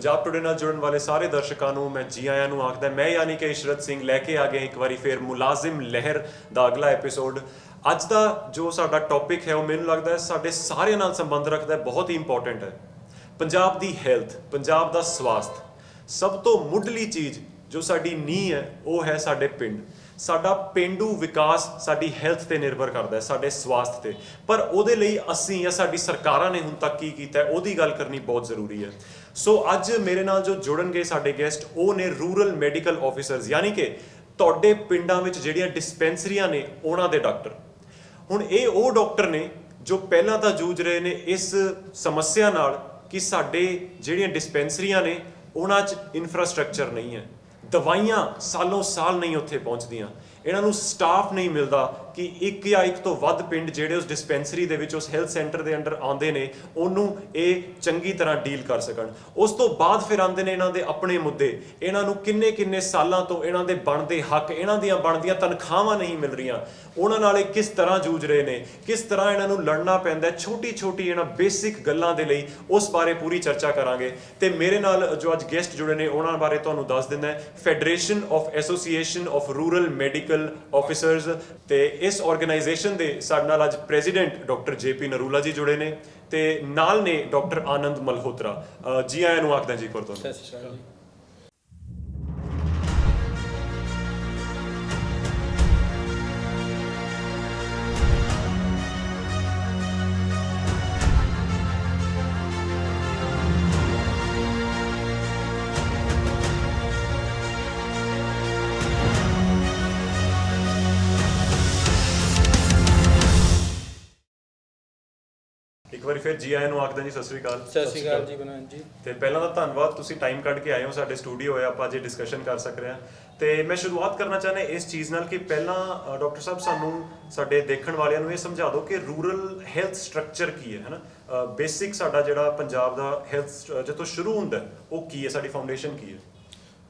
Punjab today नाल जुड़न वाले सारे दर्शकों को मैं जी आया नूं आखदा। मैं यानी कि इशरत सिंह लैके आ गए एक बारी फिर मुलाजिम लहर का अगला एपीसोड। अज का जो साडा टॉपिक है वो मैनूं लगदा है साडे सारिਆਂ नाल संबंध रखता है, बहुत ही इंपॉर्टेंट है। पंजाब दी हैल्थ, पंजाब दा स्वास्थ्य, सब तो मुढ़ली चीज़ जो साडी नींह है वो है साडे पिंड। साडा पेंडू विकास साडी हैल्थ ते निर्भर करता है, साडे स्वास्थ्य ते। पर ਉਹਦੇ ਲਈ ਅਸੀਂ या साडी सरकारां ने हुण तक की कीता है ਉਹਦੀ ਗੱਲ करनी बहुत ਜ਼ਰੂਰੀ है। सो अज मेरे नाल जो जुड़नगे साडे गेस्ट ਉਹ ਨੇ रूरल मैडिकल ऑफिसर्स, यानी कि ਤੁਹਾਡੇ ਪਿੰਡਾਂ ਵਿੱਚ ਜਿਹੜੀਆਂ ਡਿਸਪੈਂਸਰੀਆਂ ਨੇ ਉਹਨਾਂ ਦੇ ਡਾਕਟਰ। ਹੁਣ ਇਹ ਉਹ ਡਾਕਟਰ ਨੇ ਜੋ ਪਹਿਲਾਂ ਤਾਂ ਜੂਝ ਰਹੇ ਨੇ ਇਸ ਸਮੱਸਿਆ ਨਾਲ ਕਿ ਸਾਡੇ ਜਿਹੜੀਆਂ ਡਿਸਪੈਂਸਰੀਆਂ ਨੇ ਉਹਨਾਂ 'ਚ ਇਨਫਰਾਸਟ੍ਰਕਚਰ ਨਹੀਂ ਹੈ, ਦਵਾਈਆਂ ਸਾਲੋਂ ਸਾਲ ਨਹੀਂ ਉੱਥੇ ਪਹੁੰਚਦੀਆਂ, ਇਹਨਾਂ ਨੂੰ ਸਟਾਫ ਨਹੀਂ ਮਿਲਦਾ ਕਿ ਇੱਕ ਜਾਂ ਇੱਕ ਤੋਂ ਵੱਧ ਪਿੰਡ ਜਿਹੜੇ ਉਸ ਡਿਸਪੈਂਸਰੀ ਦੇ ਵਿੱਚ ਉਸ ਹੈਲਥ ਸੈਂਟਰ ਦੇ ਅੰਡਰ ਆਉਂਦੇ ਨੇ ਉਹਨੂੰ ਇਹ ਚੰਗੀ ਤਰ੍ਹਾਂ ਡੀਲ ਕਰ ਸਕਣ। ਉਸ ਤੋਂ ਬਾਅਦ ਫਿਰ ਆਉਂਦੇ ਨੇ ਇਹਨਾਂ ਦੇ ਆਪਣੇ ਮੁੱਦੇ, ਇਹਨਾਂ ਨੂੰ ਕਿੰਨੇ ਕਿੰਨੇ ਸਾਲਾਂ ਤੋਂ ਇਹਨਾਂ ਦੇ ਬਣਦੇ ਹੱਕ, ਇਹਨਾਂ ਦੀਆਂ ਬਣਦੀਆਂ ਤਨਖਾਹਾਂ ਨਹੀਂ ਮਿਲ ਰਹੀਆਂ, ਉਹਨਾਂ ਨਾਲ ਇਹ ਕਿਸ ਤਰ੍ਹਾਂ ਜੂਝ ਰਹੇ ਨੇ, ਕਿਸ ਤਰ੍ਹਾਂ ਇਹਨਾਂ ਨੂੰ ਲੜਨਾ ਪੈਂਦਾ ਛੋਟੀ ਛੋਟੀ ਇਹਨਾਂ ਬੇਸਿਕ ਗੱਲਾਂ ਦੇ ਲਈ, ਉਸ ਬਾਰੇ ਪੂਰੀ ਚਰਚਾ ਕਰਾਂਗੇ। ਤੇ ਮੇਰੇ ਨਾਲ ਜੋ ਅੱਜ ਗੈਸਟ ਜੁੜੇ ਨੇ ਉਹਨਾਂ ਬਾਰੇ ਤੁਹਾਨੂੰ ਦੱਸ ਦਿੰਦਾ federation of association of rural medical officers. ਤੇ इस ऑर्गेनाइजेशन के साडे नाल अज प्रेजिडेंट डॉक्टर JP नरूला जी जुड़े ने ते नाल ने डॉक्टर आनंद मल्होत्रा। जी आया नूं आखदा जी पर तुहानूं। एक बार फिर जी आया नूं आखदा जी, सत श्री अकाल। सत श्री अकाल जी बनवान जी। ਤੇ ਪਹਿਲਾਂ ਤਾਂ ਧੰਨਵਾਦ ਤੁਸੀਂ ਟਾਈਮ ਕੱਢ ਕੇ ਆਏ ਹੋ ਸਾਡੇ ਸਟੂਡੀਓ ਹੋਇਆ, ਆਪਾਂ ਜੇ ਡਿਸਕਸ਼ਨ ਕਰ ਸਕ ਰਹੇ ਹਾਂ। ਤੇ ਮੈਂ ਸ਼ੁਰੂਆਤ ਕਰਨਾ ਚਾਹੁੰਦਾ ਇਸ ਚੀਜ਼ ਨਾਲ ਕਿ ਪਹਿਲਾਂ ਡਾਕਟਰ ਸਾਹਿਬ ਸਾਨੂੰ ਸਾਡੇ ਦੇਖਣ ਵਾਲਿਆਂ ਨੂੰ ਇਹ ਸਮਝਾ ਦਿਓ ਕਿ ਰੂਰਲ ਹੈਲਥ ਸਟਰਕਚਰ ਕੀ ਹੈ ਨਾ। ਬੇਸਿਕ ਸਾਡਾ ਜਿਹੜਾ ਪੰਜਾਬ ਦਾ ਹੈਲਥ ਜਦੋਂ ਸ਼ੁਰੂ ਹੁੰਦਾ ਉਹ ਕੀ ਹੈ, ਸਾਡੀ ਫਾਊਂਡੇਸ਼ਨ ਕੀ ਹੈ?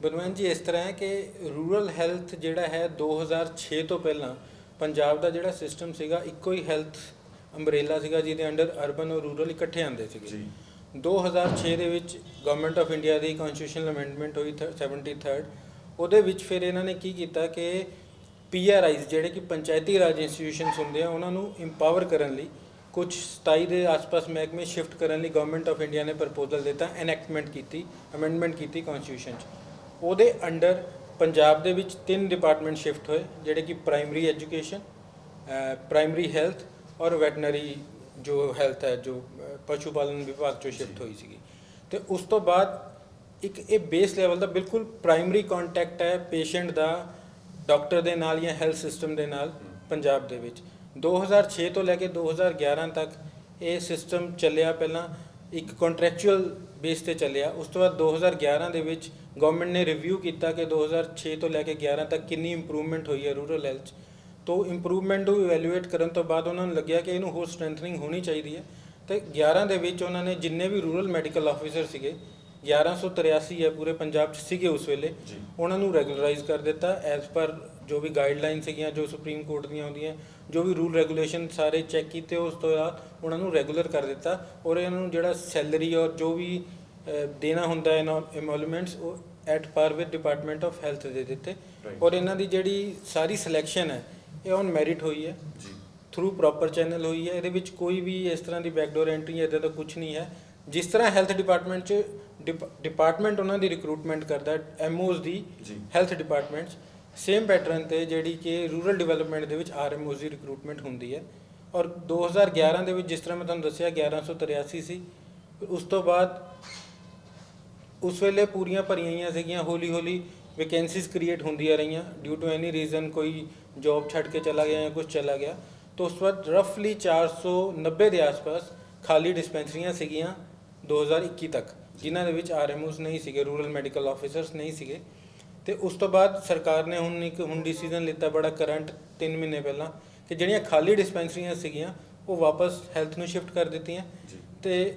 बनवान जी इस तरह है कि रूरल हैल्थ ਜਿਹੜਾ ਹੈ 2006 ਤੋਂ ਪਹਿਲਾਂ ਪੰਜਾਬ ਦਾ ਜਿਹੜਾ ਸਿਸਟਮ ਸੀਗਾ ਇੱਕੋ ਹੀ ਹੈਲਥ ਅੰਬਰੇਲਾ ਸੀਗਾ ਜਿਹਦੇ ਅੰਡਰ ਅਰਬਨ ਔਰ ਰੂਰਲ ਇਕੱਠੇ ਆਉਂਦੇ ਸੀਗੇ ਜੀ। 2006 ਦੇ ਵਿੱਚ government of India the constitutional amendment ਹੋਈ 73rd। ਉਹਦੇ ਵਿੱਚ ਫਿਰ ਇਹਨਾਂ ਨੇ ਕੀ ਕੀਤਾ ਕਿ PRIs ਜਿਹੜੇ ਕਿ ਪੰਚਾਇਤੀ ਰਾਜ ਇੰਸਟੀਟਿਊਸ਼ਨਸ ਹੁੰਦੇ ਆ ਉਹਨਾਂ ਨੂੰ ਇੰਪਾਵਰ ਕਰਨ ਲਈ ਕੁਝ 27 ਦੇ ਆਸ-ਪਾਸ ਮਹਿਕਮੇ ਸ਼ਿਫਟ ਕਰਨ ਲਈ ਗਵਰਨਮੈਂਟ ਆਫ ਇੰਡੀਆ ਨੇ ਪ੍ਰਪੋਜ਼ਲ ਦਿੱਤਾ, ਐਨੈਕਟਮੈਂਟ ਕੀਤੀ, ਅਮੈਂਡਮੈਂਟ ਕੀਤੀ ਕਨਸਟੀਟਿਊਸ਼ਨ 'ਚ। ਉਹਦੇ ਅੰਡਰ ਪੰਜਾਬ ਦੇ ਵਿੱਚ 3 ਡਿਪਾਰਟਮੈਂਟ ਸ਼ਿਫਟ ਹੋਏ ਜਿਹੜੇ ਕਿ ਪ੍ਰਾਇਮਰੀ ਐਜੂਕੇਸ਼ਨ, ਪ੍ਰਾਇਮਰੀ ਹੈਲਥ ਔਰ ਵੈਟਨਰੀ ਜੋ ਹੈਲਥ ਹੈ ਜੋ ਪਸ਼ੂ ਪਾਲਣ ਵਿਭਾਗ 'ਚੋਂ ਸ਼ਿਫਟ ਹੋਈ ਸੀਗੀ। ਅਤੇ ਉਸ ਤੋਂ ਬਾਅਦ ਇੱਕ ਇਹ ਬੇਸ ਲੈਵਲ ਦਾ ਬਿਲਕੁਲ ਪ੍ਰਾਇਮਰੀ ਕੰਟੈਕਟ ਹੈ ਪੇਸ਼ੈਂਟ ਦਾ ਡਾਕਟਰ ਦੇ ਨਾਲ ਜਾਂ ਹੈਲਥ ਸਿਸਟਮ ਦੇ ਨਾਲ ਪੰਜਾਬ ਦੇ ਵਿੱਚ। 2006 ਤੋਂ ਲੈ ਕੇ 2011 ਤੱਕ ਇਹ ਸਿਸਟਮ ਚੱਲਿਆ। ਪਹਿਲਾਂ ਇੱਕ ਕੰਟਰੈਕਚੁਅਲ ਬੇਸ 'ਤੇ ਚੱਲਿਆ, ਉਸ ਤੋਂ ਬਾਅਦ 2011 ਦੇ ਵਿੱਚ ਗਵਰਨਮੈਂਟ ਨੇ ਰਿਵਿਊ ਕੀਤਾ ਕਿ 2006 ਤੋਂ ਲੈ ਕੇ 11 ਤੱਕ ਕਿੰਨੀ ਇੰਪਰੂਵਮੈਂਟ ਹੋਈ ਹੈ ਰੂਰਲ ਹੈਲਥ 'ਚ। तो ਇੰਪਰੂਵਮੈਂਟ ਨੂੰ ਇਵੈਲੂਏਟ ਕਰਨ ਤੋਂ ਬਾਅਦ ਉਹਨਾਂ ਨੂੰ ਲੱਗਿਆ ਕਿ ਇਹਨੂੰ ਹੋਰ ਸਟਰੈਂਥਨਿੰਗ ਹੋਣੀ ਚਾਹੀਦੀ ਹੈ। ਅਤੇ 11 ਦੇ ਵਿੱਚ ਉਹਨਾਂ ਨੇ ਜਿੰਨੇ ਵੀ ਰੂਰਲ ਮੈਡੀਕਲ ਆਫਿਸਰ ਸੀਗੇ 1183 ਹੈ ਪੂਰੇ ਪੰਜਾਬ 'ਚ ਸੀਗੇ ਉਸ ਵੇਲੇ, ਉਹਨਾਂ ਨੂੰ ਰੈਗੂਲਰਾਈਜ਼ ਕਰ ਦਿੱਤਾ ਐਜ਼ ਪਰ ਜੋ ਵੀ ਗਾਈਡਲਾਈਨ ਸੀਗੀਆਂ, ਜੋ ਸੁਪਰੀਮ ਕੋਰਟ ਦੀਆਂ ਹੁੰਦੀਆਂ, ਜੋ ਵੀ ਰੂਲ ਰੈਗੂਲੇਸ਼ਨ ਸਾਰੇ ਚੈੱਕ ਕੀਤੇ। ਉਸ ਤੋਂ ਬਾਅਦ ਉਹਨਾਂ ਨੂੰ ਰੈਗੂਲਰ ਕਰ ਦਿੱਤਾ ਔਰ ਇਹਨਾਂ ਨੂੰ ਜਿਹੜਾ ਸੈਲਰੀ ਔਰ ਜੋ ਵੀ ਦੇਣਾ ਹੁੰਦਾ ਐਮੋਲੂਮੈਂਟਸ ਉਹ ਐਟ ਪਾਰ ਵਿਦ ਡਿਪਾਰਟਮੈਂਟ ਆਫ ਹੈਲਥ ਦੇ ਦਿੱਤੇ। ਔਰ ਇਹਨਾਂ ਦੀ ਜਿਹੜੀ ਸਾਰੀ ਸਿਲੈਕਸ਼ਨ ਹੈ ਇਹ ਔਨ ਮੈਰਿਟ ਹੋਈ ਹੈ, ਥਰੂ ਪ੍ਰੋਪਰ ਚੈਨਲ ਹੋਈ ਹੈ। ਇਹਦੇ ਵਿੱਚ ਕੋਈ ਵੀ ਇਸ ਤਰ੍ਹਾਂ ਦੀ ਬੈਕਡੋਰ ਐਂਟਰੀ ਇੱਦਾਂ ਦਾ ਕੁਛ ਨਹੀਂ ਹੈ। ਜਿਸ ਤਰ੍ਹਾਂ ਹੈਲਥ ਡਿਪਾਰਟਮੈਂਟ 'ਚ ਡਿਪਾਰਟਮੈਂਟ ਉਹਨਾਂ ਦੀ ਰਿਕਰੂਟਮੈਂਟ ਕਰਦਾ MOs ਦੀ ਹੈਲਥ ਡਿਪਾਰਟਮੈਂਟ 'ਚ, ਸੇਮ ਪੈਟਰਨ 'ਤੇ ਜਿਹੜੀ ਕਿ ਰੂਰਲ ਡਿਵੈਲਪਮੈਂਟ ਦੇ ਵਿੱਚ RMOs ਦੀ ਰਿਕਰੂਟਮੈਂਟ ਹੁੰਦੀ ਹੈ। ਔਰ 2011 ਦੇ ਵਿੱਚ ਜਿਸ ਤਰ੍ਹਾਂ ਮੈਂ ਤੁਹਾਨੂੰ ਦੱਸਿਆ 1183 ਸੀ। ਉਸ ਤੋਂ ਬਾਅਦ ਉਸ ਵੇਲੇ ਪੂਰੀਆਂ ਭਰੀਆਂ ਹੋਈਆਂ ਸੀਗੀਆਂ, ਹੌਲੀ ਹੌਲੀ ਵੈਕੈਂਸੀਜ਼ ਕ੍ਰੀਏਟ ਹੁੰਦੀਆਂ ਰਹੀਆਂ ਡਿਊ ਟੂ ਐਨੀ ਰੀਜ਼ਨ, ਕੋਈ ਜੋਬ ਛੱਡ ਕੇ ਚਲਾ ਗਿਆ ਜਾਂ ਕੁਛ ਚਲਾ ਗਿਆ। ਤਾਂ ਉਸ ਬਾਅਦ ਰਫਲੀ 490 ਦੇ ਆਸ-ਪਾਸ ਖਾਲੀ ਡਿਸਪੈਂਸਰੀਆਂ ਸੀਗੀਆਂ 2021 ਤੱਕ, ਜਿਨ੍ਹਾਂ ਦੇ ਵਿੱਚ RMOs ਨਹੀਂ ਸੀਗੇ, ਰੂਰਲ ਮੈਡੀਕਲ ਆਫਿਸਰਸ ਨਹੀਂ ਸੀਗੇ। ਅਤੇ ਉਸ ਤੋਂ ਬਾਅਦ ਸਰਕਾਰ ਨੇ ਹੁਣ ਡਿਸੀਜ਼ਨ ਲਿੱਤਾ ਬੜਾ ਕਰੰਟ 3 ਮਹੀਨੇ ਪਹਿਲਾਂ ਕਿ ਜਿਹੜੀਆਂ ਖਾਲੀ ਡਿਸਪੈਂਸਰੀਆਂ ਸੀਗੀਆਂ ਉਹ ਵਾਪਸ ਹੈਲਥ ਨੂੰ ਸ਼ਿਫਟ ਕਰ ਦਿੱਤੀਆਂ ਅਤੇ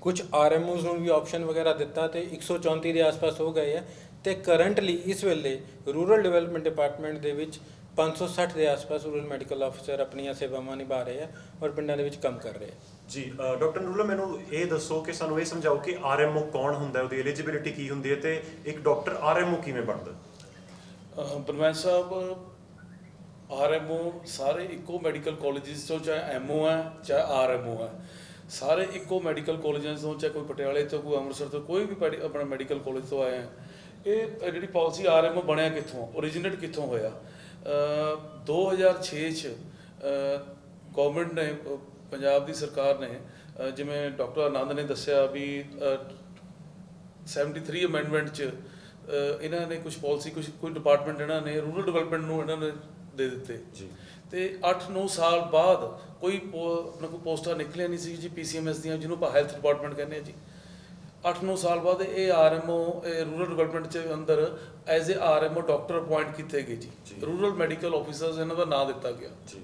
ਕੁਝ RMOs ਨੂੰ ਵੀ ਆਪਸ਼ਨ ਵਗੈਰਾ ਦਿੱਤਾ ਅਤੇ 134 ਦੇ ਆਸ-ਪਾਸ ਹੋ ਗਏ ਹੈ। ਅਤੇ ਕਰੰਟਲੀ ਇਸ ਵੇਲੇ ਰੂਰਲ ਡਿਵੈਲਪਮੈਂਟ ਡਿਪਾਰਟਮੈਂਟ ਦੇ ਵਿੱਚ 560 ਦੇ ਆਸ-ਪਾਸ ਰੂਰਲ ਮੈਡੀਕਲ ਆਫਿਸਰ ਆਪਣੀਆਂ ਸੇਵਾਵਾਂ ਨਿਭਾ ਰਹੇ ਆ ਔਰ ਪਿੰਡਾਂ ਦੇ ਵਿੱਚ ਕੰਮ ਕਰ ਰਹੇ ਆ। ਜੀ ਡਾਕਟਰ ਨੂਰੁੱਲਾ, ਮੈਨੂੰ ਇਹ ਦੱਸੋ ਕਿ ਸਾਨੂੰ ਇਹ ਸਮਝਾਓ ਕਿ ਆਰਐਮਓ ਕੌਣ ਹੁੰਦਾ ਹੈ, ਉਹਦੀ ਐਲੀਜੀਬਿਲਿਟੀ ਕੀ ਹੁੰਦੀ ਹੈ ਤੇ ਇੱਕ ਡਾਕਟਰ ਆਰਐਮਓ ਕਿਵੇਂ ਬਣਦਾ? ਬਰਮੈਨ ਸਾਹਿਬ, ਆਰਐਮਓ ਸਾਰੇ ਇੱਕੋ ਮੈਡੀਕਲ ਕਾਲਜਿਸ ਤੋਂ, ਚਾਹੇ ਐਮਓ ਹੈ ਚਾਹੇ ਆਰਐਮਓ ਹੈ, ਸਾਰੇ ਇੱਕੋ ਮੈਡੀਕਲ ਕਾਲਜਿਸ ਤੋਂ, ਚਾਹੇ ਕੋਈ ਪਟਿਆਲੇ ਤੋਂ, ਕੋਈ ਅੰਮ੍ਰਿਤਸਰ ਤੋਂ, ਕੋਈ ਵੀ ਆਪਣਾ ਮੈਡੀਕਲ ਕਾਲਜ ਤੋਂ ਆਏ ਹੈ। ਇਹ ਜਿਹੜੀ ਪਾਲਿਸੀ ਆਰਐਮਓ ਬਣਿਆ ਕਿੱਥੋਂ, ਓਰੀਜਿਨੇਟ ਕਿੱਥੋਂ ਹੋਇਆ? 2006 'ਚ ਗਵਰਨਮੈਂਟ ਨੇ, ਪੰਜਾਬ ਦੀ ਸਰਕਾਰ ਨੇ, ਜਿਵੇਂ ਡਾਕਟਰ ਆਨੰਦ ਨੇ ਦੱਸਿਆ ਵੀ 73 ਅਮੈਂਡਮੈਂਟ 'ਚ ਇਹਨਾਂ ਨੇ ਕੁਝ ਪਾਲਿਸੀ, ਕੋਈ ਡਿਪਾਰਟਮੈਂਟ ਇਹਨਾਂ ਨੇ ਰੂਰਲ ਡਿਵੈਲਪਮੈਂਟ ਨੂੰ ਇਹਨਾਂ ਨੇ ਦੇ ਦਿੱਤੇ ਜੀ। ਤੇ 8-9 ਸਾਲ ਬਾਅਦ ਕੋਈ ਪੋਸਟਾਂ ਨਿਕਲੀਆਂ ਨਹੀਂ ਸੀ ਜੀ PCMS ਦੀਆਂ, ਜਿਹਨੂੰ ਆਪਾਂ ਹੈਲਥ ਡਿਪਾਰਟਮੈਂਟ ਕਹਿੰਦੇ ਆ ਜੀ। 8-9 ਸਾਲ ਬਾਅਦ ਇਹ ਆਰਐਮਓ ਰੂਰਲ ਡਿਵੈਲਪਮੈਂਟ 'ਚ ਅੰਦਰ ਐਜ਼ ਏ ਆਰਐਮਓ ਡਾਕਟਰ ਅਪਾਇੰਟ ਕੀਤੇ ਗਏ ਜੀ। ਰੂਰਲ ਮੈਡੀਕਲ ਆਫਿਸਰਸ ਇਹਨਾਂ ਦਾ ਨਾਂ ਦਿੱਤਾ ਗਿਆ ਜੀ।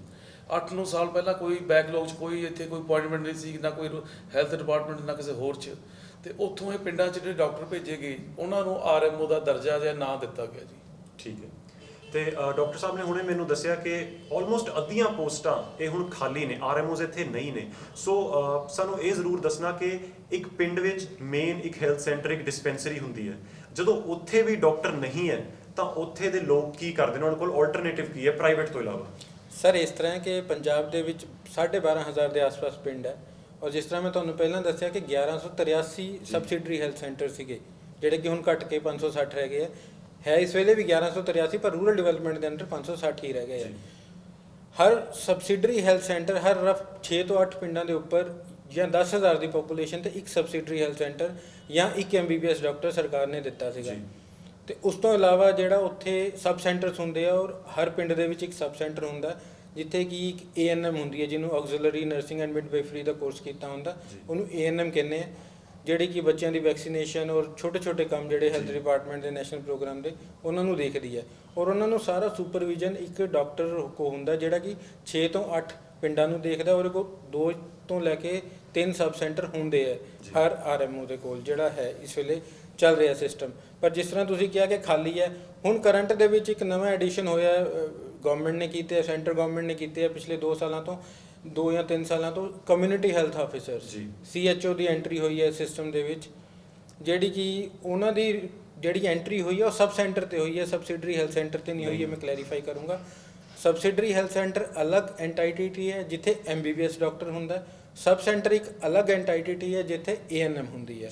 8-9 ਸਾਲ ਪਹਿਲਾਂ ਕੋਈ ਬੈਕਲੌਗ 'ਚ ਕੋਈ ਇੱਥੇ ਕੋਈ ਅਪਾਇੰਟਮੈਂਟ ਨਹੀਂ ਸੀ, ਨਾ ਕੋਈ ਹੈਲਥ ਡਿਪਾਰਟਮੈਂਟ, ਨਾ ਕਿਸੇ ਹੋਰ 'ਚ। ਤੇ ਉੱਥੋਂ ਇਹ ਪਿੰਡਾਂ 'ਚ ਜਿਹੜੇ ਡਾਕਟਰ ਭੇਜੇ ਗਏ, ਉਹਨਾਂ ਨੂੰ ਆਰਐਮਓ ਦਾ ਦਰਜਾ ਜਾਂ ਨਾਂ ਦਿੱਤਾ ਗਿਆ ਜੀ। ਠੀਕ ਹੈ। ਤੇ ਡਾਕਟਰ ਸਾਹਿਬ ਨੇ ਹੁਣੇ ਮੈਨੂੰ ਦੱਸਿਆ ਕਿ ਆਲਮੋਸਟ ਅੱਧੀਆਂ ਪੋਸਟਾਂ ਇਹ ਹੁਣ ਖਾਲੀ ਨੇ, ਆਰਐਮਓਜ਼ ਇੱਥੇ ਨਹੀਂ ਨੇ। ਸੋ ਸਾਨੂੰ ਇਹ ਜ਼ਰੂਰ ਦੱਸਣਾ ਕਿ ਇੱਕ ਪਿੰਡ ਵਿੱਚ ਮੇਨ ਇੱਕ ਹੈਲਥ ਸੈਂਟਰ, ਇੱਕ ਡਿਸਪੈਂਸਰੀ ਹੁੰਦੀ ਹੈ, ਜਦੋਂ ਉੱਥੇ ਵੀ ਡਾਕਟਰ ਨਹੀਂ ਹੈ ਤਾਂ ਉੱਥੇ ਦੇ ਲੋਕ ਕੀ ਕਰਦੇ ਨੇ? ਉਹਨਾਂ ਕੋਲ ਆਲਟਰਨੇਟਿਵ ਕੀ ਹੈ ਪ੍ਰਾਈਵੇਟ ਤੋਂ ਇਲਾਵਾ? ਸਰ, ਇਸ ਤਰ੍ਹਾਂ ਕਿ ਪੰਜਾਬ ਦੇ ਵਿੱਚ 12,500 ਦੇ ਆਸ-ਪਾਸ ਪਿੰਡ ਹੈ ਔਰ ਜਿਸ ਤਰ੍ਹਾਂ ਮੈਂ ਤੁਹਾਨੂੰ ਪਹਿਲਾਂ ਦੱਸਿਆ ਕਿ 1183 ਸਬਸਿਡਰੀ ਹੈਲਥ ਸੈਂਟਰ ਸੀਗੇ, ਜਿਹੜੇ ਕਿ ਹੁਣ ਘਟ ਕੇ 560 ਰਹਿ ਗਏ ਹੈ ਇਸ ਵੇਲੇ ਵੀ 1183, ਪਰ ਰੂਰਲ ਡਿਵੈਲਪਮੈਂਟ ਦੇ ਅੰਡਰ 560 ਹੀ ਰਹਿ ਗਏ ਹੈ। ਹਰ ਸਬਸਿਡਰੀ ਹੈਲਥ ਸੈਂਟਰ ਹਰ ਰਫ 6 ਤੋਂ 8 ਪਿੰਡਾਂ ਦੇ ਉੱਪਰ ਜਾਂ 10,000 ਦੀ ਪੋਪੂਲੇਸ਼ਨ ਤੇ ਇੱਕ ਸਬਸਿਡਰੀ ਹੈਲਥ ਸੈਂਟਰ ਜਾਂ ਇੱਕ MBBS ਡਾਕਟਰ ਸਰਕਾਰ ਨੇ ਦਿੱਤਾ ਸੀਗਾ। ਤੇ ਉਸ ਤੋਂ ਇਲਾਵਾ ਜਿਹੜਾ ਉੱਥੇ ਸਬ ਸੈਂਟਰਸ ਹੁੰਦੇ ਆ ਔਰ ਹਰ ਪਿੰਡ ਦੇ ਵਿੱਚ ਇੱਕ ਸਬ ਸੈਂਟਰ ਹੁੰਦਾ ਜਿੱਥੇ ਕਿ ਇੱਕ ANM ਹੁੰਦੀ ਹੈ, ਜਿਹਨੂੰ ਆਕਜ਼ਿਲਰੀ ਨਰਸਿੰਗ ਐਂਡ ਮਿਡਵਾਈਫਰੀ ਦਾ ਕੋਰਸ ਕੀਤਾ ਹੁੰਦਾ, ਉਹਨੂੰ ANM ਕਹਿੰਦੇ ਆ, ਜਿਹੜੀ ਕਿ ਬੱਚਿਆਂ ਦੀ ਵੈਕਸੀਨੇਸ਼ਨ ਔਰ ਛੋਟੇ ਕੰਮ ਜਿਹੜੇ ਹੈਲਥ ਡਿਪਾਰਟਮੈਂਟ ਦੇ ਨੈਸ਼ਨਲ ਪ੍ਰੋਗਰਾਮ ਦੇ ਉਹਨਾਂ ਨੂੰ ਦੇਖਦੀ ਹੈ। ਔਰ ਉਹਨਾਂ ਨੂੰ ਸਾਰਾ ਸੁਪਰਵਿਜ਼ਨ ਇੱਕ ਡਾਕਟਰ ਕੋ ਹੁੰਦਾ, ਜਿਹੜਾ ਕਿ 6 ਤੋਂ 8 ਪਿੰਡਾਂ ਨੂੰ ਦੇਖਦਾ। ਉਹਦੇ ਕੋਲ 2 ਤੋਂ ਲੈ ਕੇ 3 ਸਬ ਸੈਂਟਰ ਹੁੰਦੇ ਹੈ ਹਰ ਆਰਐਮਓ ਦੇ ਕੋਲ, ਜਿਹੜਾ ਹੈ ਇਸ ਵੇਲੇ ਚੱਲ ਰਿਹਾ ਸਿਸਟਮ। ਪਰ ਜਿਸ ਤਰ੍ਹਾਂ ਤੁਸੀਂ ਕਿਹਾ ਕਿ ਖਾਲੀ ਹੈ, ਹੁਣ ਕਰੰਟ ਦੇ ਵਿੱਚ ਇੱਕ ਨਵਾਂ ਐਡੀਸ਼ਨ ਹੋਇਆ, ਗਵਰਨਮੈਂਟ ਨੇ ਕੀਤੇ, ਸੈਂਟਰ ਗਵਰਨਮੈਂਟ ਨੇ ਕੀਤੇ ਪਿਛਲੇ 2 ਸਾਲਾਂ ਤੋਂ, 2 ਜਾਂ 3 ਸਾਲਾਂ ਤੋਂ, ਕਮਿਊਨਿਟੀ ਹੈਲਥ ਆਫਿਸਰਸ CHO ਦੀ ਐਂਟਰੀ ਹੋਈ ਹੈ ਸਿਸਟਮ ਦੇ ਵਿੱਚ, ਜਿਹੜੀ ਕਿ ਉਹਨਾਂ ਦੀ ਜਿਹੜੀ ਐਂਟਰੀ ਹੋਈ ਹੈ ਉਹ ਸਬ ਸੈਂਟਰ ਤੇ ਹੋਈ ਹੈ, ਸਬਸਿਡਰੀ ਹੈਲਥ ਸੈਂਟਰ ਤੇ ਨਹੀਂ ਹੋਈ ਹੈ। ਮੈਂ ਕਲੈਰੀਫਾਈ ਕਰੂੰਗਾ, ਸਬਸਿਡਰੀ ਹੈਲਥ ਸੈਂਟਰ ਅਲੱਗ ਐਂਟੀਟੀ ਹੈ ਜਿੱਥੇ MBBS ਡਾਕਟਰ ਹੁੰਦਾ, ਸਬ ਸੈਂਟਰ ਇੱਕ ਅਲੱਗ ਐਂਟੀਟੀ ਹੈ ਜਿੱਥੇ ANM ਹੁੰਦੀ ਹੈ।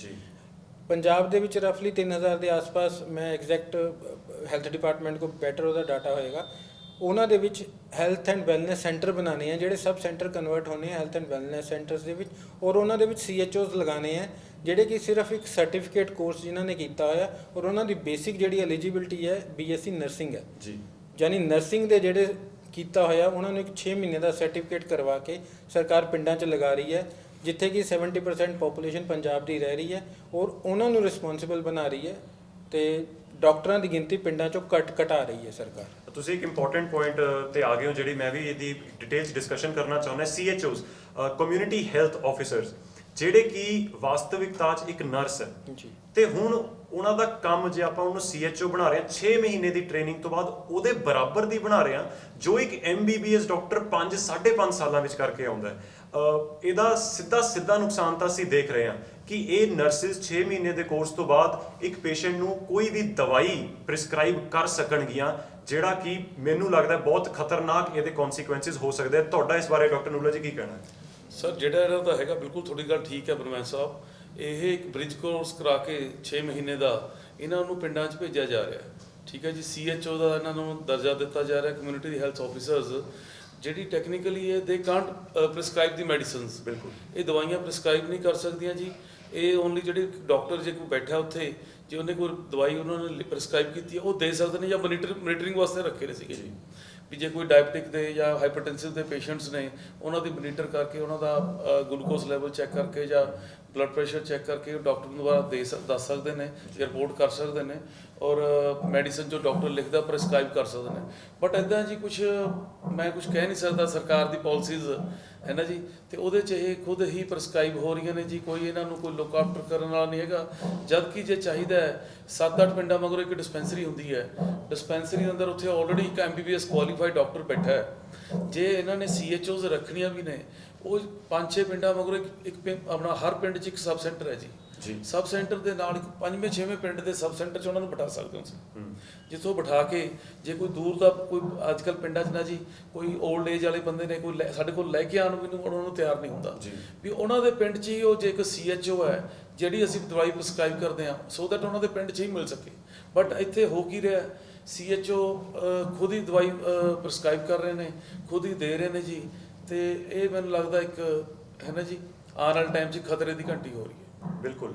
ਪੰਜਾਬ ਦੇ ਵਿੱਚ ਰਫਲੀ 3000 ਦੇ ਆਸ-ਪਾਸ, ਮੈਂ ਐਗਜ਼ੈਕਟ ਹੈਲਥ ਡਿਪਾਰਟਮੈਂਟ ਕੋਲ ਬੈਟਰ ਉਹਦਾ ਡਾਟਾ ਹੋਏਗਾ, ਉਹਨਾਂ ਦੇ ਵਿੱਚ ਹੈਲਥ ਐਂਡ ਵੈਲਨੈਸ ਸੈਂਟਰ ਬਣਾਉਣੇ ਆ, ਜਿਹੜੇ ਸਬ ਸੈਂਟਰ ਕਨਵਰਟ ਹੋਣੇ ਆ ਹੈਲਥ ਐਂਡ ਵੈਲਨੈਸ ਸੈਂਟਰਸ ਦੇ ਵਿੱਚ, ਔਰ ਉਹਨਾਂ ਦੇ ਵਿੱਚ CHOs ਲਗਾਉਣੇ ਆ, ਜਿਹੜੇ ਕਿ ਸਿਰਫ ਇੱਕ ਸਰਟੀਫਿਕੇਟ ਕੋਰਸ ਜਿਨ੍ਹਾਂ ਨੇ ਕੀਤਾ ਹੋਇਆ, ਔਰ ਉਹਨਾਂ ਦੀ ਬੇਸਿਕ ਜਿਹੜੀ ਐਲੀਜੀਬਿਲਟੀ ਹੈ BSc ਨਰਸਿੰਗ ਹੈ ਜੀ, ਯਾਨੀ ਨਰਸਿੰਗ ਦੇ ਜਿਹੜੇ ਕੀਤਾ ਹੋਇਆ ਉਹਨਾਂ ਨੂੰ ਇੱਕ 6 ਮਹੀਨੇ ਦਾ ਸਰਟੀਫਿਕੇਟ ਕਰਵਾ ਕੇ ਸਰਕਾਰ ਪਿੰਡਾਂ 'ਚ ਲਗਾ ਰਹੀ ਹੈ, ਜਿੱਥੇ ਕਿ 70% ਪੋਪੂਲੇਸ਼ਨ ਪੰਜਾਬ ਦੀ ਰਹਿ ਰਹੀ ਹੈ, ਔਰ ਉਹਨਾਂ ਨੂੰ ਰਿਸਪੌਂਸਿਬਲ ਬਣਾ ਰਹੀ ਹੈ ਤੇ ਡਾਕਟਰਾਂ ਦੀ ਗਿਣਤੀ ਪਿੰਡਾਂ 'ਚੋਂ ਘਟਾ ਰਹੀ ਹੈ ਸਰਕਾਰ। ਤੁਸੀਂ ਇੱਕ ਇੰਪੋਰਟੈਂਟ ਪੁਆਇੰਟ ਤੇ ਆ ਗਏ ਹੋ, ਜਿਹੜੀ ਮੈਂ ਵੀ ਇਹਦੀ ਡਿਟੇਲਸ ਡਿਸਕਸ਼ਨ ਕਰਨਾ ਚਾਹੁੰਦਾ। CHOs, ਕਮਿਊਨਿਟੀ ਹੈਲਥ ਆਫਿਸਰਸ, ਜਿਹੜੇ ਕਿ ਵਾਸਤਵਿਕਤਾ 'ਚ ਇੱਕ ਨਰਸ ਹੈ ਜੀ, ਤੇ ਹੁਣ ਉਹਨਾਂ ਦਾ ਕੰਮ ਜੇ ਆਪਾਂ ਉਹਨੂੰ CHO ਬਣਾ ਰਹੇ ਹਾਂ 6 ਮਹੀਨੇ ਦੀ ਟ੍ਰੇਨਿੰਗ ਤੋਂ ਬਾਅਦ, ਉਹਦੇ ਬਰਾਬਰ ਦੀ ਬਣਾ ਰਹੇ ਹਾਂ ਜੋ ਇੱਕ MBBS ਡਾਕਟਰ 5-5.5 ਸਾਲਾਂ ਵਿੱਚ ਕਰਕੇ ਆਉਂਦਾ ਹੈ। ਇਹਦਾ ਸਿੱਧਾ ਨੁਕਸਾਨ ਤਾਂ ਅਸੀਂ ਦੇਖ ਰਹੇ ਹਾਂ ਕਿ ਇਹ ਨਰਸਿਸ 6 ਮਹੀਨੇ ਦੇ ਕੋਰਸ ਤੋਂ ਬਾਅਦ ਇੱਕ ਪੇਸ਼ੈਂਟ ਨੂੰ ਕੋਈ ਵੀ ਦਵਾਈ ਪ੍ਰਿਸਕ੍ਰਾਈਬ ਕਰ ਸਕਣਗੀਆਂ, ਜਿਹੜਾ ਕਿ ਮੈਨੂੰ ਲੱਗਦਾ ਬਹੁਤ ਖਤਰਨਾਕ ਇਹਦੇ ਕਨਸੀਕੁਐਂਸਿਸ ਹੋ ਸਕਦੇ ਆ। ਤੁਹਾਡਾ ਇਸ ਬਾਰੇ ਡਾਕਟਰ ਨੂਰੁੱਲਾ ਜੀ ਕੀ ਕਹਿਣਾ ਹੈ? ਸਰ, ਜਿਹੜਾ ਇਹਨਾਂ ਦਾ ਹੈਗਾ, ਬਿਲਕੁਲ ਤੁਹਾਡੀ ਗੱਲ ਠੀਕ ਹੈ ਬਰਮੈਨ ਸਾਹਿਬ, ਇਹ ਇੱਕ ਬ੍ਰਿਜ ਕੋਰਸ ਕਰਾ ਕੇ 6 ਮਹੀਨੇ ਦਾ ਇਹਨਾਂ ਨੂੰ ਪਿੰਡਾਂ 'ਚ ਭੇਜਿਆ ਜਾ ਰਿਹਾ, ਠੀਕ ਹੈ ਜੀ। CHO ਦਾ ਇਹਨਾਂ ਨੂੰ ਦਰਜਾ ਦਿੱਤਾ ਜਾ ਰਿਹਾ, ਕਮਿਊਨਿਟੀ ਹੈਲਥ ਆਫਿਸਰਸ, ਜਿਹੜੀ ਟੈਕਨੀਕਲੀ ਇਹ ਦੇ ਕਾਂਟ ਪ੍ਰਿਸਕ੍ਰਾਈਬ ਦੀ ਮੈਡੀਸਿਨਸ, ਬਿਲਕੁਲ ਇਹ ਦਵਾਈਆਂ ਪ੍ਰਿਸਕ੍ਰਾਈਬ ਨਹੀਂ ਕਰ ਸਕਦੀਆਂ ਜੀ। ਇਹ ਓਨਲੀ ਜਿਹੜੇ ਡਾਕਟਰ ਜੇ ਕੋਈ ਬੈਠਾ ਉੱਥੇ, ਜੇ ਉਹਨੇ ਕੋਈ ਦਵਾਈ ਉਹਨਾਂ ਨੇ ਪ੍ਰਿਸਕ੍ਰਾਈਬ ਕੀਤੀ ਹੈ ਉਹ ਦੇ ਸਕਦੇ ਨੇ, ਜਾਂ ਮੋਨੀਟਰਿੰਗ ਵਾਸਤੇ ਰੱਖੇ ਨੇ ਸੀਗੇ ਜੀ, ਵੀ ਜੇ ਕੋਈ ਡਾਇਬਟਿਕ ਦੇ ਜਾਂ ਹਾਈਪਰਟੈਂਸਿਵ ਦੇ ਪੇਸ਼ੈਂਟਸ ਨੇ, ਉਹਨਾਂ ਦੀ ਮੋਨੀਟਰ ਕਰਕੇ ਉਹਨਾਂ ਦਾ ਗਲੂਕੋਜ਼ ਲੈਵਲ ਚੈੱਕ ਕਰਕੇ ਜਾਂ ਬਲੱਡ ਪ੍ਰੈਸ਼ਰ ਚੈੱਕ ਕਰਕੇ ਡਾਕਟਰ ਨੂੰ ਦੁਬਾਰਾ ਦੱਸ ਸਕਦੇ ਨੇ ਜਾਂ ਰਿਪੋਰਟ ਕਰ ਸਕਦੇ ਨੇ ਔਰ ਮੈਡੀਸਨ ਜੋ ਡਾਕਟਰ ਲਿਖਦਾ ਪ੍ਰੈਸਕ੍ਰਾਈਬ ਕਰ ਸਕਦੇ ਨੇ। ਬਟ ਇੱਦਾਂ ਜੀ ਕੁਝ ਮੈਂ ਕੁਝ ਕਹਿ ਨਹੀਂ ਸਕਦਾ, ਸਰਕਾਰ ਦੀ ਪਾਲਿਸੀਜ਼ ਹੈ ਨਾ ਜੀ, ਤੇ ਉਹਦੇ 'ਚ ਇਹ ਖੁਦ ਹੀ ਪ੍ਰੈਸਕ੍ਰਾਈਬ ਹੋ ਰਹੀਆਂ ਨੇ ਜੀ। ਕੋਈ ਇਹਨਾਂ ਨੂੰ ਕੋਈ ਲੁੱਕ ਆਫਟਰ ਕਰਨ ਵਾਲਾ ਨਹੀਂ ਹੈਗਾ। ਜਦ ਕਿ ਜੇ ਚਾਹੀਦਾ ਹੈ 7-8 ਪਿੰਡਾਂ ਮਗਰੋਂ ਇੱਕ ਡਿਸਪੈਂਸਰੀ ਹੁੰਦੀ ਹੈ, ਡਿਸਪੈਂਸਰੀ ਦੇ ਅੰਦਰ ਉੱਥੇ ਆਲਰੇਡੀ ਇੱਕ MBBS ਕੁਆਲੀਫਾਈਡ ਡਾਕਟਰ ਬੈਠਾ ਹੈ। ਜੇ ਇਹਨਾਂ ਨੇ CHOs ਰੱਖਣੀਆਂ ਵੀ ਨੇ, ਉਹ 5-6 ਪਿੰਡਾਂ ਮਗਰੋਂ ਇੱਕ ਆਪਣਾ ਹਰ ਪਿੰਡ 'ਚ ਇੱਕ ਸਬ ਸੈਂਟਰ ਹੈ ਜੀ। ਸਬ ਸੈਂਟਰ ਦੇ ਨਾਲ ਇੱਕ 5ਵੇਂ-6ਵੇਂ ਪਿੰਡ ਦੇ ਸਬ ਸੈਂਟਰ 'ਚ ਉਹਨਾਂ ਨੂੰ ਬਿਠਾ ਸਕਦੇ ਹੋ ਤੁਸੀਂ, ਜਿੱਥੋਂ ਬਿਠਾ ਕੇ ਜੇ ਕੋਈ ਦੂਰ ਦਾ ਕੋਈ ਅੱਜ ਕੱਲ੍ਹ ਪਿੰਡਾਂ 'ਚ ਨਾ ਜੀ ਕੋਈ ਓਲਡ ਏਜ ਵਾਲੇ ਬੰਦੇ ਨੇ ਕੋਈ ਸਾਡੇ ਕੋਲ ਲੈ ਕੇ ਆਉਣ ਵੀ ਉਹਨਾਂ ਨੂੰ ਤਿਆਰ ਨਹੀਂ ਹੁੰਦਾ ਵੀ ਉਹਨਾਂ ਦੇ ਪਿੰਡ 'ਚ ਹੀ ਉਹ ਜੇ ਇੱਕ CHO ਹੈ ਜਿਹੜੀ ਅਸੀਂ ਦਵਾਈ ਪ੍ਰਸਕ੍ਰਾਈਬ ਕਰਦੇ ਹਾਂ ਸੋ ਦੈਟ ਉਹਨਾਂ ਦੇ ਪਿੰਡ 'ਚ ਹੀ ਮਿਲ ਸਕੇ। ਬਟ ਇੱਥੇ ਹੋ ਕੀ ਰਿਹਾ, CHO ਖੁਦ ਹੀ ਦਵਾਈ ਪ੍ਰਸਕ੍ਰਾਈਬ ਕਰ ਰਹੇ ਨੇ, ਖੁਦ ਹੀ ਦੇ ਰਹੇ ਨੇ ਜੀ। ਤੇ ਇਹ ਮੈਨੂੰ ਲੱਗਦਾ ਇੱਕ ਹੈ ਨਾ ਜੀ ਆਉਣ ਵਾਲੇ ਟਾਈਮ 'ਚ ਖਤਰੇ ਦੀ ਘੰਟੀ ਹੋ ਰਹੀ ਹੈ। ਬਿਲਕੁਲ,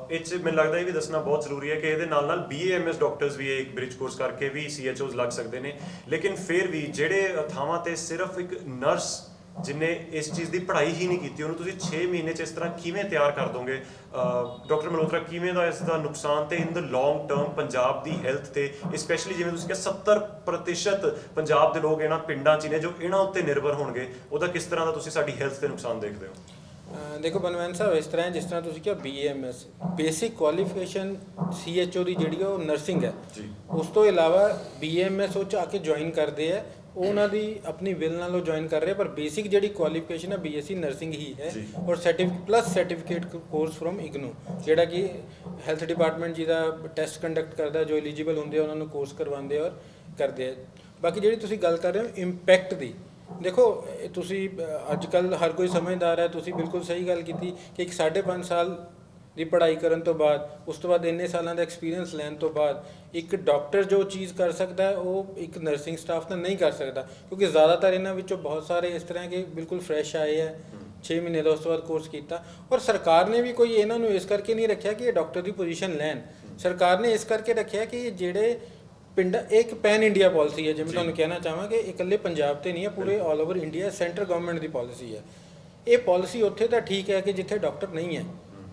ਇਹ 'ਚ ਮੈਨੂੰ ਲੱਗਦਾ ਇਹ ਵੀ ਦੱਸਣਾ ਬਹੁਤ ਜ਼ਰੂਰੀ ਹੈ ਕਿ ਇਹਦੇ ਨਾਲ ਨਾਲ BAMS ਡਾਕਟਰਸ ਵੀ ਇੱਕ ਬ੍ਰਿਜ ਕੋਰਸ ਕਰਕੇ ਵੀ CHOs ਲੱਗ ਸਕਦੇ ਨੇ। ਲੇਕਿਨ ਫਿਰ ਵੀ ਜਿਹੜੇ ਥਾਵਾਂ ਤੇ ਸਿਰਫ ਇੱਕ ਨਰਸ ਜਿਹਨੇ ਇਸ ਚੀਜ਼ ਦੀ ਪੜ੍ਹਾਈ ਹੀ ਨਹੀਂ ਕੀਤੀ, ਉਹਨੂੰ ਤੁਸੀਂ 6 ਮਹੀਨੇ 'ਚ ਇਸ ਤਰ੍ਹਾਂ ਕਿਵੇਂ ਤਿਆਰ ਕਰ ਦੋਗੇ? ਡਾਕਟਰ ਮਲਹੋਤਰਾ, ਕਿਵੇਂ ਦਾ ਇਸ ਦਾ ਨੁਕਸਾਨ ਤੇ ਇਨ ਦ ਲੌਂਗ ਟਰਮ ਪੰਜਾਬ ਦੀ ਹੈਲਥ ਤੇ, ਸਪੈਸ਼ਲੀ ਜਿਵੇਂ ਤੁਸੀਂ ਕਿਹਾ 70% ਪੰਜਾਬ ਦੇ ਲੋਕ ਇਹਨਾਂ ਪਿੰਡਾਂ 'ਚ ਨੇ ਜੋ ਇਹਨਾਂ ਉੱਤੇ ਨਿਰਭਰ ਹੋਣਗੇ, ਉਹਦਾ ਕਿਸ ਤਰ੍ਹਾਂ ਦਾ ਤੁਸੀਂ ਸਾਡੀ ਹੈਲਥ ਤੇ ਨੁਕਸਾਨ ਦੇਖਦੇ ਹੋ? ਦੇਖੋ ਬਨਵੰਤ ਸਾਹਿਬ, ਇਸ ਤਰ੍ਹਾਂ ਜਿਸ ਤਰ੍ਹਾਂ ਤੁਸੀਂ ਕਿਹਾ BAMS ਬੇਸਿਕ ਕੁਆਲੀਫਿਕੇਸ਼ਨ CHO ਦੀ ਜਿਹੜੀ ਉਹ ਨਰਸਿੰਗ ਹੈ ਜੀ। ਉਸ ਤੋਂ ਇਲਾਵਾ BAMS ਉਹ 'ਚ ਆ ਕੇ ਜੁਆਇਨ ਕਰਦੇ ਆ, ਉਹ ਉਹਨਾਂ ਦੀ ਆਪਣੀ ਵਿਲ ਨਾਲ ਉਹ ਜੁਆਇਨ ਕਰ ਰਹੇ, ਪਰ ਬੇਸਿਕ ਜਿਹੜੀ ਕੁਆਲੀਫਿਕੇਸ਼ਨ ਹੈ BSc ਨਰਸਿੰਗ ਹੀ ਹੈ ਔਰ ਸਰਟੀਫਿਕੇਟ ਕੋਰਸ ਫਰੋਮ IGNOU ਜਿਹੜਾ ਕਿ ਹੈਲਥ ਡਿਪਾਰਟਮੈਂਟ ਜਿਹਦਾ ਟੈਸਟ ਕੰਡਕਟ ਕਰਦਾ, ਜੋ ਐਲੀਜੀਬਲ ਹੁੰਦੇ ਉਹਨਾਂ ਨੂੰ ਕੋਰਸ ਕਰਵਾਉਂਦੇ ਔਰ ਕਰਦੇ ਆ। ਬਾਕੀ ਜਿਹੜੀ ਤੁਸੀਂ ਗੱਲ ਕਰ ਰਹੇ ਹੋ ਇੰਪੈਕਟ ਦੀ, ਦੇਖੋ ਤੁਸੀਂ ਅੱਜ ਕੱਲ੍ਹ ਹਰ ਕੋਈ ਸਮਝਦਾਰ ਹੈ, ਤੁਸੀਂ ਬਿਲਕੁਲ ਸਹੀ ਗੱਲ ਕੀਤੀ ਕਿ ਇੱਕ 5.5 ਸਾਲ ਦੀ ਪੜ੍ਹਾਈ ਕਰਨ ਤੋਂ ਬਾਅਦ, ਉਸ ਤੋਂ ਬਾਅਦ ਇੰਨੇ ਸਾਲਾਂ ਦਾ ਐਕਸਪੀਰੀਅੰਸ ਲੈਣ ਤੋਂ ਬਾਅਦ ਇੱਕ ਡਾਕਟਰ ਜੋ ਚੀਜ਼ ਕਰ ਸਕਦਾ ਹੈ ਉਹ ਇੱਕ ਨਰਸਿੰਗ ਸਟਾਫ ਨਾਲ ਨਹੀਂ ਕਰ ਸਕਦਾ, ਕਿਉਂਕਿ ਜ਼ਿਆਦਾਤਰ ਇਹਨਾਂ ਵਿੱਚੋਂ ਬਹੁਤ ਸਾਰੇ ਇਸ ਤਰ੍ਹਾਂ ਕਿ ਬਿਲਕੁਲ ਫਰੈਸ਼ ਆਏ ਹੈ, 6 ਮਹੀਨੇ ਦਾ ਉਸ ਤੋਂ ਬਾਅਦ ਕੋਰਸ ਕੀਤਾ। ਔਰ ਸਰਕਾਰ ਨੇ ਵੀ ਕੋਈ ਇਹਨਾਂ ਨੂੰ ਇਸ ਕਰਕੇ ਨਹੀਂ ਰੱਖਿਆ ਕਿ ਇਹ ਡਾਕਟਰ ਦੀ ਪੋਜੀਸ਼ਨ ਲੈਣ, ਸਰਕਾਰ ਨੇ ਇਸ ਕਰਕੇ ਰੱਖਿਆ ਕਿ ਜਿਹੜੇ ਪਿੰਡ ਇੱਕ ਪੈਨ ਇੰਡੀਆ ਪਾਲਿਸੀ ਹੈ, ਜਿਵੇਂ ਤੁਹਾਨੂੰ ਕਹਿਣਾ ਚਾਹਾਂਗੇ ਇਕੱਲੇ ਪੰਜਾਬ ਤੇ ਨਹੀਂ ਹੈ, ਪੂਰੇ all over India centre government ਦੀ ਪਾਲਿਸੀ ਹੈ। ਇਹ ਪਾਲਿਸੀ ਉੱਥੇ ਤਾਂ ਠੀਕ ਹੈ ਕਿ ਜਿੱਥੇ ਡਾਕਟਰ ਨਹੀਂ ਹੈ,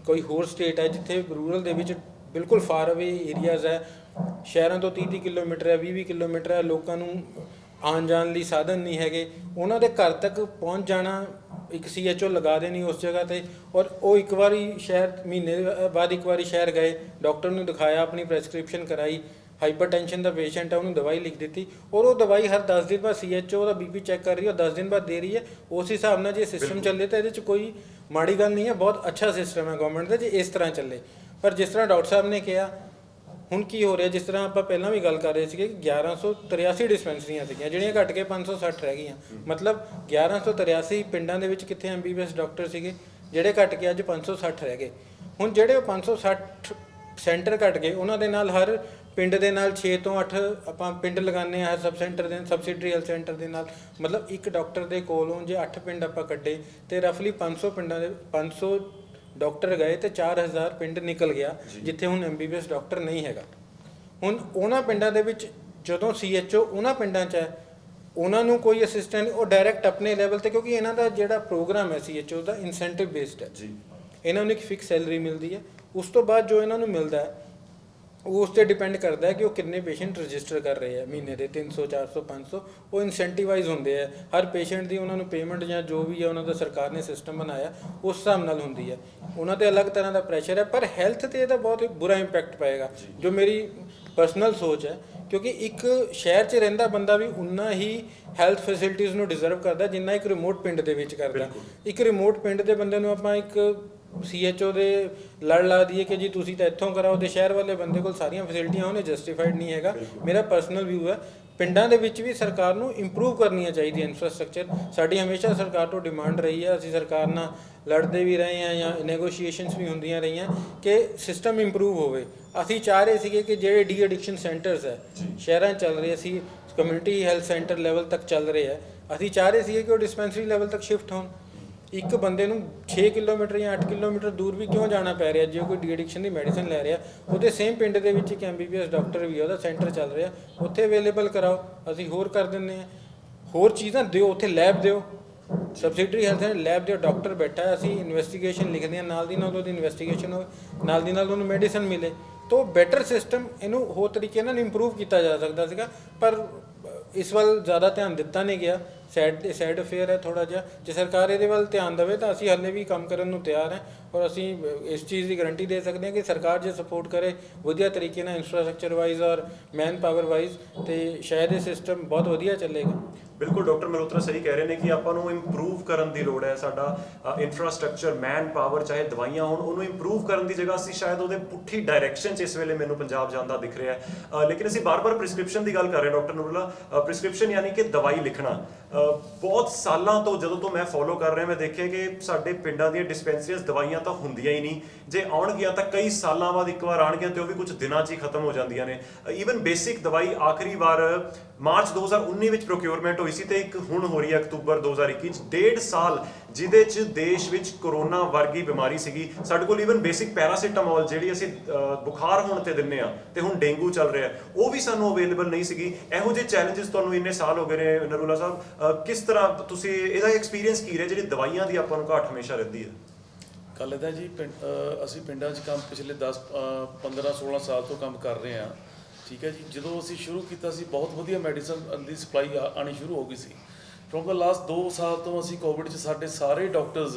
ਕੋਈ ਹੋਰ ਸਟੇਟ ਹੈ ਜਿੱਥੇ ਰੂਰਲ ਦੇ ਵਿੱਚ ਬਿਲਕੁਲ ਫਾਰ ਅਵੇ ਏਰੀਆਜ਼ ਹੈ, ਸ਼ਹਿਰਾਂ ਤੋਂ 30-30 ਕਿਲੋਮੀਟਰ ਹੈ, 20-20 ਕਿਲੋਮੀਟਰ ਹੈ, ਲੋਕਾਂ ਨੂੰ ਆਉਣ ਜਾਣ ਲਈ ਸਾਧਨ ਨਹੀਂ ਹੈਗੇ, ਉਹਨਾਂ ਦੇ ਘਰ ਤੱਕ ਪਹੁੰਚ ਜਾਣਾ ਇੱਕ CHO ਲਗਾ ਦੇਣੀ ਉਸ ਜਗ੍ਹਾ ਤੇ, ਔਰ ਉਹ ਇੱਕ ਵਾਰੀ ਸ਼ਹਿਰ ਮਹੀਨੇ ਬਾਅਦ ਇੱਕ ਵਾਰੀ ਸ਼ਹਿਰ ਗਏ, ਡਾਕਟਰ ਨੂੰ ਦਿਖਾਇਆ, ਆਪਣੀ ਪ੍ਰੈਸਕ੍ਰਿਪਸ਼ਨ ਕਰਾਈ, ਹਾਈਪਰਟੈਂਸ਼ਨ ਦਾ ਪੇਸ਼ੈਂਟ ਹੈ ਉਹਨੂੰ ਦਵਾਈ ਲਿਖ ਦਿੱਤੀ, ਔਰ ਉਹ ਦਵਾਈ ਹਰ 10 ਦਿਨ ਬਾਅਦ CHO ਉਹਦਾ BP ਚੈੱਕ ਕਰ ਰਹੀ ਹੈ, 10 ਦਿਨ ਬਾਅਦ ਦੇ ਰਹੀ ਹੈ। ਉਸ ਹਿਸਾਬ ਨਾਲ ਜੇ ਸਿਸਟਮ ਚੱਲੇ ਤਾਂ ਇਹਦੇ 'ਚ ਕੋਈ ਮਾੜੀ ਗੱਲ ਨਹੀਂ ਹੈ, ਬਹੁਤ ਅੱਛਾ ਸਿਸਟਮ ਹੈ ਗਵਰਨਮੈਂਟ ਦਾ ਜੇ ਇਸ ਤਰ੍ਹਾਂ ਚੱਲੇ। ਪਰ ਜਿਸ ਤਰ੍ਹਾਂ ਡਾਕਟਰ ਸਾਹਿਬ ਨੇ ਕਿਹਾ, ਹੁਣ ਕੀ ਹੋ ਰਿਹਾ, ਜਿਸ ਤਰ੍ਹਾਂ ਆਪਾਂ ਪਹਿਲਾਂ ਵੀ ਗੱਲ ਕਰ ਰਹੇ ਸੀਗੇ ਕਿ 1183 ਡਿਸਪੈਂਸਰੀਆਂ ਸੀਗੀਆਂ ਜਿਹੜੀਆਂ ਘੱਟ ਕੇ 560 ਰਹਿ ਗਈਆਂ, ਮਤਲਬ 1183 ਪਿੰਡਾਂ ਦੇ ਵਿੱਚ ਕਿੱਥੇ MBBS ਡਾਕਟਰ ਸੀਗੇ ਜਿਹੜੇ ਘੱਟ ਕੇ ਅੱਜ 560 ਰਹਿ ਗਏ। ਹੁਣ ਜਿਹੜੇ 560 ਸੈਂਟਰ ਘੱਟ ਗਏ, ਉਹਨਾਂ ਦੇ ਨਾਲ ਹਰ ਪਿੰਡ ਦੇ ਨਾਲ 6 ਤੋਂ 8 ਆਪਾਂ ਪਿੰਡ ਲਗਾਉਂਦੇ ਹਾਂ, ਹਰ ਸਬ ਸੈਂਟਰ ਦੇ ਸਬਸਿਡਰੀ ਹੈਲਥ ਸੈਂਟਰ ਦੇ ਨਾਲ, ਮਤਲਬ ਇੱਕ ਡਾਕਟਰ ਦੇ ਕੋਲੋਂ ਜੇ 8 ਪਿੰਡ ਆਪਾਂ ਕੱਢੇ ਤੇ ਰਫਲੀ 500 ਪਿੰਡਾਂ ਦੇ 500 ਡਾਕਟਰ ਗਏ ਤੇ 4000 ਪਿੰਡ ਨਿਕਲ ਗਿਆ ਜਿੱਥੇ ਹੁਣ MBBS ਡਾਕਟਰ ਨਹੀਂ ਹੈਗਾ। ਹੁਣ ਉਹਨਾਂ ਪਿੰਡਾਂ ਦੇ ਵਿੱਚ ਜਦੋਂ CHO ਉਹਨਾਂ ਪਿੰਡਾਂ 'ਚ ਹੈ, ਉਹਨਾਂ ਨੂੰ ਕੋਈ ਅਸਿਸਟੈਂਟ, ਉਹ ਡਾਇਰੈਕਟ ਆਪਣੇ ਲੈਵਲ ਤੇ, ਕਿਉਂਕਿ ਇਹਨਾਂ ਦਾ ਜਿਹੜਾ ਪ੍ਰੋਗਰਾਮ ਹੈ CHO ਦਾ ਇਨਸੈਂਟਿਵ ਬੇਸਡ ਹੈ ਜੀ, ਇਹਨਾਂ ਨੂੰ ਇੱਕ ਫਿਕਸ ਸੈਲਰੀ ਮਿਲਦੀ ਹੈ, ਉਸ ਤੋਂ ਬਾਅਦ ਜੋ ਇਹਨਾਂ ਨੂੰ ਮਿਲਦਾ ਹੈ ਉਹ ਉਸ 'ਤੇ ਡਿਪੈਂਡ ਕਰਦਾ ਹੈ ਕਿ ਉਹ ਕਿੰਨੇ ਪੇਸ਼ੈਂਟ ਰਜਿਸਟਰ ਕਰ ਰਹੇ ਆ ਮਹੀਨੇ ਦੇ, 300 400 500, ਉਹ ਇਨਸੈਂਟੀਵਾਈਜ਼ ਹੁੰਦੇ ਆ, ਹਰ ਪੇਸ਼ੈਂਟ ਦੀ ਉਹਨਾਂ ਨੂੰ ਪੇਮੈਂਟ ਜਾਂ ਜੋ ਵੀ ਹੈ ਉਹਨਾਂ ਦਾ ਸਰਕਾਰ ਨੇ ਸਿਸਟਮ ਬਣਾਇਆ ਉਸ ਹਿਸਾਬ ਨਾਲ ਹੁੰਦੀ ਹੈ, ਉਹਨਾਂ 'ਤੇ ਅਲੱਗ ਤਰ੍ਹਾਂ ਦਾ ਪ੍ਰੈਸ਼ਰ ਹੈ। ਪਰ ਹੈਲਥ 'ਤੇ ਇਹਦਾ ਬਹੁਤ ਬੁਰਾ ਇੰਪੈਕਟ ਪਏਗਾ, ਜੋ ਮੇਰੀ ਪਰਸਨਲ ਸੋਚ ਹੈ, ਕਿਉਂਕਿ ਇੱਕ ਸ਼ਹਿਰ 'ਚ ਰਹਿੰਦਾ ਬੰਦਾ ਵੀ ਉਨਾ ਹੀ ਹੈਲਥ ਫੈਸਿਲਿਟੀਜ਼ ਨੂੰ ਡਿਜ਼ਰਵ ਕਰਦਾ ਜਿੰਨਾ ਇੱਕ ਰਿਮੋਟ ਪਿੰਡ ਦੇ ਵਿੱਚ ਕਰਦਾ। ਇੱਕ ਰਿਮੋਟ ਪਿੰਡ ਦੇ ਬੰਦੇ ਨੂੰ ਆਪਾਂ ਇੱਕ CHO ਦੇ ਲੜ ਲਾ ਦਈਏ ਕਿ ਜੀ ਤੁਸੀਂ ਤਾਂ ਇੱਥੋਂ ਕਰਾਓ, ਤੇ ਸ਼ਹਿਰ ਵਾਲੇ ਬੰਦੇ ਕੋਲ ਸਾਰੀਆਂ ਫੈਸਿਲਿਟੀਆਂ ਉਹਨੇ ਜਸਟੀਫਾਈਡ ਨਹੀਂ ਹੈਗਾ। ਮੇਰਾ ਪਰਸਨਲ ਵਿਊ ਹੈ ਪਿੰਡਾਂ ਦੇ ਵਿੱਚ ਵੀ ਸਰਕਾਰ ਨੂੰ ਇੰਪਰੂਵ ਕਰਨੀਆਂ ਚਾਹੀਦੀਆਂ ਇਨਫਰਾਸਟ੍ਰਕਚਰ। ਸਾਡੀ ਹਮੇਸ਼ਾ ਸਰਕਾਰ ਤੋਂ ਡਿਮਾਂਡ ਰਹੀ ਹੈ, ਅਸੀਂ ਸਰਕਾਰ ਨਾਲ ਲੜਦੇ ਵੀ ਰਹੇ ਹਾਂ ਜਾਂ ਨੈਗੋਸ਼ੀਏਸ਼ਨਸ ਵੀ ਹੁੰਦੀਆਂ ਰਹੀਆਂ ਕਿ ਸਿਸਟਮ ਇੰਪਰੂਵ ਹੋਵੇ। ਅਸੀਂ ਚਾਹ ਰਹੇ ਸੀਗੇ ਕਿ ਜਿਹੜੇ ਡੀ ਐਡਿਕਸ਼ਨ ਸੈਂਟਰਸ ਹੈ ਸ਼ਹਿਰਾਂ 'ਚ ਚੱਲ ਰਹੇ ਸੀ, ਕਮਿਊਨਿਟੀ ਹੈਲਥ ਸੈਂਟਰ ਲੈਵਲ ਤੱਕ ਚੱਲ ਰਹੇ ਹੈ, ਅਸੀਂ ਚਾਹ ਰਹੇ ਸੀਗੇ ਕਿ ਉਹ ਡਿਸਪੈਂਸਰੀ ਲੈਵਲ ਤੱਕ ਸ਼ਿਫਟ ਹੋਣ। ਇੱਕ ਬੰਦੇ ਨੂੰ 6 ਕਿਲੋਮੀਟਰ ਜਾਂ 8 ਕਿਲੋਮੀਟਰ ਦੂਰ ਵੀ ਕਿਉਂ ਜਾਣਾ ਪੈ ਰਿਹਾ, ਜੇ ਕੋਈ ਡੀ ਐਡਿਕਸ਼ਨ ਦੀ ਮੈਡੀਸਿਨ ਲੈ ਰਿਹਾ, ਉਹਦੇ ਸੇਮ ਪਿੰਡ ਦੇ ਵਿੱਚ ਇੱਕ MBBS ਡਾਕਟਰ ਵੀ ਉਹਦਾ ਸੈਂਟਰ ਚੱਲ ਰਿਹਾ, ਉੱਥੇ ਅਵੇਲੇਬਲ ਕਰਾਓ, ਅਸੀਂ ਹੋਰ ਕਰ ਦਿੰਦੇ ਹਾਂ, ਹੋਰ ਚੀਜ਼ਾਂ ਦਿਓ, ਉੱਥੇ ਲੈਬ ਦਿਓ, ਸਬਸਿਡਰੀ ਹੈਲਥ ਲੈਬ ਦੇ ਡਾਕਟਰ ਬੈਠਾ, ਅਸੀਂ ਇਨਵੈਸਟੀਗੇਸ਼ਨ ਲਿਖਦੇ ਹਾਂ, ਨਾਲ ਦੀ ਨਾਲ ਉਹਦੀ ਇਨਵੈਸਟੀਗੇਸ਼ਨ ਹੋਵੇ, ਨਾਲ ਦੀ ਨਾਲ ਉਹਨੂੰ ਮੈਡੀਸਨ ਮਿਲੇ। ਤਾਂ ਬੈਟਰ ਸਿਸਟਮ ਇਹਨੂੰ ਹੋਰ ਤਰੀਕੇ ਨਾਲ ਇੰਪਰੂਵ ਕੀਤਾ ਜਾ ਸਕਦਾ ਸੀਗਾ, ਪਰ ਇਸ ਵੱਲ ਜ਼ਿਆਦਾ ਧਿਆਨ ਦਿੱਤਾ ਨਹੀਂ ਗਿਆ। ਸੈਡ ਅਫੇਅਰ ਹੈ ਥੋੜ੍ਹਾ ਜਿਹਾ। ਜੇ ਸਰਕਾਰ ਇਹਦੇ ਵੱਲ ਧਿਆਨ ਦੇਵੇ ਤਾਂ ਅਸੀਂ ਹਾਲੇ ਵੀ ਕੰਮ ਕਰਨ ਨੂੰ ਤਿਆਰ ਹਾਂ, ਔਰ ਅਸੀਂ ਇਸ ਚੀਜ਼ ਦੀ ਗਰੰਟੀ ਦੇ ਸਕਦੇ ਹਾਂ ਕਿ ਸਰਕਾਰ ਜੇ ਸਪੋਰਟ ਕਰੇ ਵਧੀਆ ਤਰੀਕੇ ਨਾਲ ਇੰਫਰਾਸਟਰਕਚਰ ਵਾਈਜ਼ ਔਰ ਮੈਨ ਪਾਵਰ ਵਾਈਜ਼, ਤੇ ਸ਼ਾਇਦ ਇਹ ਸਿਸਟਮ ਬਹੁਤ ਵਧੀਆ ਚੱਲੇਗਾ। ਬਿਲਕੁਲ ਡਾਕਟਰ ਮਲਹੋਤਰਾ ਸਹੀ ਕਹਿ ਰਹੇ ਨੇ ਕਿ ਆਪਾਂ ਨੂੰ ਇੰਪਰੂਵ ਕਰਨ ਦੀ ਲੋੜ ਹੈ। ਸਾਡਾ ਇਨਫਰਾਸਟ੍ਰਕਚਰ, ਮੈਨ ਪਾਵਰ, ਚਾਹੇ ਦਵਾਈਆਂ ਹੋਣ, ਉਹਨੂੰ ਇੰਪਰੂਵ ਕਰਨ ਦੀ ਜਗ੍ਹਾ ਅਸੀਂ ਸ਼ਾਇਦ ਉਹਦੇ ਪੁੱਠੀ ਡਾਇਰੈਕਸ਼ਨ 'ਚ ਇਸ ਵੇਲੇ ਮੈਨੂੰ ਪੰਜਾਬ ਜਾਂਦਾ ਦਿਖ ਰਿਹਾ ਹੈ। ਲੇਕਿਨ ਅਸੀਂ ਬਾਰ-ਬਾਰ ਪ੍ਰਿਸਕ੍ਰਿਪਸ਼ਨ ਦੀ ਗੱਲ ਕਰ ਰਹੇ ਡਾਕਟਰ ਨੂਰੁੱਲਾ। ਪ੍ਰਿਸਕ੍ਰਿਪਸ਼ਨ ਯਾਨੀ ਕਿ ਦਵਾਈ ਲਿਖਣਾ। ਬਹੁਤ ਸਾਲਾਂ ਤੋਂ ਜਦੋਂ ਤੋਂ ਮੈਂ ਫੋਲੋ ਕਰ ਰਿਹਾ, ਮੈਂ ਦੇਖਿਆ ਕਿ ਸਾਡੇ ਪਿੰਡਾਂ ਦੀਆਂ ਡਿਸਪੈਂਸਰੀਜ਼ ਦਵਾਈਆਂ ਤਾਂ ਹੁੰਦੀਆਂ ਹੀ ਨਹੀਂ। ਜੇ ਆਉਣਗੀਆਂ ਤਾਂ ਕਈ ਸਾਲਾਂ ਬਾਅਦ ਇੱਕ ਵਾਰ ਆਉਣਗੀਆਂ ਤੇ ਉਹ ਵੀ ਕੁਝ ਦਿਨਾਂ 'ਚ ਹੀ ਖਤਮ ਹੋ ਜਾਂਦੀਆਂ ਨੇ। ਈਵਨ ਬੇਸਿਕ ਦਵਾਈ ਆਖਰੀ ਵਾਰ ਮਾਰਚ 2019 ਵਿੱਚ ਪ੍ਰੋਕਿਉਰਮੈਂਟ ਹੋਈ ਸੀ ਤੇ ਇੱਕ ਹੁਣ ਹੋ ਰਹੀ ਹੈ ਅਕਤੂਬਰ 2021 ਚ। 1.5 ਸਾਲ ਜਿਹਦੇ ਚ ਦੇਸ਼ ਵਿੱਚ ਕਰੋਨਾ ਵਰਗੀ ਬਿਮਾਰੀ ਸੀਗੀ। ਸਾਡੇ ਕੋਲ ਈਵਨ ਬੇਸਿਕ ਪੈਰਾਸੀਟਾਮੋਲ ਜਿਹੜੀ ਅਸੀਂ ਬੁਖਾਰ ਹੋਣ ਤੇ ਦਿੰਨੇ ਆ, ਤੇ ਹੁਣ ਡੇਂਗੂ ਚੱਲ ਰਿਹਾ, ਉਹ ਵੀ ਸਾਨੂੰ ਅਵੇਲੇਬਲ ਨਹੀਂ ਸੀਗੀ। ਇਹੋ ਜਿਹੇ ਚੈਲੰਜਸ ਤੁਹਾਨੂੰ ਇੰਨੇ ਸਾਲ ਹੋ ਗਏ ਨੇ ਨਰੂਲਾ ਸਾਹਿਬ, ਕਿਸ ਤਰ੍ਹਾਂ ਤੁਸੀਂ ਇਹਦਾ ਐਕਸਪੀਰੀਅੰਸ ਕੀ ਰਿਹਾ ਜਿਹੜੀ ਦਵਾਈਆਂ ਦੀ ਆਪਾਂ ਨੂੰ ਘਾਟ ਹਮੇਸ਼ਾ ਰਹਿੰਦੀ ਹੈ? ਗੱਲ ਇਹਦਾ ਜੀ, ਅਸੀਂ ਪਿੰਡਾਂ 'ਚ ਕੰਮ ਪਿਛਲੇ 15-16 ਸਾਲ ਤੋਂ ਕੰਮ ਕਰ ਰਹੇ ਹਾਂ, ਠੀਕ ਹੈ ਜੀ। ਜਦੋਂ ਅਸੀਂ ਸ਼ੁਰੂ ਕੀਤਾ ਸੀ ਬਹੁਤ ਵਧੀਆ ਮੈਡੀਸਨ ਦੀ ਸਪਲਾਈ ਆਉਣੀ ਸ਼ੁਰੂ ਹੋ ਗਈ ਸੀ। ਫਰੋਮ ਦ ਲਾਸਟ 2 ਸਾਲ ਤੋਂ ਅਸੀਂ ਕੋਵਿਡ 'ਚ ਸਾਡੇ ਸਾਰੇ ਡਾਕਟਰਸ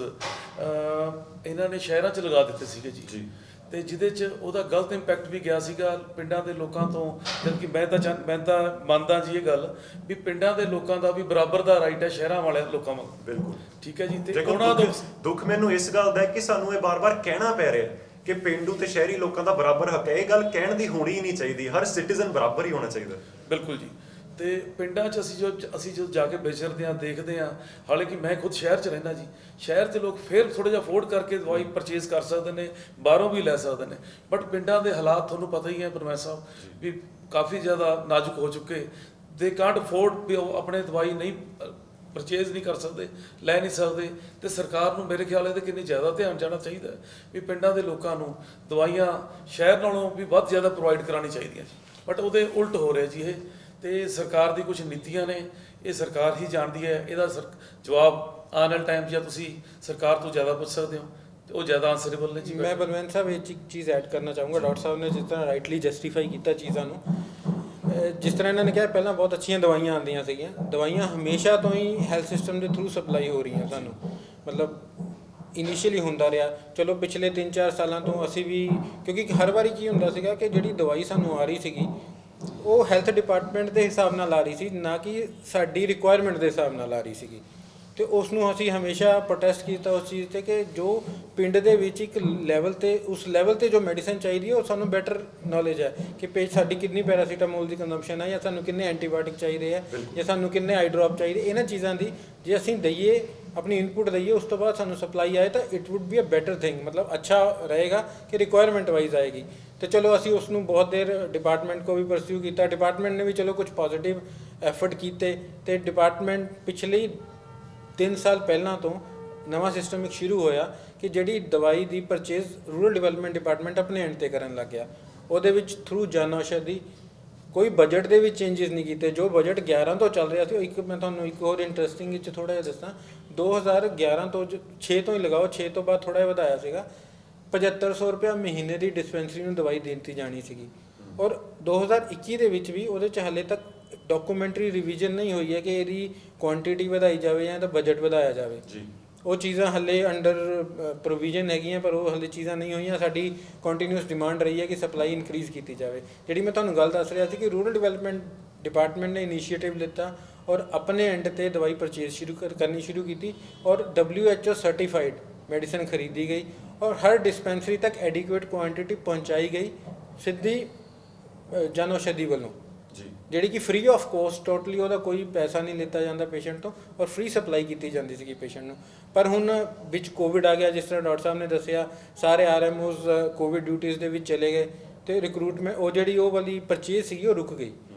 ਇਹਨਾਂ ਨੇ ਸ਼ਹਿਰਾਂ 'ਚ ਲਗਾ ਦਿੱਤੇ ਸੀਗੇ ਜੀ। ਤੇ ਜਿਹਦੇ 'ਚ ਉਹਦਾ ਗਲਤ ਇੰਪੈਕਟ ਵੀ ਗਿਆ ਸੀਗਾ ਪਿੰਡਾਂ ਦੇ ਲੋਕਾਂ ਤੋਂ। ਜਦ ਕਿ ਮੈਂ ਤਾਂ ਮੰਨਦਾ ਜੀ ਇਹ ਗੱਲ ਵੀ ਪਿੰਡਾਂ ਦੇ ਲੋਕਾਂ ਦਾ ਵੀ ਬਰਾਬਰ ਦਾ ਰਾਈਟ ਹੈ ਸ਼ਹਿਰਾਂ ਵਾਲੇ ਲੋਕਾਂ ਵਾਂਗ। ਬਿਲਕੁਲ ਠੀਕ ਹੈ ਜੀ। ਤੇ ਉਹਨਾਂ ਦਾ ਦੁੱਖ ਮੈਨੂੰ ਇਸ ਗੱਲ ਦਾ ਹੈ ਕਿ ਸਾਨੂੰ ਇਹ ਬਾਰ-ਬਾਰ ਕਹਿਣਾ ਪੈ ਰਿਹਾ ਕਿ ਪਿੰਡੂ ਤੇ ਸ਼ਹਿਰੀ ਲੋਕਾਂ ਦਾ ਬਰਾਬਰ ਹੱਕ ਹੈ। ਇਹ ਗੱਲ ਕਹਿਣ ਦੀ ਹੋਣੀ ਹੀ ਨਹੀਂ ਚਾਹੀਦੀ। ਹਰ ਸਿਟੀਜ਼ਨ ਬਰਾਬਰ ਹੀ ਹੋਣਾ ਚਾਹੀਦਾ। ਬਿਲਕੁਲ ਜੀ। ਤੇ ਪਿੰਡਾਂ 'ਚ ਅਸੀਂ ਜਦੋਂ ਜਾ ਕੇ ਵਿਚਰਦੇ ਹਾਂ, ਦੇਖਦੇ ਹਾਂ, ਹਾਲਾਂਕਿ ਮੈਂ ਖੁਦ ਸ਼ਹਿਰ 'ਚ ਰਹਿੰਦਾ ਜੀ। ਸ਼ਹਿਰ 'ਚ ਲੋਕ ਫਿਰ ਥੋੜ੍ਹਾ ਜਿਹਾ ਅਫੋਰਡ ਕਰਕੇ ਦਵਾਈ ਪਰਚੇਜ਼ ਕਰ ਸਕਦੇ ਨੇ, ਬਾਹਰੋਂ ਵੀ ਲੈ ਸਕਦੇ ਨੇ। ਬਟ ਪਿੰਡਾਂ ਦੇ ਹਾਲਾਤ ਤੁਹਾਨੂੰ ਪਤਾ ਹੀ ਹੈ ਪਰਮੇਸ਼ ਸਾਹਿਬ ਵੀ ਕਾਫੀ ਜ਼ਿਆਦਾ ਨਾਜ਼ੁਕ ਹੋ ਚੁੱਕੇ। ਦੇ ਕਾਂਟ ਅਫੋਰਡ ਵੀ ਉਹ ਆਪਣੇ ਦਵਾਈ ਨਹੀਂ ਪਰਚੇਜ਼ ਨਹੀਂ ਕਰ ਸਕਦੇ, ਲੈ ਨਹੀਂ ਸਕਦੇ। ਤੇ ਸਰਕਾਰ ਨੂੰ ਮੇਰੇ ਖਿਆਲ ਇਹਦੇ ਕਿੰਨੀ ਜ਼ਿਆਦਾ ਧਿਆਨ ਜਾਣਾ ਚਾਹੀਦਾ ਵੀ ਪਿੰਡਾਂ ਦੇ ਲੋਕਾਂ ਨੂੰ ਦਵਾਈਆਂ ਸ਼ਹਿਰ ਨਾਲੋਂ ਵੀ ਵੱਧ ਜ਼ਿਆਦਾ ਪ੍ਰੋਵਾਈਡ ਕਰਾਉਣੀ ਚਾਹੀਦੀਆਂ ਜੀ। ਬਟ ਉਹਦੇ ਉਲਟ ਹੋ ਰਿਹਾ ਜੀ ਇਹ। ਤੇ ਸਰਕਾਰ ਦੀ ਕੁਝ ਨੀਤੀਆਂ ਨੇ, ਇਹ ਸਰਕਾਰ ਹੀ ਜਾਣਦੀ ਹੈ। ਇਹਦਾ ਜਵਾਬ ਆਉਣ ਵਾਲੇ ਟਾਈਮ 'ਚ ਜਾਂ ਤੁਸੀਂ ਸਰਕਾਰ ਤੋਂ ਜ਼ਿਆਦਾ ਪੁੱਛ ਸਕਦੇ ਹੋ, ਤੇ ਉਹ ਜ਼ਿਆਦਾ ਆਨਸਰੇਬਲ ਨੇ ਜੀ। ਮੈਂ ਬਲਵੰਤ ਸਾਹਿਬ ਇਹ ਚੀਜ਼ ਐਡ ਕਰਨਾ ਚਾਹੂੰਗਾ। ਡਾਕਟਰ ਸਾਹਿਬ ਨੇ ਜਿਸ ਤਰ੍ਹਾਂ ਰਾਈਟਲੀ ਜਸਟੀਫਾਈ ਕੀਤਾ ਚੀਜ਼ਾਂ ਨੂੰ, ਜਿਸ ਤਰ੍ਹਾਂ ਇਹਨਾਂ ਨੇ ਕਿਹਾ ਪਹਿਲਾਂ ਬਹੁਤ ਅੱਛੀਆਂ ਦਵਾਈਆਂ ਆਉਂਦੀਆਂ ਸੀਗੀਆਂ। ਦਵਾਈਆਂ ਹਮੇਸ਼ਾ ਤੋਂ ਹੀ ਹੈਲਥ ਸਿਸਟਮ ਦੇ ਥਰੂ ਸਪਲਾਈ ਹੋ ਰਹੀਆਂ ਸਾਨੂੰ, ਮਤਲਬ ਇਨੀਸ਼ੀਅਲੀ ਹੁੰਦਾ ਰਿਹਾ। ਚਲੋ ਪਿਛਲੇ 3-4 ਸਾਲਾਂ ਤੋਂ ਅਸੀਂ ਵੀ, ਕਿਉਂਕਿ ਹਰ ਵਾਰੀ ਕੀ ਹੁੰਦਾ ਸੀਗਾ ਕਿ ਜਿਹੜੀ ਦਵਾਈ ਸਾਨੂੰ ਆ ਰਹੀ ਸੀਗੀ ਉਹ ਹੈਲਥ ਡਿਪਾਰਟਮੈਂਟ ਦੇ ਹਿਸਾਬ ਨਾਲ ਆ ਰਹੀ ਸੀ, ਨਾ ਕਿ ਸਾਡੀ ਰਿਕੁਆਇਰਮੈਂਟ ਦੇ ਹਿਸਾਬ ਨਾਲ ਆ ਰਹੀ ਸੀਗੀ। ਤੇ ਉਸ ਨੂੰ ਅਸੀਂ ਹਮੇਸ਼ਾ ਪ੍ਰੋਟੈਸਟ ਕੀਤਾ ਉਸ ਚੀਜ਼ 'ਤੇ ਕਿ ਜੋ ਪਿੰਡ ਦੇ ਵਿੱਚ ਇੱਕ ਲੈਵਲ 'ਤੇ, ਉਸ ਲੈਵਲ 'ਤੇ ਜੋ ਮੈਡੀਸਨ ਚਾਹੀਦੀ ਹੈ ਉਹ ਸਾਨੂੰ ਬੈਟਰ ਨੌਲੇਜ ਹੈ ਕਿ ਸਾਡੀ ਕਿੰਨੀ ਪੈਰਾਸੀਟਾਮੋਲ ਦੀ ਕੰਜ਼ੰਪਸ਼ਨ ਹੈ, ਜਾਂ ਸਾਨੂੰ ਕਿੰਨੇ ਐਂਟੀਬਾਇਓਟਿਕ ਚਾਹੀਦੇ ਹੈ, ਜਾਂ ਸਾਨੂੰ ਕਿੰਨੇ ਆਈ ਡ੍ਰੌਪ ਚਾਹੀਦੇ। ਇਹਨਾਂ ਚੀਜ਼ਾਂ ਦੀ ਜੇ ਅਸੀਂ ਦਈਏ, ਆਪਣੀ ਇਨਪੁਟ ਦਈਏ, ਉਸ ਤੋਂ ਬਾਅਦ ਸਾਨੂੰ ਸਪਲਾਈ ਆਏ ਤਾਂ it would be a better thing. ਮਤਲਬ ਅੱਛਾ ਰਹੇਗਾ ਕਿ ਰਿਕੁਆਇਰਮੈਂਟ ਵਾਈਜ਼ ਆਏਗੀ। ਤੇ ਚਲੋ ਅਸੀਂ ਉਸ ਨੂੰ ਬਹੁਤ ਦੇਰ ਡਿਪਾਰਟਮੈਂਟ ਕੋ ਵੀ ਪਰਸਿਊ ਕੀਤਾ। ਡਿਪਾਰਟਮੈਂਟ ਨੇ ਵੀ ਚਲੋ ਕੁਝ ਪੋਜ਼ੀਟਿਵ ਐਫਰਟ ਕੀਤੇ, ਤੇ ਡਿਪਾਰਟਮੈਂਟ ਪਿਛਲੇ 3 ਸਾਲ ਪਹਿਲਾਂ ਤੋਂ ਨਵਾਂ ਸਿਸਟਮ ਇੱਕ ਸ਼ੁਰੂ ਹੋਇਆ ਕਿ ਜਿਹੜੀ ਦਵਾਈ ਦੀ ਪਰਚੇਜ਼ ਰੂਰਲ ਡਿਵੈਲਪਮੈਂਟ ਡਿਪਾਰਟਮੈਂਟ ਆਪਣੇ ਐਂਡ 'ਤੇ ਕਰਨ ਲੱਗ ਗਿਆ। ਉਹਦੇ ਵਿੱਚ ਥਰੂ ਜਨ ਔਸ਼ਧੀ ਕੋਈ ਬਜਟ ਦੇ ਵਿੱਚ ਚੇਂਜਸ ਨਹੀਂ ਕੀਤੇ। ਜੋ ਬਜਟ 11 ਤੋਂ ਚੱਲ ਰਿਹਾ ਸੀ, ਉਹ ਇੱਕ ਮੈਂ ਤੁਹਾਨੂੰ ਇੱਕ ਹੋਰ ਇੰਟਰਸਟਿੰਗ ਵਿੱਚ ਥੋੜ੍ਹਾ ਜਿਹਾ ਦੱਸਾਂ, 2011 ਤੋਂ 6 ਤੋਂ ਹੀ ਲਗਾਓ, 6 ਤੋਂ ਬਾਅਦ ਥੋੜ੍ਹਾ ਜਿਹਾ ਵਧਾਇਆ ਸੀਗਾ। 7500 ਰੁਪਇਆ ਮਹੀਨੇ ਦੀ ਡਿਸਪੈਂਸਰੀ ਨੂੰ ਦਵਾਈ ਦਿੱਤੀ ਜਾਣੀ ਸੀਗੀ। ਔਰ 2021 ਦੇ ਵਿੱਚ ਵੀ ਉਹਦੇ 'ਚ ਹਾਲੇ ਤੱਕ ਡਾਕੂਮੈਂਟਰੀ ਰਿਵੀਜ਼ਨ ਨਹੀਂ ਹੋਈ ਹੈ ਕਿ ਇਹਦੀ ਕੁਆਂਟੀਟੀ ਵਧਾਈ ਜਾਵੇ ਜਾਂ ਤਾਂ ਬਜਟ ਵਧਾਇਆ ਜਾਵੇ ਜੀ। ਉਹ ਚੀਜ਼ਾਂ ਹਾਲੇ ਅੰਡਰ ਪ੍ਰੋਵੀਜ਼ਨ ਹੈਗੀਆਂ, ਪਰ ਉਹ ਹਾਲੇ ਚੀਜ਼ਾਂ ਨਹੀਂ ਹੋਈਆਂ। ਸਾਡੀ ਕੰਟੀਨਿਊਸ ਡਿਮਾਂਡ ਰਹੀ ਹੈ ਕਿ ਸਪਲਾਈ ਇਨਕਰੀਜ਼ ਕੀਤੀ ਜਾਵੇ। ਜਿਹੜੀ ਮੈਂ ਤੁਹਾਨੂੰ ਗੱਲ ਦੱਸ ਰਿਹਾ ਸੀ ਕਿ ਰੂਰਲ ਡਿਵੈਲਪਮੈਂਟ ਡਿਪਾਰਟਮੈਂਟ ਨੇ ਇਨੀਸ਼ੀਏਟਿਵ ਲਿੱਤਾ ਔਰ ਆਪਣੇ ਐਂਡ 'ਤੇ ਦਵਾਈ ਪਰਚੇਜ਼ ਕਰਨੀ ਸ਼ੁਰੂ ਕੀਤੀ, ਔਰ WHO ਸਰਟੀਫਾਈਡ ਮੈਡੀਸਨ ਖਰੀਦੀ ਗਈ, ਔਰ ਹਰ ਡਿਸਪੈਂਸਰੀ ਤੱਕ ਐਡੀਕੁਏਟ ਕੁਆਂਟਿਟੀ ਪਹੁੰਚਾਈ ਗਈ ਸਿੱਧੀ ਜਨ ਔਸ਼ਧੀ ਵੱਲੋਂ ਜੀ, ਜਿਹੜੀ ਕਿ ਫ੍ਰੀ ਆਫ ਕੋਸਟ, ਟੋਟਲੀ ਉਹਦਾ ਕੋਈ ਪੈਸਾ ਨਹੀਂ ਲਿੱਤਾ ਜਾਂਦਾ ਪੇਸ਼ੈਂਟ ਤੋਂ, ਔਰ ਫ੍ਰੀ ਸਪਲਾਈ ਕੀਤੀ ਜਾਂਦੀ ਸੀਗੀ ਪੇਸ਼ੈਂਟ ਨੂੰ। ਪਰ ਹੁਣ ਵਿੱਚ ਕੋਵਿਡ ਆ ਗਿਆ, ਜਿਸ ਤਰ੍ਹਾਂ ਡਾਕਟਰ ਸਾਹਿਬ ਨੇ ਦੱਸਿਆ, ਸਾਰੇ RMOs ਕੋਵਿਡ ਡਿਊਟੀਜ਼ ਦੇ ਵਿੱਚ ਚਲੇ ਗਏ, ਤੇ ਰਿਕਰੂਟਮੈਂਟ ਉਹ ਜਿਹੜੀ ਉਹ ਵਾਲੀ ਪਰਚੇਜ਼ ਸੀਗੀ ਉਹ ਰੁਕ ਗਈ।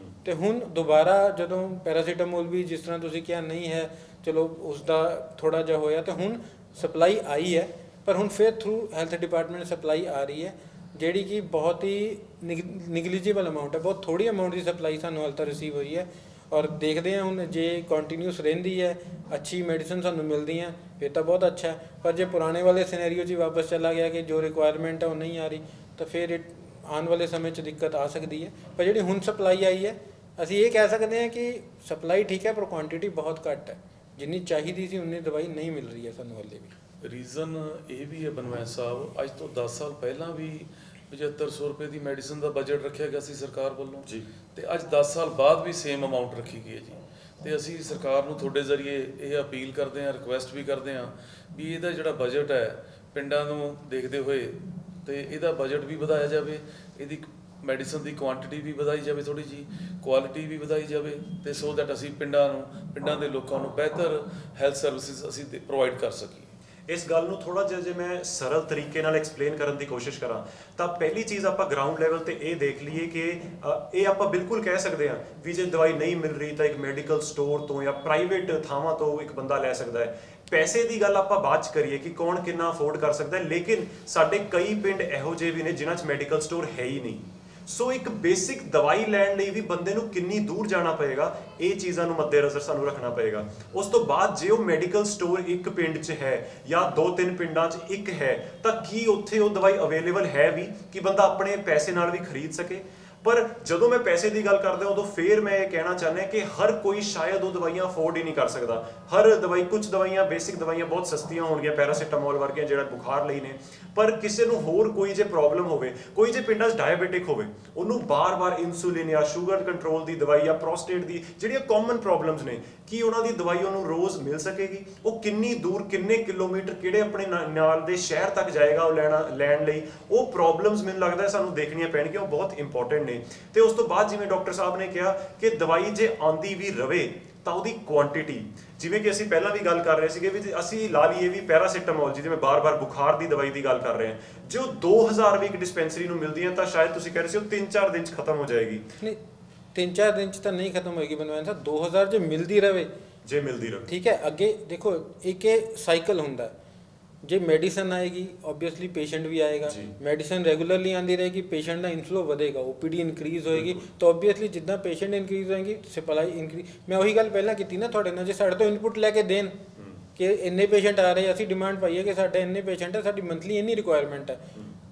ਤੇ ਹੁਣ ਦੁਬਾਰਾ ਜਦੋਂ ਪੈਰਾਸੀਟਾਮੋਲ ਵੀ ਜਿਸ ਤਰ੍ਹਾਂ ਤੁਸੀਂ ਕਿਹਾ ਨਹੀਂ ਹੈ, ਚਲੋ ਉਸ ਦਾ ਥੋੜ੍ਹਾ ਜਿਹਾ ਹੋਇਆ, ਤੇ ਹੁਣ ਸਪਲਾਈ ਆਈ ਹੈ। ਪਰ ਹੁਣ ਫਿਰ ਥਰੂ ਹੈਲਥ ਡਿਪਾਰਟਮੈਂਟ ਸਪਲਾਈ ਆ ਰਹੀ ਹੈ, ਜਿਹੜੀ ਕਿ ਬਹੁਤ ਹੀ ਨਿਗਲੀਜੀਬਲ ਅਮਾਊਂਟ ਹੈ, ਬਹੁਤ ਥੋੜ੍ਹੀ ਅਮਾਊਂਟ ਦੀ ਸਪਲਾਈ ਸਾਨੂੰ ਹਾਲੇ ਤੱਕ ਰਿਸੀਵ ਹੋਈ ਹੈ। ਔਰ ਦੇਖਦੇ ਹਾਂ ਹੁਣ ਜੇ ਕੰਟੀਨਿਊਸ ਰਹਿੰਦੀ ਹੈ, ਅੱਛੀ ਮੈਡੀਸਨ ਸਾਨੂੰ ਮਿਲਦੀਆਂ ਫਿਰ ਤਾਂ ਬਹੁਤ ਅੱਛਾ ਹੈ, ਪਰ ਜੇ ਪੁਰਾਣੇ ਵਾਲੇ ਸਿਨੈਰੀਓ 'ਚ ਹੀ ਵਾਪਸ ਚਲਾ ਗਿਆ ਕਿ ਜੋ ਰਿਕੁਆਇਰਮੈਂਟ ਹੈ ਉਹ ਨਹੀਂ ਆ ਰਹੀ, ਤਾਂ ਫਿਰ ਆਉਣ ਵਾਲੇ ਸਮੇਂ 'ਚ ਦਿੱਕਤ ਆ ਸਕਦੀ ਹੈ। ਪਰ ਜਿਹੜੀ ਹੁਣ ਸਪਲਾਈ ਆਈ ਹੈ, ਅਸੀਂ ਇਹ ਕਹਿ ਸਕਦੇ ਹਾਂ ਕਿ ਸਪਲਾਈ ਠੀਕ ਹੈ ਪਰ ਕੁਆਂਟੀਟੀ ਬਹੁਤ ਘੱਟ ਹੈ, ਜਿੰਨੀ ਚਾਹੀਦੀ ਸੀ ਉਨੀ ਦਵਾਈ ਨਹੀਂ ਮਿਲ ਰਹੀ ਹੈ ਸਾਨੂੰ ਹਾਲੇ ਵੀ। ਰੀਜ਼ਨ ਇਹ ਵੀ ਹੈ ਬਨਵੈਤ ਸਾਹਿਬ, ਅੱਜ ਤੋਂ 10 ਸਾਲ ਪਹਿਲਾਂ ਵੀ 7500 ਰੁਪਏ ਦੀ ਮੈਡੀਸਨ ਦਾ ਬਜਟ ਰੱਖਿਆ ਗਿਆ ਸੀ ਸਰਕਾਰ ਵੱਲੋਂ ਜੀ, ਤੇ ਅੱਜ 10 ਸਾਲ ਬਾਅਦ ਵੀ ਸੇਮ ਅਮਾਉਂਟ ਰੱਖੀ ਗਈ ਹੈ ਜੀ। ਤੇ ਅਸੀਂ ਸਰਕਾਰ ਨੂੰ ਤੁਹਾਡੇ ਜ਼ਰੀਏ ਇਹ ਅਪੀਲ ਕਰਦੇ ਹਾਂ, ਰਿਕੁਐਸਟ ਵੀ ਕਰਦੇ ਹਾਂ ਵੀ ਇਹਦਾ ਜਿਹੜਾ ਬਜਟ ਹੈ ਪਿੰਡਾਂ ਨੂੰ ਦੇਖਦੇ ਹੋਏ ਤੇ ਇਹਦਾ ਬਜਟ ਵੀ ਵਧਾਇਆ ਜਾਵੇ, ਇਹਦੀ ਮੈਡੀਸਨ ਦੀ ਕੁਆਂਟੀਟੀ ਵੀ ਵਧਾਈ ਜਾਵੇ, ਥੋੜੀ ਜੀ ਕੁਆਲਿਟੀ ਵੀ ਵਧਾਈ ਜਾਵੇ, ਤੇ ਸੋ ਦੈਟ ਅਸੀਂ ਪਿੰਡਾਂ ਦੇ ਲੋਕਾਂ ਨੂੰ ਬਿਹਤਰ ਹੈਲਥ ਸਰਵਿਸਿਜ਼ ਅਸੀਂ ਪ੍ਰੋਵਾਈਡ ਕਰ ਸਕੀਏ। ਇਸ ਗੱਲ ਨੂੰ ਥੋੜਾ ਜਿਹਾ ਜੇ ਮੈਂ ਸਰਲ ਤਰੀਕੇ ਨਾਲ ਐਕਸਪਲੇਨ ਕਰਨ ਦੀ ਕੋਸ਼ਿਸ਼ ਕਰਾਂ ਤਾਂ ਪਹਿਲੀ ਚੀਜ਼ ਆਪਾਂ ਗਰਾਊਂਡ ਲੈਵਲ ਤੇ ਇਹ ਦੇਖ ਲਈਏ ਕਿ ਇਹ ਆਪਾਂ ਬਿਲਕੁਲ ਕਹਿ ਸਕਦੇ ਹਾਂ ਵੀ ਜੇ ਦਵਾਈ ਨਹੀਂ ਮਿਲ ਰਹੀ ਤਾਂ ਇੱਕ ਮੈਡੀਕਲ ਸਟੋਰ ਤੋਂ ਜਾਂ ਪ੍ਰਾਈਵੇਟ ਥਾਵਾਂ ਤੋਂ ਇੱਕ ਬੰਦਾ ਲੈ ਸਕਦਾ ਹੈ। ਪੈਸੇ ਦੀ ਗੱਲ ਆਪਾਂ ਬਾਅਦ ਚ ਕਰੀਏ ਕਿ ਕੌਣ ਕਿੰਨਾ ਅਫੋਰਡ ਕਰ ਸਕਦਾ ਹੈ, ਲੇਕਿਨ ਸਾਡੇ ਕਈ ਪਿੰਡ ਇਹੋ ਜਿਹੇ ਵੀ ਨੇ ਜਿਨ੍ਹਾਂ 'ਚ ਮੈਡੀਕਲ ਸਟੋਰ ਹੈ ਹੀ ਨਹੀਂ। ਸੋ ਇੱਕ ਬੇਸਿਕ ਦਵਾਈ ਲੈਣ ਲਈ ਵੀ ਬੰਦੇ ਨੂੰ ਕਿੰਨੀ ਦੂਰ ਜਾਣਾ ਪਏਗਾ, ਇਹ ਚੀਜ਼ਾਂ ਨੂੰ ਮੱਦੇਨਜ਼ਰ ਸਾਨੂੰ ਰੱਖਣਾ ਪਏਗਾ। ਉਸ ਤੋਂ ਬਾਅਦ ਜੇ ਉਹ ਮੈਡੀਕਲ ਸਟੋਰ ਇੱਕ ਪਿੰਡ 'ਚ ਹੈ ਜਾਂ 2-3 ਪਿੰਡਾਂ 'ਚ ਇੱਕ ਹੈ ਤਾਂ ਕੀ ਉੱਥੇ ਉਹ ਦਵਾਈ ਅਵੇਲੇਬਲ ਹੈ ਵੀ ਕਿ ਬੰਦਾ ਆਪਣੇ ਪੈਸੇ ਨਾਲ ਵੀ ਖਰੀਦ ਸਕੇ। ਪਰ ਜਦੋਂ ਮੈਂ ਪੈਸੇ ਦੀ ਗੱਲ ਕਰਦਾ ਉਦੋਂ ਫੇਰ ਮੈਂ ਇਹ ਕਹਿਣਾ ਚਾਹੁੰਦਾ ਕਿ ਹਰ ਕੋਈ ਸ਼ਾਇਦ ਉਹ ਦਵਾਈਆਂ ਅਫੋਰਡ ਹੀ ਨਹੀਂ ਕਰ ਸਕਦਾ। ਹਰ ਦਵਾਈ, ਕੁਝ ਦਵਾਈਆਂ ਬੇਸਿਕ ਦਵਾਈਆਂ ਬਹੁਤ ਸਸਤੀਆਂ ਹੋਣਗੀਆਂ, ਪੈਰਾਸੀਟਾਮੋਲ ਵਰਗੀਆਂ ਜਿਹੜਾ ਬੁਖਾਰ ਲਈ ਨੇ, ਪਰ ਕਿਸੇ ਨੂੰ ਹੋਰ ਕੋਈ ਜੇ ਪ੍ਰੋਬਲਮ ਹੋਵੇ, ਕੋਈ ਜੇ ਪਿੰਡਾਂ 'ਚ ਡਾਇਬੀਟਿਕ ਹੋਵੇ, ਉਹਨੂੰ ਬਾਰ-ਬਾਰ ਇਨਸੂਲਿਨ ਜਾਂ ਸ਼ੂਗਰ ਕੰਟਰੋਲ ਦੀ ਦਵਾਈ ਜਾਂ ਪ੍ਰੋਸਟੇਟ ਦੀ ਜਿਹੜੀਆਂ ਕਾਮਨ ਪ੍ਰੋਬਲਮਸ ਨੇ, ਕੀ ਉਹਨਾਂ ਦੀ ਦਵਾਈ ਉਹਨੂੰ ਰੋਜ਼ ਮਿਲ ਸਕੇਗੀ? ਉਹ ਕਿੰਨੀ ਦੂਰ, ਕਿੰਨੇ ਕਿਲੋਮੀਟਰ, ਕਿਹੜੇ ਆਪਣੇ ਨਾਲ ਦੇ ਸ਼ਹਿਰ ਤੱਕ ਜਾਏਗਾ ਉਹ ਲੈਣ ਲਈ? ਉਹ ਪ੍ਰੋਬਲਮਸ ਮੈਨੂੰ ਲੱਗਦਾ ਸਾਨੂੰ ਦੇਖਣੀਆਂ ਪੈਣਗੀਆਂ, ਉਹ ਬਹੁਤ ਇੰਪੋਰਟੈਂਟ ਨੇ। ਤੇ ਉਸ ਤੋਂ ਬਾਅਦ ਜਿਵੇਂ ਡਾਕਟਰ ਸਾਹਿਬ ਨੇ ਕਿਹਾ ਕਿ ਦਵਾਈ ਜੇ ਆਂਦੀ ਵੀ ਰਵੇ ਤਾਂ ਉਹਦੀ ਕੁਆਂਟੀਟੀ, ਜਿਵੇਂ ਕਿ ਅਸੀਂ ਪਹਿਲਾਂ ਵੀ ਗੱਲ ਕਰ ਰਹੇ ਸੀਗੇ ਵੀ ਅਸੀਂ ਲਾ ਲਈਏ ਵੀ ਪੈਰਾਸੀਟਾਮੋਲ, ਜਿਹਦੇ ਮੈਂ ਬਾਰ-ਬਾਰ ਬੁਖਾਰ ਦੀ ਦਵਾਈ ਦੀ ਗੱਲ ਕਰ ਰਹੇ ਹਾਂ, ਜੋ 2000 ਵੀ ਇੱਕ ਡਿਸਪੈਂਸਰੀ ਨੂੰ ਮਿਲਦੀ ਹੈ ਤਾਂ ਸ਼ਾਇਦ ਤੁਸੀਂ ਕਹਿ ਰਹੇ ਸੀ ਉਹ 3-4 ਦਿਨ 'ਚ ਖਤਮ ਹੋ ਜਾਏਗੀ। ਨਹੀਂ, 3-4 ਦਿਨ 'ਚ ਤਾਂ ਨਹੀਂ ਖਤਮ ਹੋਏਗੀ ਬਨਵੰਤ ਸਾਹਿਬ, 2000 ਜੇ ਮਿਲਦੀ ਰਵੇ, ਜੇ ਮਿਲਦੀ ਰਵੇ ਠੀਕ ਹੈ। ਅੱਗੇ ਦੇਖੋ ਇੱਕ ਇਹ ਸਾਈਕਲ ਹੁੰਦਾ, ਜੇ ਮੈਡੀਸਨ ਆਏਗੀ ਓਬਵੀਅਸਲੀ ਪੇਸ਼ੈਂਟ ਵੀ ਆਏਗਾ, ਮੈਡੀਸਨ ਰੈਗੂਲਰਲੀ ਆਂਦੀ ਰਹੇਗੀ, ਪੇਸ਼ੈਂਟ ਦਾ ਇਨਫਲੋ ਵਧੇਗਾ, ਓਪੀਡੀ ਇਨਕਰੀਜ਼ ਹੋਏਗੀ, ਤਾਂ ਓਬਵੀਅਸਲੀ ਜਿੱਦਾਂ ਪੇਸ਼ੈਂਟ ਇਨਕਰੀਜ਼ ਹੋਏਗੀ ਸਪਲਾਈ ਇਨਕਰੀਜ਼। ਮੈਂ ਉਹੀ ਗੱਲ ਪਹਿਲਾਂ ਕੀਤੀ ਨਾ ਤੁਹਾਡੇ ਨਾਲ, ਜੇ ਸਾਡੇ ਤੋਂ ਇਨਪੁਟ ਲੈ ਕੇ ਦੇਣ ਕਿ ਇੰਨੇ ਪੇਸ਼ੈਂਟ ਆ ਰਹੇ, ਅਸੀਂ ਡਿਮਾਂਡ ਪਾਈਏ ਕਿ ਸਾਡੇ ਇੰਨੇ ਪੇਸ਼ੈਂਟ ਹੈ, ਸਾਡੀ ਮੰਥਲੀ ਇੰਨੀ ਰਿਕੁਆਇਰਮੈਂਟ ਹੈ,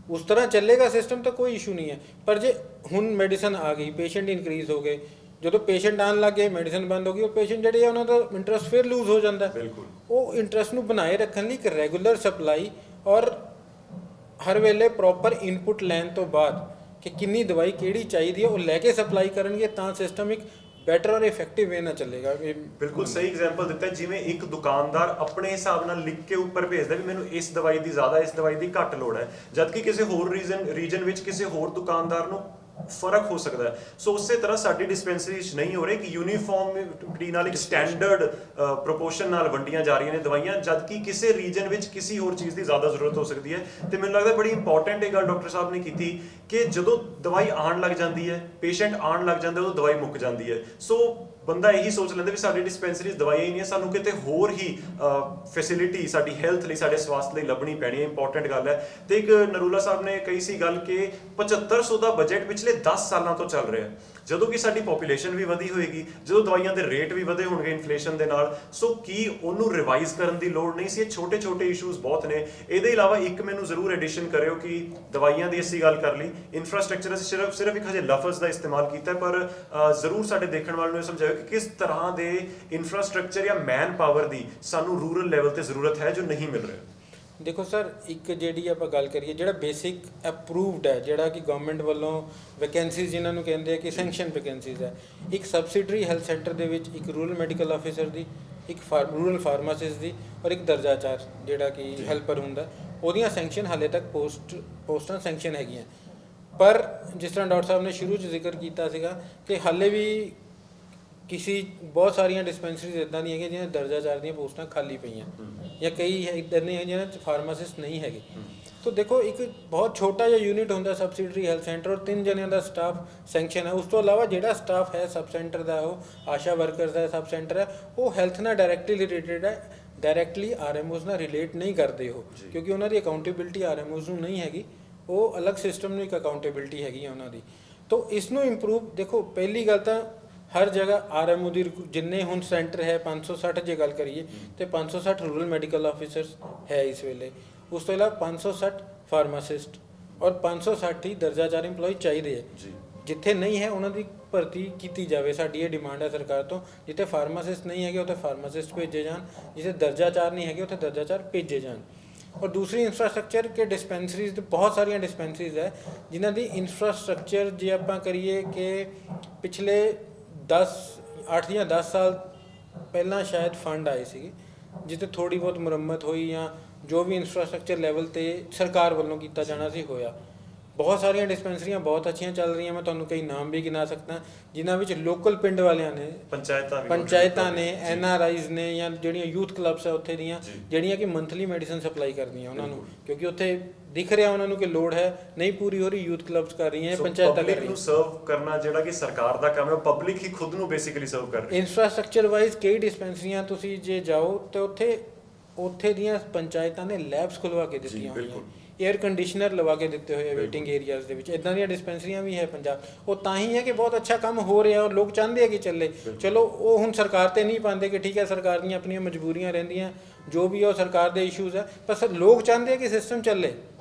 ਉਸ ਤਰ੍ਹਾਂ ਚੱਲੇਗਾ ਸਿਸਟਮ ਤਾਂ ਕੋਈ ਇਸ਼ੂ ਨਹੀਂ ਹੈ। ਪਰ ਜੇ ਹੁਣ ਮੈਡੀਸਨ ਆ ਗਈ, ਪੇਸ਼ੈਂਟ ਇਨਕਰੀਜ਼ ਹੋ ਗਏ, ਜਦੋਂ ਪੇਸ਼ੈਂਟ ਆਉਣ ਲੱਗ ਗਏ ਮੈਡੀਸਨ ਬੰਦ ਹੋ ਗਈ, ਉਹ ਪੇਸ਼ੈਂਟ ਜਿਹੜੇ ਆ ਉਹਨਾਂ ਦਾ ਇੰਟਰਸਟ ਫਿਰ ਲੂਜ਼ ਹੋ ਜਾਂਦਾ। ਬਿਲਕੁਲ, ਉਹ ਇੰਟਰਸਟ ਨੂੰ ਬਣਾਏ ਰੱਖਣ ਲਈ ਇੱਕ ਰੈਗੂਲਰ ਸਪਲਾਈ ਔਰ ਹਰ ਵੇਲੇ ਪ੍ਰੋਪਰ ਇਨਪੁਟ ਲੈਣ ਤੋਂ ਬਾਅਦ ਕਿ ਕਿੰਨੀ ਦਵਾਈ ਕਿਹੜੀ ਚਾਹੀਦੀ ਹੈ ਉਹ ਲੈ ਕੇ ਸਪਲਾਈ ਕਰਨਗੇ, ਤਾਂ ਸਿਸਟਮ ਇੱਕ ਬੈਟਰ ਔਰ ਇਫੈਕਟਿਵ ਵੇ ਨਾਲ ਚੱਲੇਗਾ। ਬਿਲਕੁਲ ਸਹੀ ਐਗਜ਼ਾਮਪਲ ਦਿੱਤਾ, ਜਿਵੇਂ ਇੱਕ ਦੁਕਾਨਦਾਰ ਆਪਣੇ ਹਿਸਾਬ ਨਾਲ ਲਿਖ ਕੇ ਉੱਪਰ ਭੇਜਦਾ ਵੀ ਮੈਨੂੰ ਇਸ ਦਵਾਈ ਦੀ ਜ਼ਿਆਦਾ, ਇਸ ਦਵਾਈ ਦੀ ਘੱਟ ਲੋੜ ਹੈ, ਜਦਕਿ ਕਿਸੇ ਹੋਰ ਰੀਜਨ ਵਿੱਚ ਕਿਸੇ ਹੋਰ ਦੁਕਾਨਦਾਰ ਨੂੰ ਫਰਕ ਹੋ ਸਕਦਾ ਹੈ। ਸੋ ਉਸੇ ਤਰ੍ਹਾਂ ਸਾਡੀ ਡਿਸਪੈਂਸਰੀ 'ਚ ਨਹੀਂ ਹੋ ਰਿਹਾ ਕਿ ਯੂਨੀਫਾਰਮਿਟੀ ਨਾਲ ਇੱਕ ਸਟੈਂਡਰਡ ਪ੍ਰੋਪੋਰਸ਼ਨ ਨਾਲ ਵੰਡੀਆਂ ਜਾ ਰਹੀਆਂ ਨੇ ਦਵਾਈਆਂ, ਜਦਕਿ ਕਿਸੇ ਰੀਜਨ ਵਿੱਚ ਕਿਸੇ ਹੋਰ ਚੀਜ਼ ਦੀ ਜ਼ਿਆਦਾ ਜ਼ਰੂਰਤ ਹੋ ਸਕਦੀ ਹੈ। ਤੇ ਮੈਨੂੰ ਲੱਗਦਾ ਬੜੀ ਇੰਪੋਰਟੈਂਟ ਇਹ ਗੱਲ ਡਾਕਟਰ ਸਾਹਿਬ ਨੇ ਕੀਤੀ ਕਿ ਜਦੋਂ ਦਵਾਈ ਆਉਣ ਲੱਗ ਜਾਂਦੀ ਹੈ, ਪੇਸ਼ੈਂਟ ਆਉਣ ਲੱਗ ਜਾਂਦਾ, ਉਦੋਂ ਦਵਾਈ ਮੁੱਕ ਜਾਂਦੀ ਹੈ। ਸੋ ਬੰਦਾ ਇਹੀ ਸੋਚ ਲੈਂਦਾ ਵੀ ਸਾਡੀ ਡਿਸਪੈਂਸਰੀ 'ਚ ਦਵਾਈਆਂ ਹੀ ਨਹੀਂ ਹੈ, ਸਾਨੂੰ ਕਿਤੇ ਹੋਰ ਹੀ ਫੈਸਿਲਿਟੀ ਸਾਡੀ ਹੈਲਥ ਲਈ, ਸਾਡੇ ਸਵਾਸਥ ਲਈ ਲੱਭਣੀ ਪੈਣੀ ਹੈ। ਇੰਪੋਰਟੈਂਟ ਗੱਲ ਹੈ। ਤੇ ਇੱਕ ਨਰੂਲਾ ਸਾਹਿਬ ਨੇ ਕਹੀ ਸੀ ਗੱਲ ਕਿ 7500 ਦਾ ਬਜਟ ਪਿਛਲੇ 10 ਸਾਲਾਂ ਤੋਂ ਚੱਲ ਰਿਹਾ, ਜਦੋਂ ਕਿ ਸਾਡੀ ਪੋਪੂਲੇਸ਼ਨ ਵੀ ਵਧੀ ਹੋਏਗੀ, ਜਦੋਂ ਦਵਾਈਆਂ ਦੇ ਰੇਟ ਵੀ ਵਧੇ ਹੋਣਗੇ ਇਨਫਲੇਸ਼ਨ ਦੇ ਨਾਲ, ਸੋ ਕੀ ਉਹਨੂੰ ਰਿਵਾਈਜ਼ ਕਰਨ ਦੀ ਲੋੜ ਨਹੀਂ ਸੀ? ਇਹ ਛੋਟੇ-ਛੋਟੇ ਇਸ਼ੂਜ਼ ਬਹੁਤ ਨੇ। ਇਹਦੇ ਇਲਾਵਾ ਇੱਕ ਮੈਨੂੰ ਜ਼ਰੂਰ ਐਡੀਸ਼ਨ ਕਰਿਓ ਕਿ ਦਵਾਈਆਂ ਦੀ ਅਸੀਂ ਗੱਲ ਕਰ ਲਈ, ਇਨਫਰਾਸਟ੍ਰਕਚਰ ਅਸੀਂ ਸਿਰਫ ਇੱਕ ਹਜੇ ਲਫ਼ਜ਼ ਦਾ ਇਸਤੇਮਾਲ ਕੀਤਾ, ਪਰ ਜ਼ਰੂਰ ਸਾਡੇ ਦੇਖਣ ਵਾਲੇ ਨੂੰ ਇਹ ਸਮਝਾਇਓ ਕਿ ਕਿਸ ਤਰ੍ਹਾਂ ਦੇ ਇਨਫਰਾਸਟ੍ਰਕਚਰ ਜਾਂ ਮੈਨ ਪਾਵਰ ਦੀ ਸਾਨੂੰ ਰੂਰਲ ਲੈਵਲ ਤੇ ਜ਼ਰੂਰਤ ਹੈ ਜੋ ਨਹੀਂ ਮਿਲ ਰਿਹਾ। ਦੇਖੋ ਸਰ, ਇੱਕ ਜਿਹੜੀ ਆਪਾਂ ਗੱਲ ਕਰੀਏ ਜਿਹੜਾ ਬੇਸਿਕ ਅਪਰੂਵਡ ਹੈ, ਜਿਹੜਾ ਕਿ ਗਵਰਨਮੈਂਟ ਵੱਲੋਂ ਵੈਕੈਂਸੀਜ਼ ਜਿਨ੍ਹਾਂ ਨੂੰ ਕਹਿੰਦੇ ਆ ਕਿ ਸੈਂਕਸ਼ਨ ਵੈਕੈਂਸੀਜ਼ ਹੈ, ਇੱਕ ਸਬਸਿਡਰੀ ਹੈਲਥ ਸੈਂਟਰ ਦੇ ਵਿੱਚ ਇੱਕ ਰੂਰਲ ਮੈਡੀਕਲ ਆਫੀਸਰ ਦੀ, ਇੱਕ ਰੂਰਲ ਫਾਰਮਾਸਿਸਟ ਦੀ ਔਰ ਇੱਕ ਦਰਜਾ 4 ਜਿਹੜਾ ਕਿ ਹੈਲਪਰ ਹੁੰਦਾ, ਉਹਦੀਆਂ ਸੈਂਕਸ਼ਨ ਹਾਲੇ ਤੱਕ ਪੋਸਟਾਂ ਸੈਂਕਸ਼ਨ ਹੈਗੀਆਂ। ਪਰ ਜਿਸ ਤਰ੍ਹਾਂ ਡਾਕਟਰ ਸਾਹਿਬ ਨੇ ਸ਼ੁਰੂ 'ਚ ਜ਼ਿਕਰ ਕੀਤਾ ਸੀਗਾ ਕਿ ਹਾਲੇ ਵੀ ਬਹੁਤ ਸਾਰੀਆਂ ਡਿਸਪੈਂਸਰੀਜ਼ ਇੱਦਾਂ ਦੀਆਂ ਹੈਗੀਆਂ ਜਿਹਨਾਂ ਦਰਜਾ 4 ਦੀਆਂ ਪੋਸਟਾਂ ਖਾਲੀ ਪਈਆਂ, ਜਾਂ ਕਈ ਇੱਦਾਂ ਦੀਆਂ ਜਿਹਨਾਂ 'ਚ ਫਾਰਮਾਸਿਸਟ ਨਹੀਂ ਹੈਗੇ। ਤਾਂ ਦੇਖੋ ਇੱਕ ਬਹੁਤ ਛੋਟਾ ਜਿਹਾ ਯੂਨਿਟ ਹੁੰਦਾ ਸਬਸਿਡਰੀ ਹੈਲਥ ਸੈਂਟਰ, ਔਰ 3 ਜਣਿਆਂ ਦਾ ਸਟਾਫ ਸੈਂਕਸ਼ਨ ਹੈ। ਉਸ ਤੋਂ ਇਲਾਵਾ ਜਿਹੜਾ ਸਟਾਫ ਹੈ ਸਬ ਸੈਂਟਰ ਦਾ, ਉਹ ਆਸ਼ਾ ਵਰਕਰਸ ਦਾ ਸਬ ਸੈਂਟਰ ਹੈ, ਉਹ ਹੈਲਥ ਨਾਲ ਡਾਇਰੈਕਟਲੀ ਰਿਲੇਟਡ ਹੈ, ਡਾਇਰੈਕਟਲੀ ਆਰਐਮਓਜ਼ ਨਾਲ ਰਿਲੇਟ ਨਹੀਂ ਕਰਦੇ ਉਹ, ਕਿਉਂਕਿ ਉਹਨਾਂ ਦੀ ਅਕਾਊਂਟੇਬਿਲਿਟੀ ਆਰਐਮਓਜ਼ ਨੂੰ ਨਹੀਂ ਹੈਗੀ, ਉਹ ਅਲੱਗ ਸਿਸਟਮ ਨੂੰ ਇੱਕ ਅਕਾਊਂਟੇਬਿਲਿਟੀ ਹੈਗੀ ਹੈ ਉਹਨਾਂ ਦੀ। ਤਾਂ ਇਸ ਨੂੰ ਇੰਪਰੂਵ, ਦੇਖੋ ਪਹਿਲੀ ਗੱਲ ਤਾਂ ਹਰ ਜਗ੍ਹਾ ਆਰਐਮਓ ਦੀ ਜਿੰਨੇ ਹੁਣ ਸੈਂਟਰ ਹੈ 560 ਜੇ ਗੱਲ ਕਰੀਏ ਤੇ 560 ਰੂਰਲ ਮੈਡੀਕਲ ਆਫੀਸਰਸ ਹੈ ਇਸ ਵੇਲੇ। ਉਸ ਤੋਂ ਇਲਾਵਾ 560 ਫਾਰਮਾਸਿਸਟ ਔਰ 560 ਹੀ ਦਰਜਾ 4 EMPLOYE ਚਾਹੀਦੇ ਹੈ ਜੀ। ਜਿੱਥੇ ਨਹੀਂ ਹੈ ਉਹਨਾਂ ਦੀ ਭਰਤੀ ਕੀਤੀ ਜਾਵੇ। ਸਾਡੀ ਇਹ ਡਿਮਾਂਡ ਹੈ ਸਰਕਾਰ ਤੋਂ, ਜਿੱਥੇ ਫਾਰਮਾਸਿਸਟ ਨਹੀਂ ਹੈਗੇ ਉੱਥੇ ਫਾਰਮਾਸਿਸਟ ਭੇਜੇ ਜਾਣ, ਜਿੱਥੇ ਦਰਜਾ 4 ਨਹੀਂ ਹੈਗੇ ਉੱਥੇ ਦਰਜਾ 4 ਭੇਜੇ ਜਾਣ। ਔਰ ਦੂਸਰੀ ਇੰਫਰਾਸਟ੍ਰਕਚਰ ਕਿ ਡਿਸਪੈਂਸਰੀਜ਼ ਬਹੁਤ ਸਾਰੀਆਂ ਡਿਸਪੈਂਸਰੀਜ਼ ਹੈ ਜਿਨ੍ਹਾਂ ਦੀ ਇੰਫਰਾਸਟ੍ਰਕਚਰ ਜੇ ਆਪਾਂ ਕਰੀਏ ਕਿ ਪਿਛਲੇ 8 ਜਾਂ 10 ਸਾਲ ਪਹਿਲਾਂ ਸ਼ਾਇਦ ਫੰਡ ਆਏ ਸੀਗੇ ਜਿੱਥੇ ਥੋੜ੍ਹੀ ਬਹੁਤ ਮੁਰੰਮਤ ਹੋਈ ਜਾਂ ਜੋ ਵੀ ਇੰਫਰਾਸਟ੍ਰਕਚਰ ਲੈਵਲ ਤੇ ਸਰਕਾਰ ਵੱਲੋਂ ਕੀਤਾ ਜਾਣਾ ਸੀ ਹੋਇਆ। ਬਹੁਤ ਸਾਰੀਆਂ ਡਿਸਪੈਂਸਰੀਆਂ ਬਹੁਤ ਅੱਛੀਆਂ ਚੱਲ ਰਹੀਆਂ। ਮੈਂ ਤੁਹਾਨੂੰ ਕਈ ਨਾਮ ਵੀ ਗਿਣਾ ਸਕਦਾ ਜਿਨ੍ਹਾਂ ਵਿੱਚ ਲੋਕਲ ਪਿੰਡ ਵਾਲਿਆਂ ਨੇ, ਪੰਚਾਇਤਾਂ ਨੇ, NRIs ਨੇ ਜਾਂ ਜਿਹੜੀਆਂ ਯੂਥ ਕਲੱਬਸ ਹੈ ਉੱਥੇ ਦੀਆਂ ਜਿਹੜੀਆਂ ਕਿ ਮੰਥਲੀ ਮੈਡੀਸਨ ਸਪਲਾਈ ਕਰਦੀਆਂ ਉਹਨਾਂ ਨੂੰ, ਕਿਉਂਕਿ ਉੱਥੇ ਦਿਖ ਰਿਹਾ ਉਹਨਾਂ ਨੂੰ ਕਿ ਲੋੜ ਹੈ, ਨਹੀਂ ਪੂਰੀ ਹੋ ਰਹੀ, ਯੂਥ ਕਲੱਬਸ ਕਰ ਰਹੀਆਂ, ਪੰਚਾਇਤਾਂ ਕਰ ਰਹੀਆਂ। ਨੂੰ ਸਰਵ ਕਰਨਾ ਜਿਹੜਾ ਕਿ ਸਰਕਾਰ ਦਾ ਕੰਮ ਹੈ, ਪਬਲਿਕ ਹੀ ਖੁਦ ਨੂੰ ਬੇਸਿਕਲੀ ਸਰਵ ਕਰ ਰਹੀ ਹੈ। ਇੰਫਰਾਸਟ੍ਰਕਚਰ ਵਾਈਜ਼ ਕਈ ਡਿਸਪੈਂਸਰੀਆਂ ਤੁਸੀਂ ਜੇ ਜਾਓ ਤੇ ਉੱਥੇ ਦੀਆਂ ਪੰਚਾਇਤਾਂ ਨੇ ਲੈਬਸ ਖੁਲਵਾ ਕੇ ਦਿੱਤੀਆਂ ਹੋਈਆਂ, ਏਅਰ ਕੰਡੀਸ਼ਨਰ ਲਵਾ ਕੇ ਦਿੱਤੇ ਹੋਏ ਆ ਵੇਟਿੰਗ ਏਰੀਆਜ਼ ਦੇ ਵਿੱਚ। ਇੱਦਾਂ ਦੀਆਂ ਡਿਸਪੈਂਸਰੀਆਂ ਵੀ ਹੈ ਪੰਜਾਬ। ਉਹ ਤਾਂ ਹੀ ਹੈ ਕਿ ਬਹੁਤ ਅੱਛਾ ਕੰਮ ਹੋ ਰਿਹਾ ਔਰ ਲੋਕ ਚਾਹੁੰਦੇ ਆ ਕਿ ਚੱਲੇ। ਚਲੋ ਉਹ ਹੁਣ ਸਰਕਾਰ ਤੇ ਨਹੀਂ ਪਾਉਂਦੇ ਕਿ ਠੀਕ ਹੈ ਸਰਕਾਰ ਦੀਆਂ ਆਪਣੀਆਂ ਮਜਬੂਰੀਆਂ ਰਹਿੰਦੀਆਂ, ਜੋ ਵੀ ਉਹ ਸਰਕਾਰ ਦੇ ਇਸ਼ੂਜ਼ ਹੈ, ਪਰ ਲੋਕ ਚਾਹੁੰਦੇ ਆ ਕਿ ਸਿਸਟਮ ਚੱਲੇ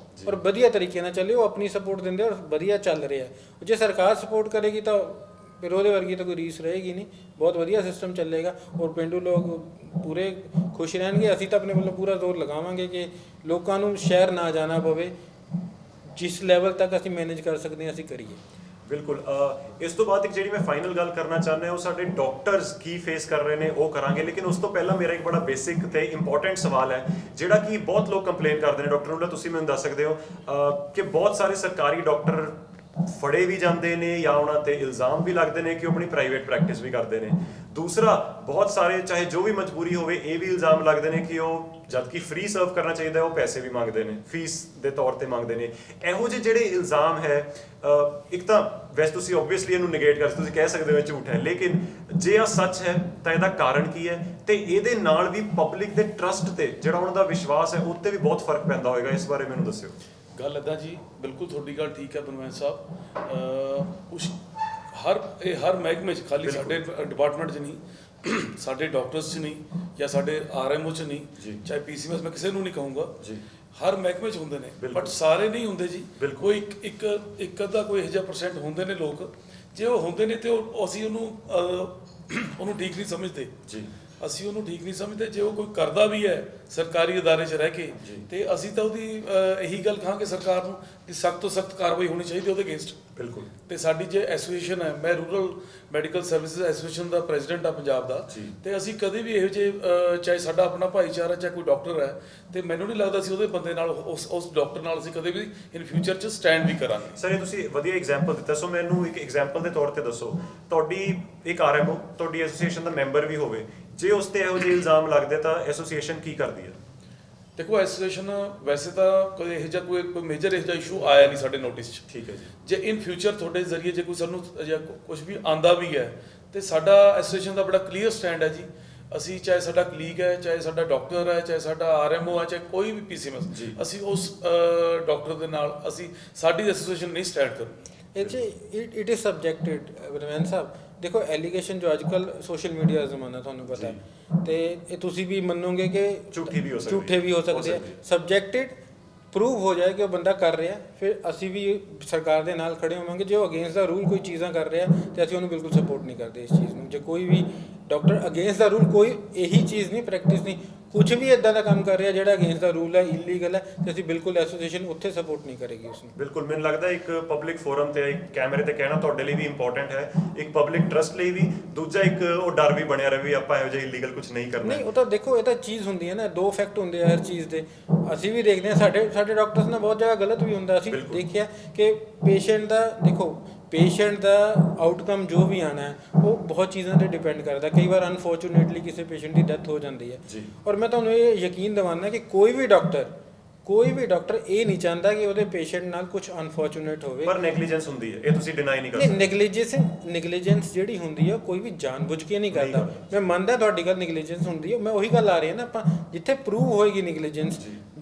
ਔਰ ਵਧੀਆ ਤਰੀਕੇ ਨਾਲ ਚੱਲੇ। ਉਹ ਆਪਣੀ ਸਪੋਰਟ ਦਿੰਦੇ ਔਰ ਵਧੀਆ ਚੱਲ ਰਿਹਾ। ਜੇ ਸਰਕਾਰ ਸਪੋਰਟ ਕਰੇਗੀ ਤਾਂ ਫਿਰ ਉਹਦੇ ਵਰਗੀ ਤਾਂ ਕੋਈ ਰੀਸ ਰਹੇਗੀ ਨਹੀਂ। ਬਹੁਤ ਵਧੀਆ ਸਿਸਟਮ ਚੱਲੇਗਾ ਔਰ ਪੇਂਡੂ ਲੋਕ ਪੂਰੇ ਖੁਸ਼ ਰਹਿਣਗੇ। ਅਸੀਂ ਤਾਂ ਆਪਣੇ ਵੱਲੋਂ ਪੂਰਾ ਜ਼ੋਰ ਲਗਾਵਾਂਗੇ ਕਿ ਲੋਕਾਂ ਨੂੰ ਸ਼ਹਿਰ ਨਾ ਜਾਣਾ ਪਵੇ। ਜਿਸ ਲੈਵਲ ਤੱਕ ਅਸੀਂ ਮੈਨੇਜ ਕਰ ਸਕਦੇ ਹਾਂ ਅਸੀਂ ਕਰੀਏ। ਬਿਲਕੁਲ। ਇਸ ਤੋਂ ਬਾਅਦ ਇੱਕ ਜਿਹੜੀ ਮੈਂ ਫਾਈਨਲ ਗੱਲ ਕਰਨਾ ਚਾਹੁੰਦਾ ਉਹ ਸਾਡੇ ਡਾਕਟਰਸ ਕੀ ਫੇਸ ਕਰ ਰਹੇ ਨੇ ਉਹ ਕਰਾਂਗੇ, ਲੇਕਿਨ ਉਸ ਤੋਂ ਪਹਿਲਾਂ ਮੇਰਾ ਇੱਕ ਬੜਾ ਬੇਸਿਕ ਤੇ ਇੰਪੋਰਟੈਂਟ ਸਵਾਲ ਹੈ ਜਿਹੜਾ ਕਿ ਬਹੁਤ ਲੋਕ ਕੰਪਲੇਨ ਕਰਦੇ ਨੇ। ਡਾਕਟਰ ਨੂੰ ਤੁਸੀਂ ਮੈਨੂੰ ਦੱਸ ਸਕਦੇ ਹੋ ਕਿ ਬਹੁਤ ਸਾਰੇ ਸਰਕਾਰੀ ਡਾਕਟਰ ਫੜੇ ਵੀ ਜਾਂਦੇ ਨੇ ਜਾਂ ਉਹਨਾਂ ਤੇ ਇਲਜ਼ਾਮ ਵੀ ਲੱਗਦੇ ਨੇ ਕਿ ਉਹ ਆਪਣੀ ਪ੍ਰਾਈਵੇਟ ਪ੍ਰੈਕਟਿਸ ਵੀ ਕਰਦੇ ਨੇ। ਦੂਸਰਾ, ਬਹੁਤ ਸਾਰੇ ਚਾਹੇ ਜੋ ਵੀ ਮਜਬੂਰੀ ਹੋਵੇ ਇਹ ਵੀ ਇਲਜ਼ਾਮ ਲੱਗਦੇ ਨੇ ਕਿ ਉਹ ਜਦ ਕਿ ਫ੍ਰੀ ਸਰਵ ਕਰਨਾ ਚਾਹੀਦਾ ਉਹ ਪੈਸੇ ਵੀ ਮੰਗਦੇ ਨੇ, ਫੀਸ ਦੇ ਤੌਰ ਤੇ ਮੰਗਦੇ ਨੇ। ਇਹੋ ਜਿਹੇ ਜਿਹੜੇ ਇਲਜ਼ਾਮ ਹੈ, ਇੱਕ ਤਾਂ ਵੈਸੇ ਤੁਸੀਂ ਓਬਵੀਅਸਲੀ ਇਹਨੂੰ ਨੇਗੇਟ ਕਰ ਸਕਦੇ, ਤੁਸੀਂ ਕਹਿ ਸਕਦੇ ਹੋ ਇਹ ਝੂਠ ਹੈ, ਲੇਕਿਨ ਜੇ ਇਹ ਸੱਚ ਹੈ ਤਾਂ ਇਹਦਾ ਕਾਰਨ ਕੀ ਹੈ ਤੇ ਇਹਦੇ ਨਾਲ ਵੀ ਪਬਲਿਕ ਦੇ ਟਰਸਟ ਤੇ ਜਿਹੜਾ ਉਹਨਾਂ ਦਾ ਵਿਸ਼ਵਾਸ ਹੈ ਉੱਤੇ ਵੀ ਬਹੁਤ ਫਰਕ ਪੈਂਦਾ ਹੋਏਗਾ। ਇਸ ਬਾਰੇ ਮੈਨੂੰ ਦੱਸਿਓ। ਗੱਲ ਇੱਦਾਂ ਜੀ, ਬਿਲਕੁਲ ਤੁਹਾਡੀ ਗੱਲ ਠੀਕ ਹੈ ਬਨਵੰਤ ਸਾਹਿਬ। ਹਰ ਮਹਿਕਮੇ 'ਚ, ਖਾਲੀ ਸਾਡੇ ਡਿਪਾਰਟਮੈਂਟ 'ਚ ਨਹੀਂ, ਸਾਡੇ ਡਾਕਟਰਸ 'ਚ ਨਹੀਂ ਜਾਂ ਸਾਡੇ RMO 'ਚ ਨਹੀਂ, ਚਾਹੇ PCMS, ਮੈਂ ਕਿਸੇ ਨੂੰ ਨਹੀਂ ਕਹੂੰਗਾ, ਹਰ ਮਹਿਕਮੇ 'ਚ ਹੁੰਦੇ ਨੇ, ਬਟ ਸਾਰੇ ਨਹੀਂ ਹੁੰਦੇ ਜੀ। ਕੋਈ ਇੱਕ ਅੱਧਾ ਕੋਈ ਇਹੋ ਜਿਹਾ % ਹੁੰਦੇ ਨੇ ਲੋਕ, ਜੇ ਉਹ ਹੁੰਦੇ ਨੇ ਤੇ ਅਸੀਂ ਉਹਨੂੰ ਠੀਕ ਨਹੀਂ ਸਮਝਦੇ ਜੀ। ਅਸੀਂ ਉਹਨੂੰ ਠੀਕ ਨਹੀਂ ਸਮਝਦੇ। ਜੇ ਉਹ ਕੋਈ ਕਰਦਾ ਵੀ ਹੈ ਸਰਕਾਰੀ ਅਦਾਰੇ 'ਚ ਰਹਿ ਕੇ ਤੇ ਅਸੀਂ ਤਾਂ ਉਹਦੀ ਇਹੀ ਗੱਲ ਕਹਾਂਗੇ ਸਰਕਾਰ ਨੂੰ ਕਿ ਸਖਤ ਤੋਂ ਸਖਤ ਕਾਰਵਾਈ ਹੋਣੀ ਚਾਹੀਦੀ ਉਹਦੇ ਅਗੇਂਸਟ। ਬਿਲਕੁਲ। ਤੇ ਸਾਡੀ ਜੇ ਐਸੋਸੀਏਸ਼ਨ ਹੈ, ਮੈਂ ਰੂਰਲ ਮੈਡੀਕਲ ਸਰਵਿਸਿਜ਼ ਐਸੋਸੀਏਸ਼ਨ ਦਾ ਪ੍ਰੈਜ਼ੀਡੈਂਟ ਆ ਪੰਜਾਬ ਦਾ, ਤੇ ਅਸੀਂ ਕਦੇ ਵੀ ਇਹੋ ਜਿਹੇ ਚਾਹੇ ਸਾਡਾ ਆਪਣਾ ਭਾਈਚਾਰਾ ਚਾਹੇ ਕੋਈ ਡਾਕਟਰ ਹੈ ਤੇ ਮੈਨੂੰ ਨਹੀਂ ਲੱਗਦਾ ਅਸੀਂ ਉਹਦੇ ਬੰਦੇ ਨਾਲ ਉਸ ਡਾਕਟਰ ਨਾਲ ਅਸੀਂ ਕਦੇ ਵੀ ਇਨ ਫਿਊਚਰ 'ਚ ਸਟੈਂਡ ਵੀ ਕਰਾਂਗੇ। ਸਰ, ਇਹ ਤੁਸੀਂ ਵਧੀਆ ਐਗਜ਼ਾਮਪਲ ਦਿੱਤਾ। ਸੋ ਮੈਨੂੰ ਇੱਕ ਐਗਜ਼ਾਮਪਲ ਦੇ ਤੌਰ ਤੇ ਦੱਸੋ, ਤੁਹਾਡੀ ਇੱਕ RMO ਤੁਹਾਡੀ ਐਸੋਸੀਏਸ਼ਨ ਦਾ ਮੈਂਬਰ ਵੀ ਹੋਵੇ, ਜੇ ਉਸ ਤੇ ਇਹੋ ਜਿਹੇ ਇਲਜ਼ਾਮ ਲੱਗਦੇ ਤਾਂ ਐਸੋਸੀਏਸ਼ਨ ਕੀ ਕਰਦੀ ਹੈ? ਦੇਖੋ, ਐਸੋਸੀਏਸ਼ਨ ਵੈਸੇ ਤਾਂ ਕੋਈ ਇਹੋ ਜਿਹਾ ਕੋਈ ਮੇਜਰ ਇਹੋ ਜਿਹਾ ਇਸ਼ੂ ਆਇਆ ਨਹੀਂ ਸਾਡੇ ਨੋਟਿਸ 'ਚ। ਠੀਕ ਹੈ ਜੀ। ਜੇ ਇਨ ਫਿਊਚਰ ਤੁਹਾਡੇ ਜ਼ਰੀਏ ਜੇ ਕੋਈ ਸਾਨੂੰ ਜਾਂ ਕੁਝ ਵੀ ਆਂਦਾ ਵੀ ਹੈ ਤੇ ਸਾਡਾ ਐਸੋਸੀਏਸ਼ਨ ਦਾ ਬੜਾ ਕਲੀਅਰ ਸਟੈਂਡ ਹੈ ਜੀ। ਅਸੀਂ ਚਾਹੇ ਸਾਡਾ ਕਲੀਗ ਹੈ, ਚਾਹੇ ਸਾਡਾ ਡਾਕਟਰ ਹੈ, ਚਾਹੇ ਸਾਡਾ RMO ਹੈ, ਚਾਹੇ ਕੋਈ ਵੀ PCMS, ਅਸੀਂ ਉਸ ਡਾਕਟਰ ਦੇ ਨਾਲ ਸਾਡੀ ਐਸੋਸੀਏਸ਼ਨ ਨਹੀਂ ਸਟੈਂਡ ਕਰਦੀ। ਇਟ ਇਜ਼ ਸਬਜੈਕਟਿਡ ਬਨਵੰਤ ਸਾਹਿਬ। ਦੇਖੋ, ਐਲੀਗੇਸ਼ਨ ਜੋ ਅੱਜ ਕੱਲ੍ਹ ਸੋਸ਼ਲ ਮੀਡੀਆ ਦਾ ਜ਼ਮਾਨਾ ਤੁਹਾਨੂੰ ਪਤਾ ਹੈ, ਤੇ ਇਹ ਤੁਸੀਂ ਵੀ ਮੰਨੋਗੇ ਕਿ ਝੂਠੇ ਵੀ ਹੋ ਸਕਦੇ ਆ। ਸਬਜੈਕਟਿਡ ਪ੍ਰੂਵ ਹੋ ਜਾਏ ਕਿ ਉਹ ਬੰਦਾ ਕਰ ਰਿਹਾ, ਫਿਰ ਅਸੀਂ ਵੀ ਸਰਕਾਰ ਦੇ ਨਾਲ ਖੜੇ ਹੋਵਾਂਗੇ। ਜੇ ਉਹ ਅਗੇਂਸਟ ਦਾ ਰੂਲ ਕੋਈ ਚੀਜ਼ਾਂ ਕਰ ਰਿਹਾ ਤੇ ਅਸੀਂ ਉਹਨੂੰ ਬਿਲਕੁਲ ਸਪੋਰਟ ਨਹੀਂ ਕਰਦੇ ਇਸ ਚੀਜ਼ ਨੂੰ। ਜੇ ਕੋਈ ਵੀ ਡਾਕਟਰ ਅਗੇਂਸਟ ਦਾ ਰੂਲ ਕੋਈ ਇਹੀ ਚੀਜ਼ ਨਹੀਂ, ਪ੍ਰੈਕਟਿਸ ਨਹੀਂ, ਕੁਝ ਵੀ ਇਦਾਂ ਦਾ ਕੰਮ ਕਰ ਰਿਹਾ ਜਿਹੜਾ ਅਗੇਂਸਟ ਦਾ ਰੂਲ ਹੈ, ਇਲੀਗਲ ਹੈ, ਤੇ ਅਸੀਂ ਬਿਲਕੁਲ ਐਸੋਸੀਏਸ਼ਨ ਉੱਥੇ ਸਪੋਰਟ ਨਹੀਂ ਕਰੇਗੀ ਉਸ ਨੂੰ। ਬਿਲਕੁਲ। ਮੈਨੂੰ ਲੱਗਦਾ ਇੱਕ ਪਬਲਿਕ ਫੋਰਮ ਤੇ ਇੱਕ ਕੈਮਰੇ ਤੇ ਕਹਿਣਾ ਤੁਹਾਡੇ ਲਈ ਵੀ ਇੰਪੋਰਟੈਂਟ ਹੈ, ਇੱਕ ਪਬਲਿਕ ਟਰਸਟ ਲਈ ਵੀ, ਦੂਜਾ ਇੱਕ ਉਹ ਡਰ ਵੀ ਬਣਿਆ ਰਹੇ ਵੀ ਆਪਾਂ ਇਹੋ ਜਿਹਾ ਇਲੀਗਲ ਕੁਝ ਨਹੀਂ ਕਰਨਾ। ਨਹੀਂ, ਉਹ ਤਾਂ ਦੇਖੋ, ਇਹ ਤਾਂ ਚੀਜ਼ ਹੁੰਦੀ ਹੈ ਨਾ, ਦੋ ਫੈਕਟ ਹੁੰਦੇ ਆ ਹਰ ਚੀਜ਼ ਦੇ। ਅਸੀਂ ਵੀ ਦੇਖਦੇ ਹਾਂ ਸਾਡੇ ਡਾਕਟਰਸ ਨਾਲ ਬਹੁਤ ਜਗ੍ਹਾ ਗਲਤ ਵੀ ਹੁੰਦਾ। ਅਸੀਂ ਦੇਖਿਆ ਕਿ ਪੇਸ਼ੈਂਟ ਦਾ ਆਊਟਕਮ ਜੋ ਵੀ ਆਉਣਾ ਹੈ ਉਹ ਬਹੁਤ ਚੀਜ਼ਾਂ ਤੇ ਡਿਪੈਂਡ ਕਰਦਾ। ਕਈ ਵਾਰ ਅਨਫੋਰਚੂਨੇਟਲੀ ਕਿਸੇ ਪੇਸ਼ੈਂਟ ਦੀ ਡੈਥ ਹੋ ਜਾਂਦੀ ਹੈ, ਔਰ ਮੈਂ ਤੁਹਾਨੂੰ ਇਹ ਯਕੀਨ ਦਿਵਾਉਂਦਾ ਕਿ ਕੋਈ ਵੀ ਡਾਕਟਰ ਇਹ ਨਹੀਂ ਚਾਹੁੰਦਾ ਕਿ ਉਹਦੇ ਪੇਸ਼ੈਂਟ ਨਾਲ ਕੁਝ ਅਨਫੋਰਚੂਨੇਟ ਹੋਵੇ। ਪਰ ਨੈਗਲੀਜੈਂਸ ਹੁੰਦੀ ਹੈ, ਇਹ ਤੁਸੀਂ ਡਿਨਾਈ ਨਹੀਂ ਕਰ ਸਕਦੇ। ਨੈਗਲੀਜੈਂਸ ਜਿਹੜੀ ਹੁੰਦੀ ਹੈ ਕੋਈ ਵੀ ਜਾਣਬੁੱਝ ਕੇ ਨਹੀਂ ਕਰਦਾ। ਮੈਂ ਮੰਨਦਾ ਤੁਹਾਡੀ ਗੱਲ, ਨੈਗਲੀਜੈਂਸ ਹੁੰਦੀ ਹੈ। ਮੈਂ ਉਹੀ ਗੱਲ ਆ ਰਹੀ ਹੈ ਨਾ, ਆਪਾਂ ਜਿੱਥੇ ਪ੍ਰੂਵ ਹੋਏਗੀ ਨੈਗਲੀਜੈਂਸ,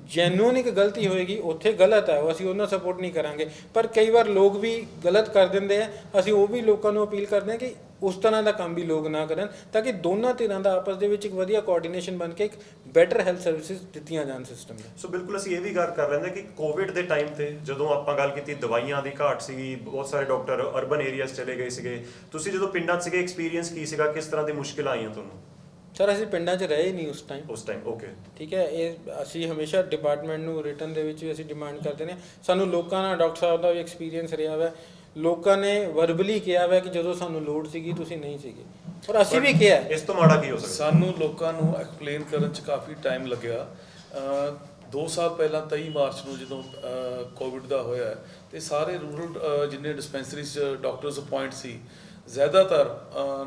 ਜੈਨੂਅਨ ਇੱਕ ਗਲਤੀ ਹੋਏਗੀ ਉੱਥੇ ਗਲਤ ਹੈ, ਉਹ ਅਸੀਂ ਉਹਨਾਂ ਸਪੋਰਟ ਨਹੀਂ ਕਰਾਂਗੇ। ਪਰ ਕਈ ਵਾਰ ਲੋਕ ਵੀ ਗਲਤ ਕਰ ਦਿੰਦੇ ਆ, ਅਸੀਂ ਉਹ ਵੀ ਲੋਕਾਂ ਨੂੰ ਅਪੀਲ ਕਰਦੇ ਹਾਂ ਕਿ ਉਸ ਤਰ੍ਹਾਂ ਦਾ ਕੰਮ ਵੀ ਲੋਕ ਨਾ ਕਰਨ, ਤਾਂ ਕਿ ਦੋਨਾਂ ਧਿਰਾਂ ਦਾ ਆਪਸ ਦੇ ਵਿੱਚ ਇੱਕ ਵਧੀਆ ਕੋਆਰਡੀਨੇਸ਼ਨ ਬਣ ਕੇ ਇੱਕ ਬੈਟਰ ਹੈਲਥ ਸਰਵਿਸਿਜ਼ ਦਿੱਤੀਆਂ ਜਾਣ ਸਿਸਟਮ ਦੇ। ਸੋ ਬਿਲਕੁਲ ਅਸੀਂ ਇਹ ਵੀ ਗੱਲ ਕਰ ਲੈਂਦੇ ਕਿ ਕੋਵਿਡ ਦੇ ਟਾਈਮ ਤੇ ਜਦੋਂ ਆਪਾਂ ਗੱਲ ਕੀਤੀ ਦਵਾਈਆਂ ਦੀ ਘਾਟ ਸੀਗੀ, ਬਹੁਤ ਸਾਰੇ ਡਾਕਟਰ ਅਰਬਨ ਏਰੀਆਜ਼ ਚਲੇ ਗਏ ਸੀਗੇ, ਤੁਸੀਂ ਜਦੋਂ ਪਿੰਡਾਂ 'ਚ ਸੀਗੇ ਐਕਸਪੀਰੀਅੰਸ ਕੀ ਸੀਗਾ, ਕਿਸ ਤਰ੍ਹਾਂ ਦੀ ਮੁਸ਼ਕਿਲਾਂ ਆਈਆਂ ਤੁਹਾਨੂੰ ਸਰ ਅਸੀਂ ਪਿੰਡਾਂ 'ਚ ਰਹੇ ਨਹੀਂ ਉਸ ਟਾਈਮ। ਓਕੇ ਠੀਕ ਹੈ, ਇਹ ਅਸੀਂ ਹਮੇਸ਼ਾ ਡਿਪਾਰਟਮੈਂਟ ਨੂੰ ਰਿਟਨ ਦੇ ਵਿੱਚ ਵੀ ਅਸੀਂ ਡਿਮਾਂਡ ਕਰਦੇ ਨੇ। ਸਾਨੂੰ ਲੋਕਾਂ ਨਾਲ ਡਾਕਟਰ ਸਾਹਿਬ ਦਾ ਵੀ ਐਕਸਪੀਰੀਅੰਸ ਰਿਹਾ ਵਾ, ਲੋਕਾਂ ਨੇ ਵਰਬਲੀ ਕਿਹਾ ਵਾ ਕਿ ਜਦੋਂ ਸਾਨੂੰ ਲੋੜ ਸੀਗੀ ਤੁਸੀਂ ਨਹੀਂ ਸੀਗੇ, ਔਰ ਅਸੀਂ ਵੀ ਕਿਹਾ। ਇਸ ਤੋਂ ਮਾੜਾ ਕੀ ਹੋ ਸਕਦਾ? ਸਾਨੂੰ ਲੋਕਾਂ ਨੂੰ ਐਕਸਪਲੇਨ ਕਰਨ 'ਚ ਕਾਫੀ ਟਾਈਮ ਲੱਗਿਆ। 2 ਸਾਲ ਪਹਿਲਾਂ 23 ਮਾਰਚ ਨੂੰ ਜਦੋਂ ਕੋਵਿਡ ਦਾ ਹੋਇਆ ਤੇ ਸਾਰੇ ਰੂਰਲ ਜਿੰਨੇ ਡਿਸਪੈਂਸਰੀਜ਼ ਡਾਕਟਰਸ ਅਪਾਇੰਟ ਸੀ, ਜ਼ਿਆਦਾਤਰ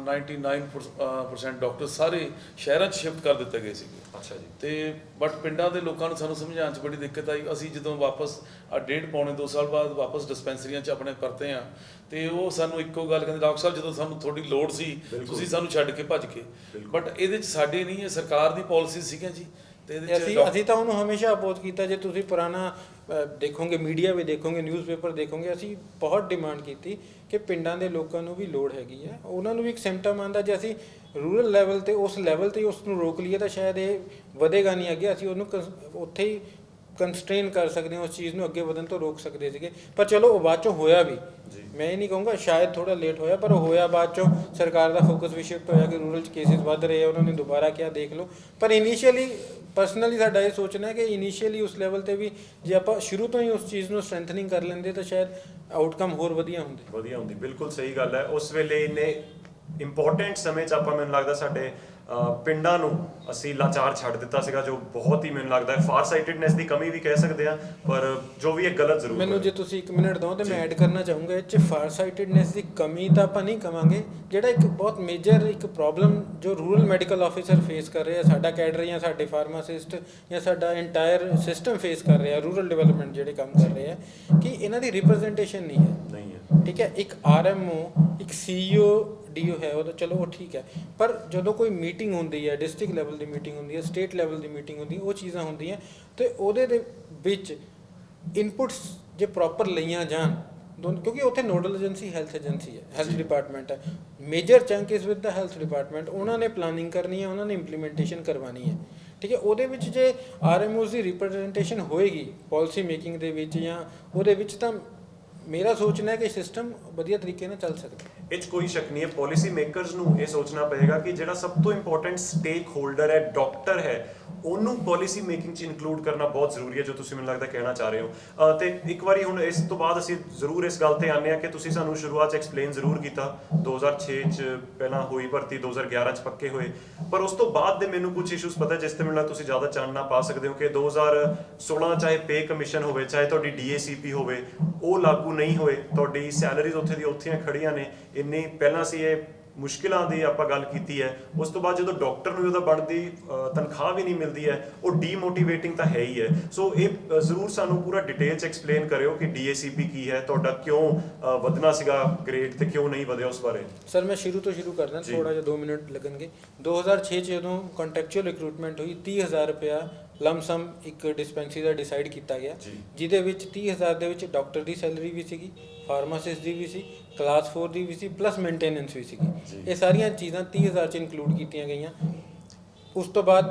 99% ਡਾਕਟਰ ਸਾਰੇ ਸ਼ਹਿਰਾਂ 'ਚ ਸ਼ਿਫਟ ਕਰ ਦਿੱਤੇ ਗਏ ਸੀਗੇ। ਅੱਛਾ ਜੀ। ਤੇ ਬਟ ਪਿੰਡਾਂ ਦੇ ਲੋਕਾਂ ਨੂੰ ਸਾਨੂੰ ਸਮਝਾਉਣ 'ਚ ਬੜੀ ਦਿੱਕਤ ਆਈ। ਅਸੀਂ ਜਦੋਂ ਵਾਪਸ ਪੌਣੇ 2 ਸਾਲ ਬਾਅਦ ਵਾਪਸ ਡਿਸਪੈਂਸਰੀਆਂ 'ਚ ਆਪਣੇ ਪਰਤੇ ਆ, ਤੇ ਉਹ ਸਾਨੂੰ ਇੱਕੋ ਗੱਲ ਕਹਿੰਦੇ, ਡਾਕਟਰ ਸਾਹਿਬ ਜਦੋਂ ਸਾਨੂੰ ਤੁਹਾਡੀ ਲੋੜ ਸੀ ਤੁਸੀਂ ਸਾਨੂੰ ਛੱਡ ਕੇ ਭੱਜ ਗਏ। ਬਟ ਇਹਦੇ 'ਚ ਸਾਡੇ ਨਹੀਂ, ਇਹ ਸਰਕਾਰ ਦੀ ਪਾਲਿਸੀ ਸੀਗੀਆਂ ਜੀ। ਤੇ ਅਸੀਂ ਤਾਂ ਉਹਨੂੰ ਹਮੇਸ਼ਾ ਅਪੋਜ਼ ਕੀਤਾ। ਜੇ ਤੁਸੀਂ ਪੁਰਾਣਾ ਦੇਖੋਗੇ, ਮੀਡੀਆ ਵੀ ਦੇਖੋਗੇ, ਨਿਊਜ਼ਪੇਪਰ ਦੇਖੋਗੇ, ਅਸੀਂ ਬਹੁਤ ਡਿਮਾਂਡ ਕੀਤੀ ਕਿ ਪਿੰਡਾਂ ਦੇ ਲੋਕਾਂ ਨੂੰ ਵੀ ਲੋੜ ਹੈਗੀ ਹੈ, ਉਹਨਾਂ ਨੂੰ ਵੀ ਇੱਕ ਸਿੰਪਟਮ ਆਉਂਦਾ। ਜੇ ਅਸੀਂ ਰੂਰਲ ਲੈਵਲ ਤੇ ਉਸ ਲੈਵਲ ਤੇ ਉਸ ਨੂੰ ਰੋਕ ਲਈਏ ਤਾਂ ਸ਼ਾਇਦ ਇਹ ਵਧੇਗਾ ਨਹੀਂ ਅੱਗੇ, ਅਸੀਂ ਉਹਨੂੰ ਉੱਥੇ ਹੀ ਕੰਸਟ੍ਰੇਨ ਕਰ ਸਕਦੇ ਹਾਂ, ਉਸ ਚੀਜ਼ ਨੂੰ ਅੱਗੇ ਵਧਣ ਤੋਂ ਰੋਕ ਸਕਦੇ ਸੀਗੇ। ਪਰ ਚਲੋ ਉਹ ਬਾਅਦ 'ਚੋਂ ਹੋਇਆ ਵੀ, ਮੈਂ ਇਹ ਨਹੀਂ ਕਹੂੰਗਾ ਸ਼ਾਇਦ ਥੋੜਾ ਲੇਟ ਹੋਇਆ, ਪਰ ਉਹ ਹੋਇਆ ਬਾਅਦ 'ਚੋਂ। ਸਰਕਾਰ ਦਾ ਫੋਕਸ ਵੀ ਸ਼ਿਫਟ ਹੋਇਆ ਕਿ ਰੂਰਲ 'ਚ ਕੇਸਿਸ ਵੱਧ ਰਹੇ ਆ, ਉਹਨਾਂ ਨੇ ਦੁਬਾਰਾ ਕਿਹਾ ਦੇਖ ਲਓ। ਪਰ ਇਨੀਸ਼ੀਅਲੀ ਪਰਸਨਲੀ ਸਾਡਾ ਇਹ ਸੋਚਣਾ ਹੈ ਕਿ ਇਨੀਸ਼ੀਅਲੀ ਉਸ ਲੈਵਲ ਤੇ ਵੀ ਜੇ ਆਪਾਂ ਸ਼ੁਰੂ ਤੋਂ ਹੀ ਉਸ ਚੀਜ਼ ਨੂੰ ਸਟਰੈਂਥਨਿੰਗ ਕਰ ਲੈਂਦੇ ਤਾਂ ਸ਼ਾਇਦ ਆਊਟਕਮ ਹੋਰ ਵਧੀਆ ਹੁੰਦੇ। ਬਿਲਕੁਲ ਸਹੀ ਗੱਲ ਹੈ। ਉਸ ਵੇਲੇ ਇੰਨੇ ਇੰਪੋਰਟੈਂਟ ਸਮੇਂ 'ਚ ਆਪਾਂ, ਮੈਨੂੰ ਲੱਗਦਾ ਸਾਡੇ ਪਿੰਡਾਂ ਨੂੰ ਅਸੀਂ ਲਾਚਾਰ ਛੱਡ ਦਿੱਤਾ ਸੀਗਾ, ਜੋ ਬਹੁਤ ਹੀ ਮੈਨੂੰ ਲੱਗਦਾ ਹੈ ਫਾਰ ਸਾਈਟਡਨੈਸ ਦੀ ਕਮੀ ਵੀ ਕਹਿ ਸਕਦੇ ਆ, ਪਰ ਜੋ ਵੀ ਇਹ ਗਲਤ ਜ਼ਰੂਰ। ਮੈਨੂੰ ਜੇ ਤੁਸੀਂ 1 ਮਿੰਟ ਦਿਓ ਤੇ ਮੈਂ ਐਡ ਕਰਨਾ ਚਾਹੂੰਗਾ ਇਹ 'ਚ ਫਾਰ ਸਾਈਟਡਨੈਸ ਦੀ ਕਮੀ ਤਾਂ ਆਪਾਂ ਨਹੀਂ ਕਵਾਂਗੇ। ਜਿਹੜਾ ਇੱਕ ਬਹੁਤ ਮੇਜਰ ਇੱਕ ਪ੍ਰੋਬਲਮ ਜੋ ਰੂਰਲ ਮੈਡੀਕਲ ਆਫੀਸਰ ਫੇਸ ਕਰ ਰਹੇ ਆ, ਸਾਡਾ ਕੈਡਰ ਜਾਂ ਸਾਡੇ ਫਾਰਮਾਸਿਸਟ ਜਾਂ ਸਾਡਾ ਇੰਟਾਇਰ ਸਿਸਟਮ ਫੇਸ ਕਰ ਰਿਹਾ, ਰੂਰਲ ਡਿਵੈਲਪਮੈਂਟ ਜਿਹੜੇ ਕੰਮ ਕਰ ਰਹੇ ਆ, ਕਿ ਇਹਨਾਂ ਦੀ ਰਿਪਰੈਜ਼ੈਂਟੇਸ਼ਨ ਨਹੀਂ ਹੈ। ਠੀਕ ਹੈ, ਇੱਕ ਆਰਐਮਓ, ਇੱਕ ਸੀਈਓ, ਡੀਓ ਹੈ, ਉਹ ਤਾਂ ਚਲੋ ਉਹ ਠੀਕ ਹੈ, ਪਰ ਜਦੋਂ ਕੋਈ ਮੀਟਿੰਗ ਹੁੰਦੀ ਹੈ, ਡਿਸਟ੍ਰਿਕਟ ਲੈਵਲ ਦੀ ਮੀਟਿੰਗ ਹੁੰਦੀ ਹੈ, ਸਟੇਟ ਲੈਵਲ ਦੀ ਮੀਟਿੰਗ ਹੁੰਦੀ ਹੈ, ਉਹ ਚੀਜ਼ਾਂ ਹੁੰਦੀਆਂ ਤੇ ਉਹਦੇ ਦੇ ਵਿੱਚ ਇਨਪੁਟਸ ਜੇ ਪ੍ਰੋਪਰ ਲਈਆਂ ਜਾਣ, ਕਿਉਂਕਿ ਉੱਥੇ ਨੋਡਲ ਏਜੰਸੀ ਹੈਲਥ ਏਜੰਸੀ ਹੈ, ਹੈਲਥ ਡਿਪਾਰਟਮੈਂਟ ਹੈ, major chunk is with the health department. ਉਹਨਾਂ ਨੇ ਪਲਾਨਿੰਗ ਕਰਨੀ ਹੈ, ਉਹਨਾਂ ਨੇ ਇੰਪਲੀਮੈਂਟੇਸ਼ਨ ਕਰਵਾਉਣੀ ਹੈ। ਠੀਕ ਹੈ, ਉਹਦੇ ਵਿੱਚ ਜੇ ਆਰਐਮਓਜ਼ ਦੀ ਰਿਪਰੈਜ਼ੈਂਟੇਸ਼ਨ ਹੋਏਗੀ ਪਾਲਿਸੀ ਮੇਕਿੰਗ ਦੇ ਵਿੱਚ ਜਾਂ ਉਹਦੇ ਵਿੱਚ, ਤਾਂ ਮੇਰਾ ਸੋਚਣਾ ਹੈ ਕਿ ਸਿਸਟਮ ਵਧੀਆ ਤਰੀਕੇ ਨਾਲ ਚੱਲ ਸਕਦਾ। ਇਹ 'ਚ ਕੋਈ ਸ਼ੱਕ ਨਹੀਂ ਹੈ। ਪਾਲਿਸੀ ਮੇਕਰਸ ਨੂੰ ਇਹ ਸੋਚਣਾ ਪਏਗਾ ਕਿ ਜਿਹੜਾ ਸਭ ਤੋਂ ਇੰਪੋਰਟੈਂਟ ਸਟੇਕ ਹੋਲਡਰ ਹੈ, ਡਾਕਟਰ ਹੈ, ਉਹਨੂੰ ਪਾਲਿਸੀ ਮੇਕਿੰਗ 'ਚ ਇਨਕਲੂਡ ਕਰਨਾ ਬਹੁਤ ਜ਼ਰੂਰੀ ਹੈ, ਜੋ ਤੁਸੀਂ ਮੈਨੂੰ ਲੱਗਦਾ ਕਹਿਣਾ ਚਾਹ ਰਹੇ ਹੋ। ਤੇ ਇੱਕ ਵਾਰੀ ਹੁਣ ਇਸ ਤੋਂ ਬਾਅਦ ਅਸੀਂ ਜ਼ਰੂਰ ਇਸ ਗੱਲ ਤੇ ਆਉਂਦੇ ਹਾਂ ਕਿ ਤੁਸੀਂ ਸਾਨੂੰ ਸ਼ੁਰੂਆਤ 'ਚ ਐਕਸਪਲੇਨ ਜ਼ਰੂਰ ਕੀਤਾ 2006 'ਚ ਪਹਿਲਾਂ ਹੋਈ ਭਰਤੀ, 2011 'ਚ ਪੱਕੇ ਹੋਏ, ਪਰ ਉਸ ਤੋਂ ਬਾਅਦ ਦੇ ਮੈਨੂੰ ਕੁਝ ਇਸ਼ੂਜ਼ ਪਤਾ ਜਿਸ ਤੇ ਮੈਨੂੰ ਲੱਗਦਾ ਤੁਸੀਂ ਜ਼ਿਆਦਾ ਚਾਨਣਾ ਪਾ ਸਕਦੇ ਹੋ ਕਿ 2016 ਚਾਹੇ ਪੇ ਕਮਿਸ਼ਨ ਹੋਵੇ, ਚਾਹੇ ਤੁਹਾਡੀ ਡੀਏਸੀਪੀ ਹੋਵੇ, ਉਹ ਲਾਗੂ ਨਹੀਂ ਹੋਏ। ਤੁਹਾਡੀ ਸੈਲਰੀਜ਼ ਉੱਥੇ ਦੀ ਉੱਥੇ ਖੜੀਆਂ ਨੇ। ਇੰਨੀ ਪਹਿਲਾਂ ਸੀ ਇਹ ਮੁਸ਼ਕਿਲਾਂ ਦੀ ਆਪਾਂ ਗੱਲ ਕੀਤੀ ਹੈ, ਉਸ ਤੋਂ ਬਾਅਦ ਜਦੋਂ ਡਾਕਟਰ ਨੂੰ ਉਹਦਾ ਬਣਦੀ ਤਨਖਾਹ ਵੀ ਨਹੀਂ ਮਿਲਦੀ ਹੈ, ਉਹ ਡੀਮੋਟੀਵੇਟਿੰਗ ਤਾਂ ਹੈ ਹੀ ਹੈ। ਸੋ ਇਹ ਜ਼ਰੂਰ ਸਾਨੂੰ ਪੂਰਾ ਡਿਟੇਲ 'ਚ ਐਕਸਪਲੇਨ ਕਰਿਓ ਕਿ ਡੀਏਸੀਪੀ ਕੀ ਹੈ, ਤੁਹਾਡਾ ਕਿਉਂ ਵਧਣਾ ਸੀਗਾ ਗ੍ਰੇਡ ਤੇ ਕਿਉਂ ਨਹੀਂ ਵਧਿਆ, ਉਸ ਬਾਰੇ। ਸਰ ਮੈਂ ਸ਼ੁਰੂ ਤੋਂ ਸ਼ੁਰੂ ਕਰਦਾ, ਥੋੜਾ ਜਿਹਾ 2 ਮਿੰਟ ਲੱਗਣਗੇ। 2006 'ਚ ਜਦੋਂ ਕੰਟਰੈਕਚੁਅਲ ਰਿਕਰੂਟਮੈਂਟ ਹੋਈ, 30,000 ਰੁਪਇਆ ਲਮਸਮ ਇੱਕ ਡਿਸਪੈਂਸਰੀ ਦਾ ਡਿਸਾਈਡ ਕੀਤਾ ਗਿਆ, ਜਿਹਦੇ ਵਿੱਚ 30,000 ਦੇ ਵਿੱਚ ਡਾਕਟਰ ਦੀ ਸੈਲਰੀ ਵੀ ਸੀਗੀ, ਫਾਰਮਾਸਿਸਟ ਦੀ ਵੀ ਸੀ, ਕਲਾਸ 4 ਦੀ ਵੀ ਸੀ, ਪਲੱਸ ਮੇਨਟੇਨੈਂਸ ਵੀ ਸੀਗੀ। ਇਹ ਸਾਰੀਆਂ ਚੀਜ਼ਾਂ 30,000 'ਚ ਇਨਕਲੂਡ ਕੀਤੀਆਂ ਗਈਆਂ। ਉਸ ਤੋਂ ਬਾਅਦ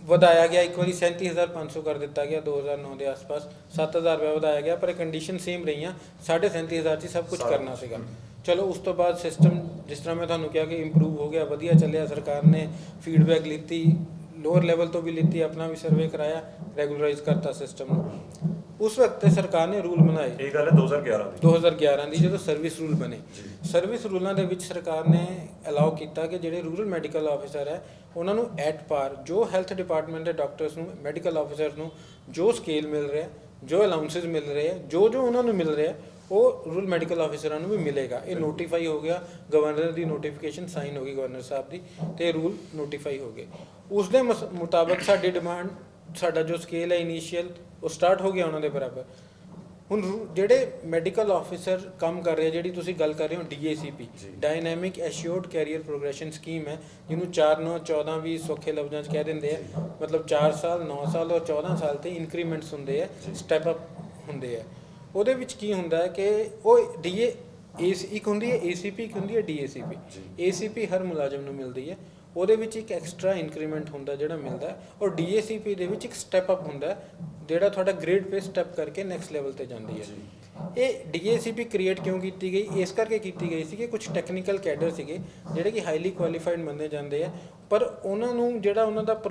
ਵਧਾਇਆ ਗਿਆ, ਇੱਕ ਵਾਰੀ 37,500 ਕਰ ਦਿੱਤਾ ਗਿਆ 2009 ਦੇ ਆਸ-ਪਾਸ, 7,000 ਰੁਪਇਆ ਵਧਾਇਆ ਗਿਆ, ਪਰ ਕੰਡੀਸ਼ਨ ਸੇਮ ਰਹੀਆਂ, 37,500 'ਚ ਹੀ ਸਭ ਕੁਝ ਕਰਨਾ ਸੀਗਾ। ਚਲੋ ਉਸ ਤੋਂ ਬਾਅਦ ਸਿਸਟਮ ਜਿਸ ਤਰ੍ਹਾਂ ਮੈਂ ਤੁਹਾਨੂੰ ਕਿਹਾ ਕਿ ਇੰਪਰੂਵ ਹੋ ਗਿਆ, ਵਧੀਆ ਚੱਲਿਆ, ਸਰਕਾਰ ਨੇ ਫੀਡਬੈਕ ਲਿੱਤੀ, ਲੋਅਰ ਲੈਵਲ ਤੋਂ ਵੀ ਲਿੱਤੀ, ਆਪਣਾ ਵੀ ਸਰਵੇ ਕਰਾਇਆ, ਰੈਗੂਲਰਾਈਜ਼ ਕਰਤਾ ਸਿਸਟਮ ਨੂੰ। ਉਸ ਵਕਤ ਤੇ ਸਰਕਾਰ ਨੇ ਰੂਲ ਬਣਾਏ, ਇਹ ਗੱਲ ਹੈ 2011 ਦੀ ਜਦੋਂ ਸਰਵਿਸ ਰੂਲ ਬਣੇ। ਸਰਵਿਸ ਰੂਲਾਂ ਦੇ ਵਿੱਚ ਸਰਕਾਰ ਨੇ ਅਲਾਉ ਕੀਤਾ ਕਿ ਜਿਹੜੇ ਰੂਰਲ ਮੈਡੀਕਲ ਆਫੀਸਰ ਹੈ ਉਹਨਾਂ ਨੂੰ ਐਟ ਪਾਰ ਜੋ ਹੈਲਥ ਡਿਪਾਰਟਮੈਂਟ ਦੇ ਡਾਕਟਰਸ ਨੂੰ, ਮੈਡੀਕਲ ਆਫੀਸਰ ਨੂੰ ਜੋ ਸਕੇਲ ਮਿਲ ਰਿਹਾ, ਜੋ ਅਲਾਊਂਸਸ ਮਿਲ ਰਹੇ ਆ, ਜੋ ਉਹਨਾਂ ਨੂੰ ਮਿਲ ਰਿਹਾ, ਉਹ ਰੂਰਲ ਮੈਡੀਕਲ ਆਫੀਸਰਾਂ ਨੂੰ ਵੀ ਮਿਲੇਗਾ। ਇਹ ਨੋਟੀਫਾਈ ਹੋ ਗਿਆ, ਗਵਰਨਰ ਦੀ ਨੋਟੀਫਿਕੇਸ਼ਨ ਸਾਈਨ ਹੋ ਗਈ ਗਵਰਨਰ ਸਾਹਿਬ ਦੀ, ਤੇ ਰੂਲ ਨੋਟੀਫਾਈ ਹੋ ਗਏ। ਉਸ ਦੇ ਮੁਤਾਬਕ ਸਾਡੀ ਡਿਮਾਂਡ, ਸਾਡਾ ਜੋ ਸਕੇਲ ਹੈ ਇਨੀਸ਼ੀਅਲ, ਉਹ ਸਟਾਰਟ ਹੋ ਗਿਆ ਉਹਨਾਂ ਦੇ ਬਰਾਬਰ। ਹੁਣ ਜਿਹੜੇ ਮੈਡੀਕਲ ਆਫੀਸਰ ਕੰਮ ਕਰ ਰਹੇ, ਜਿਹੜੀ ਤੁਸੀਂ ਗੱਲ ਕਰ ਰਹੇ ਹੋ DACP, dynamic assured career progression scheme ਹੈ, ਜਿਹਨੂੰ 4 9 14 ਵੀ ਸੌਖੇ ਲਫ਼ਜ਼ਾਂ 'ਚ ਕਹਿ ਦਿੰਦੇ ਆ। ਮਤਲਬ 4 ਸਾਲ 9 ਸਾਲ ਔਰ 14 ਸਾਲ ਤੇ ਇਨਕਰੀਮੈਂਟਸ ਹੁੰਦੇ ਆ, ਸਟੈਪ ਅਪ ਹੁੰਦੇ ਆ। ਉਹਦੇ ਵਿੱਚ ਕੀ ਹੁੰਦਾ ਹੈ ਕਿ ਉਹ ਇੱਕ ਹੁੰਦੀ ਹੈ ACP, ਇੱਕ ਹੁੰਦੀ ਹੈ DACP। ACP ਹਰ ਮੁਲਾਜ਼ਮ ਨੂੰ ਮਿਲਦੀ ਹੈ, ਉਹਦੇ ਵਿੱਚ ਇੱਕ ਐਕਸਟਰਾ ਇਨਕਰੀਮੈਂਟ ਹੁੰਦਾ ਜਿਹੜਾ ਮਿਲਦਾ ਹੈ, ਔਰ DACP ਦੇ ਵਿੱਚ ਇੱਕ ਸਟੈਪ ਅਪ ਹੁੰਦਾ ਜਿਹੜਾ ਤੁਹਾਡਾ ਗ੍ਰੇਡ ਪੇ ਸਟੈਪ ਕਰਕੇ ਨੈਕਸਟ ਲੈਵਲ ਤੇ ਜਾਂਦੀ ਹੈ। ਇਹ DACP ਕ੍ਰੀਏਟ ਕਿਉਂ ਕੀਤੀ ਗਈ? ਇਸ ਕਰਕੇ ਕੀਤੀ ਗਈ ਸੀ ਕਿ ਕੁਝ ਟੈਕਨੀਕਲ ਕੈਡਰ ਸੀਗੇ ਜਿਹੜੇ ਕਿ ਹਾਈਲੀ ਕੁਆਲੀਫਾਈਡ ਮੰਨੇ ਜਾਂਦੇ ਆ, ਪਰ ਉਹਨਾਂ ਨੂੰ ਜਿਹੜਾ ਉਹਨਾਂ ਦਾ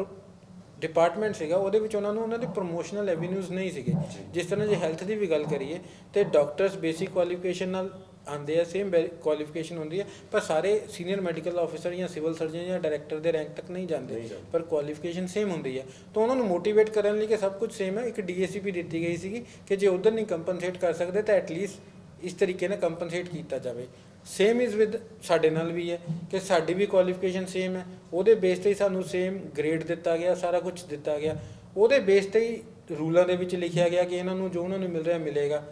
ਡਿਪਾਰਟਮੈਂਟ ਸੀਗਾ ਉਹਦੇ ਵਿੱਚ ਉਹਨਾਂ ਨੂੰ ਉਹਨਾਂ ਦੇ ਪ੍ਰੋਮੋਸ਼ਨਲ ਐਵੀਨਿਊਜ਼ ਨਹੀਂ ਸੀਗੇ। ਜਿਸ ਤਰ੍ਹਾਂ ਜੇ ਹੈਲਥ ਦੀ ਵੀ ਗੱਲ ਕਰੀਏ ਤੇ ਡਾਕਟਰਸ ਬੇਸਿਕ ਕੁਆਲੀਫਿਕੇਸ਼ਨ ਨਾਲ ਆਉਂਦੇ ਆ, ਸੇਮ ਕੁਆਲੀਫਿਕੇਸ਼ਨ ਹੁੰਦੀ ਹੈ, ਪਰ ਸਾਰੇ ਸੀਨੀਅਰ ਮੈਡੀਕਲ ਆਫੀਸਰ ਜਾਂ ਸਿਵਲ ਸਰਜਨ ਜਾਂ ਡਾਇਰੈਕਟਰ ਦੇ ਰੈਂਕ ਤੱਕ ਨਹੀਂ ਜਾਂਦੇ, ਪਰ ਕੁਆਲੀਫਿਕੇਸ਼ਨ ਸੇਮ ਹੁੰਦੀ ਹੈ। ਤਾਂ ਉਹਨਾਂ ਨੂੰ ਮੋਟੀਵੇਟ ਕਰਨ ਲਈ ਕਿ ਸਭ ਕੁਝ ਸੇਮ ਹੈ, ਇੱਕ DACP ਦਿੱਤੀ ਗਈ ਸੀਗੀ ਕਿ ਜੇ ਉਧਰ ਨਹੀਂ ਕੰਪਨਸੇਟ ਕਰ ਸਕਦੇ ਤਾਂ ਐਟਲੀਸਟ ਇਸ ਤਰੀਕੇ ਨਾਲ ਕੰਪਨਸੇਟ ਕੀਤਾ ਜਾਵੇ। ਸੇਮ ਇਜ਼ ਵਿਦ ਸਾਡੇ ਨਾਲ ਵੀ ਹੈ ਕਿ ਸਾਡੀ ਵੀ ਕੁਆਲੀਫਿਕੇਸ਼ਨ ਸੇਮ ਹੈ, ਉਹਦੇ ਬੇਸ 'ਤੇ ਹੀ ਸਾਨੂੰ ਸੇਮ ਗ੍ਰੇਡ ਦਿੱਤਾ ਗਿਆ, ਸਾਰਾ ਕੁਝ ਦਿੱਤਾ ਗਿਆ, ਉਹਦੇ ਬੇਸ 'ਤੇ ਹੀ ਰੂਲਾਂ ਦੇ ਵਿੱਚ ਲਿਖਿਆ ਗਿਆ ਕਿ ਇਹਨਾਂ ਨੂੰ ਜੋ ਉਹਨਾਂ ਨੂੰ ਮਿਲ ਰਿਹਾ ਮਿਲੇਗਾ।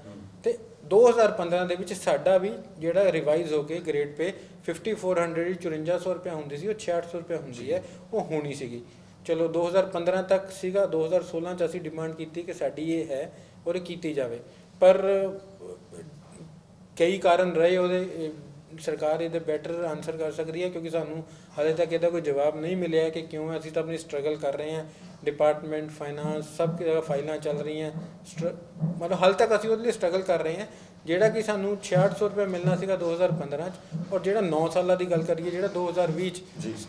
ਤੇ 2015 ਦੇ ਵਿੱਚ ਸਾਡਾ ਵੀ ਜਿਹੜਾ ਰਿਵਾਈਜ਼ ਹੋ ਕੇ ਗ੍ਰੇਡ ਪੇ 5400 5400 ਰੁਪਇਆ ਹੁੰਦੀ ਸੀ, ਉਹ 6600 ਰੁਪਇਆ ਹੁੰਦੀ ਹੈ, ਉਹ ਹੋਣੀ ਸੀਗੀ। ਚਲੋ 2015 ਤੱਕ ਸੀਗਾ, 2016 'ਚ ਅਸੀਂ ਡਿਮਾਂਡ ਕੀਤੀ ਕਿ ਸਾਡੀ ਇਹ ਹੈ ਔਰ ਇਹ ਕੀਤੀ ਜਾਵੇ, ਪਰ ਕਈ ਕਾਰਨ ਰਹੇ ਉਹਦੇ। ਸਰਕਾਰ ਇਹਦੇ ਬੈਟਰ ਆਨਸਰ ਕਰ ਸਕਦੀ ਹੈ ਕਿਉਂਕਿ ਸਾਨੂੰ ਹਾਲੇ ਤੱਕ ਇਹਦਾ ਕੋਈ ਜਵਾਬ ਨਹੀਂ ਮਿਲਿਆ ਕਿ ਕਿਉਂ ਹੈ। ਅਸੀਂ ਤਾਂ ਆਪਣੀ ਸਟਰਗਲ ਕਰ ਰਹੇ ਹਾਂ, ਡਿਪਾਰਟਮੈਂਟ ਫਾਈਨਾਂਸ ਸਭ ਜਗ੍ਹਾ ਫਾਈਲਾਂ ਚੱਲ ਰਹੀਆਂ, ਮਤਲਬ ਹਾਲੇ ਤੱਕ ਅਸੀਂ ਉਹਦੇ ਲਈ ਸਟਰਗਲ ਕਰ ਰਹੇ ਹਾਂ। ਜਿਹੜਾ ਕਿ ਸਾਨੂੰ 6600 ਰੁਪਏ ਮਿਲਣਾ ਸੀਗਾ 2015 'ਚ, ਔਰ ਜਿਹੜਾ 9 ਸਾਲਾਂ ਦੀ ਗੱਲ ਕਰੀਏ ਜਿਹੜਾ 2020 'ਚ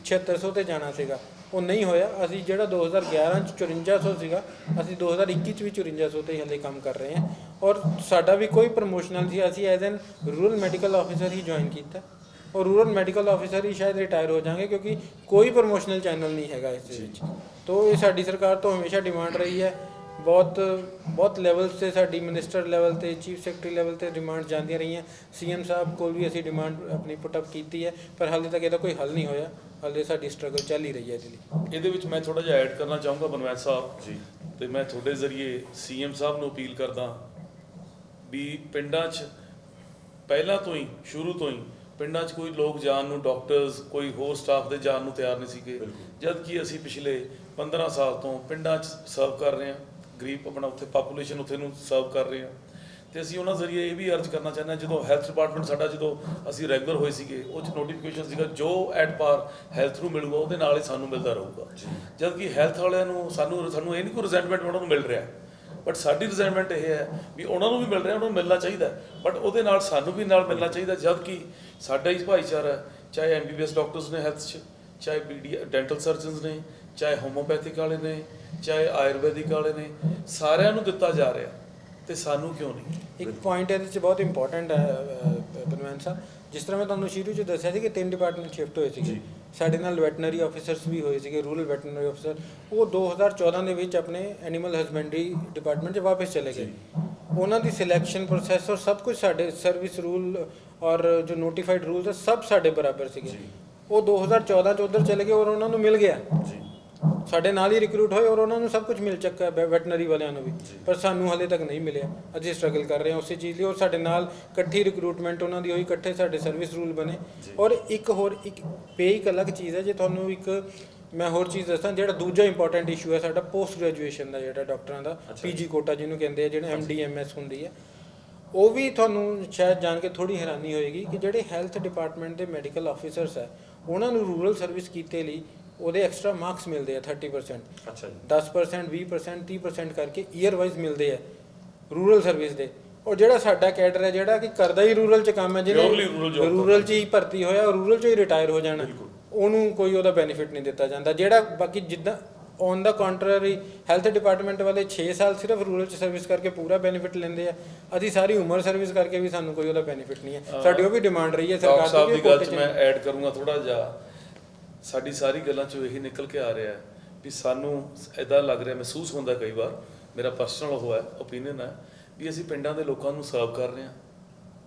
7600 ਤੇ ਜਾਣਾ ਸੀਗਾ ਉਹ ਨਹੀਂ ਹੋਇਆ। ਅਸੀਂ ਜਿਹੜਾ 2011 'ਚ 5400 ਸੀਗਾ, ਅਸੀਂ 2021 'ਚ ਵੀ 5400 ਤੇ ਹਲੇ ਕੰਮ ਕਰ ਰਹੇ ਹਾਂ, ਔਰ ਸਾਡਾ ਵੀ ਕੋਈ ਪ੍ਰਮੋਸ਼ਨਲ ਸੀ। ਅਸੀਂ as an rural medical officer he join ਕੀਤਾ, ਔਰ ਰੂਰਲ ਮੈਡੀਕਲ ਆਫੀਸਰ ਹੀ ਸ਼ਾਇਦ ਰਿਟਾਇਰ ਹੋ ਜਾਵਾਂਗੇ ਕਿਉਂਕਿ ਕੋਈ ਪ੍ਰਮੋਸ਼ਨਲ ਚੈਨਲ ਨਹੀਂ ਹੈਗਾ ਇਸ ਦੇ ਵਿੱਚ। ਤੋ ਇਹ ਸਾਡੀ ਸਰਕਾਰ ਤੋਂ ਹਮੇਸ਼ਾ ਡਿਮਾਂਡ ਰਹੀ ਹੈ, ਬਹੁਤ ਲੈਵਲਸ 'ਤੇ ਸਾਡੀ ਮਿਨਿਸਟਰ ਲੈਵਲ 'ਤੇ, ਚੀਫ ਸੈਕਟਰੀ ਲੈਵਲ 'ਤੇ ਡਿਮਾਂਡ ਜਾਂਦੀਆਂ ਰਹੀਆਂ। CM ਸਾਹਿਬ ਕੋਲ ਵੀ ਅਸੀਂ ਡਿਮਾਂਡ ਆਪਣੀ ਪੁੱਟ ਅਪ ਕੀਤੀ ਹੈ, ਪਰ ਹਾਲੇ ਤੱਕ ਇਹਦਾ ਕੋਈ ਹੱਲ ਨਹੀਂ ਹੋਇਆ। ਹਾਲੇ ਸਾਡੀ ਸਟਰਗਲ ਚੱਲ ਹੀ ਰਹੀ ਹੈ ਇਹਦੇ ਲਈ। ਇਹਦੇ ਵਿੱਚ ਮੈਂ ਥੋੜਾ ਜਿਹਾ ਐਡ ਕਰਨਾ ਚਾਹੂੰਗਾ ਬਨਵੈਤ ਸਾਹਿਬ ਜੀ, ਤੇ ਮੈਂ ਤੁਹਾਡੇ ਜ਼ਰੀਏ CM ਸਾਹਿਬ ਨੂੰ ਅਪੀਲ ਕਰਦਾ ਵੀ ਪਿੰਡਾਂ 'ਚ ਪਹਿਲਾਂ ਤੋਂ ਹੀ, ਸ਼ੁਰੂ ਤੋਂ ਹੀ ਪਿੰਡਾਂ 'ਚ ਕੋਈ ਲੋਕ ਜਾਣ ਨੂੰ, ਡਾਕਟਰਸ ਕੋਈ ਹੋਰ ਸਟਾਫ ਦੇ ਜਾਣ ਨੂੰ ਤਿਆਰ ਨਹੀਂ ਸੀਗੇ, ਜਦ ਕਿ ਅਸੀਂ ਪਿਛਲੇ 15 ਸਾਲ ਤੋਂ ਪਿੰਡਾਂ 'ਚ ਸਰਵ ਕਰ ਰਹੇ ਹਾਂ, ਗਰੀਬ ਆਪਣਾ ਉੱਥੇ ਪਾਪੂਲੇਸ਼ਨ ਉੱਥੇ ਨੂੰ ਸਰਵ ਕਰ ਰਹੇ ਹਾਂ। ਤੇ ਅਸੀਂ ਉਹਨਾਂ ਜ਼ਰੀਏ ਇਹ ਵੀ ਅਰਜ਼ ਕਰਨਾ ਚਾਹੁੰਦੇ ਹਾਂ, ਜਦੋਂ ਹੈਲਥ ਡਿਪਾਰਟਮੈਂਟ ਸਾਡਾ ਜਦੋਂ ਅਸੀਂ ਰੈਗੂਲਰ ਹੋਏ ਸੀਗੇ, ਉਹ 'ਚ ਨੋਟੀਫਿਕੇਸ਼ਨ ਸੀਗਾ ਜੋ ਐਟ ਪਾਰ ਹੈਲਥ ਨੂੰ ਮਿਲੂਗਾ ਉਹਦੇ ਨਾਲ ਹੀ ਸਾਨੂੰ ਮਿਲਦਾ ਰਹੂਗਾ। ਜਦ ਕਿ ਹੈਲਥ ਵਾਲਿਆਂ ਨੂੰ ਸਾਨੂੰ ਇਹ ਨਹੀਂ ਕੋਈ ਰਿਜ਼ੈਂਟਮੈਂਟ ਉਹਨਾਂ ਨੂੰ ਮਿਲ ਰਿਹਾ, ਬਟ ਸਾਡੀ ਰਿਜ਼ੈਂਟਮੈਂਟ ਇਹ ਹੈ ਵੀ ਉਹਨਾਂ ਨੂੰ ਵੀ ਮਿਲ ਰਿਹਾ, ਉਹਨਾਂ ਨੂੰ ਮਿਲਣਾ ਚਾਹੀਦਾ, ਬਟ ਉਹਦੇ ਨਾਲ ਸਾਨੂੰ ਵੀ ਨਾਲ ਮਿਲਣਾ ਚਾਹੀਦਾ। ਜਦ ਕਿ ਸਾਡਾ ਹੀ ਭਾਈਚਾਰਾ, ਚਾਹੇ MBBS ਡਾਕਟਰਸ ਨੇ ਹੈਲਥ 'ਚ, ਚਾਹੇ ਡੈਂਟਲ ਸਰਜਨਸ ਨੇ, ਚਾਹੇ ਹੋਮੋਪੈਥਿਕ ਵਾਲੇ ਨੇ, ਚਾਹੇ ਆਯੁਰਵੈਦਿਕ ਵਾਲੇ ਨੇ, ਸਾਰਿਆਂ ਨੂੰ ਦਿੱਤਾ ਜਾ ਰਿਹਾ ਤੇ ਸਾਨੂੰ ਕਿਉਂ ਨਹੀਂ? ਇੱਕ ਪੁਆਇੰਟ ਇਹਦੇ 'ਚ ਬਹੁਤ ਇੰਪੋਰਟੈਂਟ ਹੈ ਬਨਵੰਤ ਸਾਹਿਬ, ਜਿਸ ਤਰ੍ਹਾਂ ਮੈਂ ਤੁਹਾਨੂੰ ਸ਼ੁਰੂ 'ਚ ਦੱਸਿਆ ਸੀ ਕਿ 3 ਡਿਪਾਰਟਮੈਂਟ ਸ਼ਿਫਟ ਹੋਏ ਸੀਗੇ। ਸਾਡੇ ਨਾਲ ਵੈਟਨਰੀ ਆਫੀਸਰਸ ਵੀ ਹੋਏ ਸੀਗੇ, ਰੂਰਲ ਵੈਟਨਰੀ ਆਫੀਸਰ, ਉਹ 2014 ਦੇ ਵਿੱਚ ਆਪਣੇ ਐਨੀਮਲ ਹਸਬੈਂਡਰੀ ਡਿਪਾਰਟਮੈਂਟ 'ਚ ਵਾਪਸ ਚਲੇ ਗਏ। ਉਹਨਾਂ ਦੀ ਸਿਲੈਕਸ਼ਨ ਪ੍ਰੋਸੈਸ ਔਰ ਸਭ ਕੁਝ ਸਾਡੇ ਸਰਵਿਸ ਰੂਲ ਔਰ ਜੋ ਨੋਟੀਫਾਈਡ ਰੂਲਸ ਹੈ ਸਭ ਸਾਡੇ ਬਰਾਬਰ ਸੀਗੇ। ਉਹ 2014 'ਚ ਉੱਧਰ ਚਲੇ ਗਏ ਔਰ ਉਹਨਾਂ ਨੂੰ ਮਿਲ ਗਿਆ, ਸਾਡੇ ਨਾਲ ਹੀ ਰਿਕਰੂਟ ਹੋਏ ਔਰ ਉਹਨਾਂ ਨੂੰ ਸਭ ਕੁਝ ਮਿਲ ਚੱਕਾ ਵੈਟਨਰੀ ਵਾਲਿਆਂ ਨੂੰ ਵੀ, ਪਰ ਸਾਨੂੰ ਹਾਲੇ ਤੱਕ ਨਹੀਂ ਮਿਲਿਆ। ਅਸੀਂ ਸਟਰਗਲ ਕਰ ਰਹੇ ਹਾਂ ਉਸੇ ਚੀਜ਼ ਲਈ, ਔਰ ਸਾਡੇ ਨਾਲ ਇਕੱਠੀ ਰਿਕਰੂਟਮੈਂਟ ਉਹਨਾਂ ਦੀ ਹੋਈ, ਇਕੱਠੇ ਸਾਡੇ ਸਰਵਿਸ ਰੂਲ ਬਣੇ। ਔਰ ਇੱਕ ਪੇ ਇੱਕ ਅਲੱਗ ਚੀਜ਼ ਹੈ। ਜੇ ਤੁਹਾਨੂੰ ਮੈਂ ਹੋਰ ਚੀਜ਼ ਦੱਸਾਂ, ਜਿਹੜਾ ਦੂਜਾ ਇੰਪੋਰਟੈਂਟ ਇਸ਼ੂ ਹੈ ਸਾਡਾ ਪੋਸਟ ਗ੍ਰੈਜੂਏਸ਼ਨ ਦਾ, ਜਿਹੜਾ ਡਾਕਟਰਾਂ ਦਾ PG ਕੋਟਾ ਜਿਹਨੂੰ ਕਹਿੰਦੇ ਆ, ਜਿਹੜਾ MD MS ਹੁੰਦੀ ਹੈ, ਉਹ ਵੀ ਤੁਹਾਨੂੰ ਸ਼ਾਇਦ ਜਾਣ ਕੇ ਥੋੜ੍ਹੀ ਹੈਰਾਨੀ ਹੋਏਗੀ ਕਿ ਜਿਹੜੇ ਹੈਲਥ ਡਿਪਾਰਟਮੈਂਟ ਦੇ ਮੈਡੀਕਲ ਆਫੀਸਰਸ ਹੈ ਉਹਨਾਂ ਨੂੰ ਰੂਰਲ ਸਰਵਿਸ ਕੀਤੇ ਲਈ ਉਹਦੇ ਐਕਸਟਰਾ ਮਾਰਕਸ ਮਿਲਦੇ ਆ 30%, 10%, 20%, 30% ਕਰਕੇ ਈਅਰ ਵਾਈਜ਼ ਮਿਲਦੇ ਆ ਰੂਰਲ ਸਰਵਿਸ ਦੇ। ਔਰ ਜਿਹੜਾ ਸਾਡਾ ਕੈਡਰ ਹੈ ਜਿਹੜਾ ਕਿ ਕਰਦਾ ਹੀ ਰੂਰਲ 'ਚ ਕੰਮ ਹੈ, ਜਿਹਨੇ ਰੂਰਲ 'ਚ ਹੀ ਭਰਤੀ ਹੋਇਆ ਔਰ ਰੂਰਲ 'ਚ ਹੀ ਰਿਟਾਇਰ ਹੋ ਜਾਣਾ, ਉਹਨੂੰ ਕੋਈ ਉਹਦਾ ਬੈਨੀਫਿਟ ਨਹੀਂ ਦਿੱਤਾ ਜਾਂਦਾ। ਜਿਹੜਾ ਬਾਕੀ ਜਿੱਦਾਂ on the contrary health department ਵਾਲੇ 6 ਸਾਲ ਸਿਰਫ ਰੂਰਲ 'ਚ ਸਰਵਿਸ ਕਰਕੇ ਪੂਰਾ ਬੈਨੀਫਿਟ ਲੈਂਦੇ ਆ, ਅਸੀਂ ਸਾਰੀ ਉਮਰ ਸਰਵਿਸ ਕਰਕੇ ਵੀ ਸਾਨੂੰ ਕੋਈ ਉਹਦਾ ਬੈਨੀਫਿਟ ਨਹੀਂ ਹੈ। ਸਾਡੀ ਉਹ ਵੀ ਡਿਮਾਂਡ ਰਹੀ ਹੈ ਸਰਕਾਰ ਦੀ ਗੱਲ 'ਚ ਮੈਂ ਐਡ ਕਰੂੰਗਾ ਥੋੜਾ ਜਿਹਾ। ਸਾਡੀ ਸਾਰੀ ਗੱਲਾਂ 'ਚੋਂ ਇਹੀ ਨਿਕਲ ਕੇ ਆ ਰਿਹਾ ਵੀ ਸਾਨੂੰ ਇੱਦਾਂ ਲੱਗ ਰਿਹਾ, ਮਹਿਸੂਸ ਹੁੰਦਾ ਕਈ ਵਾਰ, ਮੇਰਾ ਪਰਸਨਲ ਉਹ ਹੈ ਓਪੀਨੀਅਨ ਹੈ ਵੀ ਅਸੀਂ ਪਿੰਡਾਂ ਦੇ ਲੋਕਾਂ ਨੂੰ ਸਰਵ ਕਰ ਰਹੇ ਹਾਂ।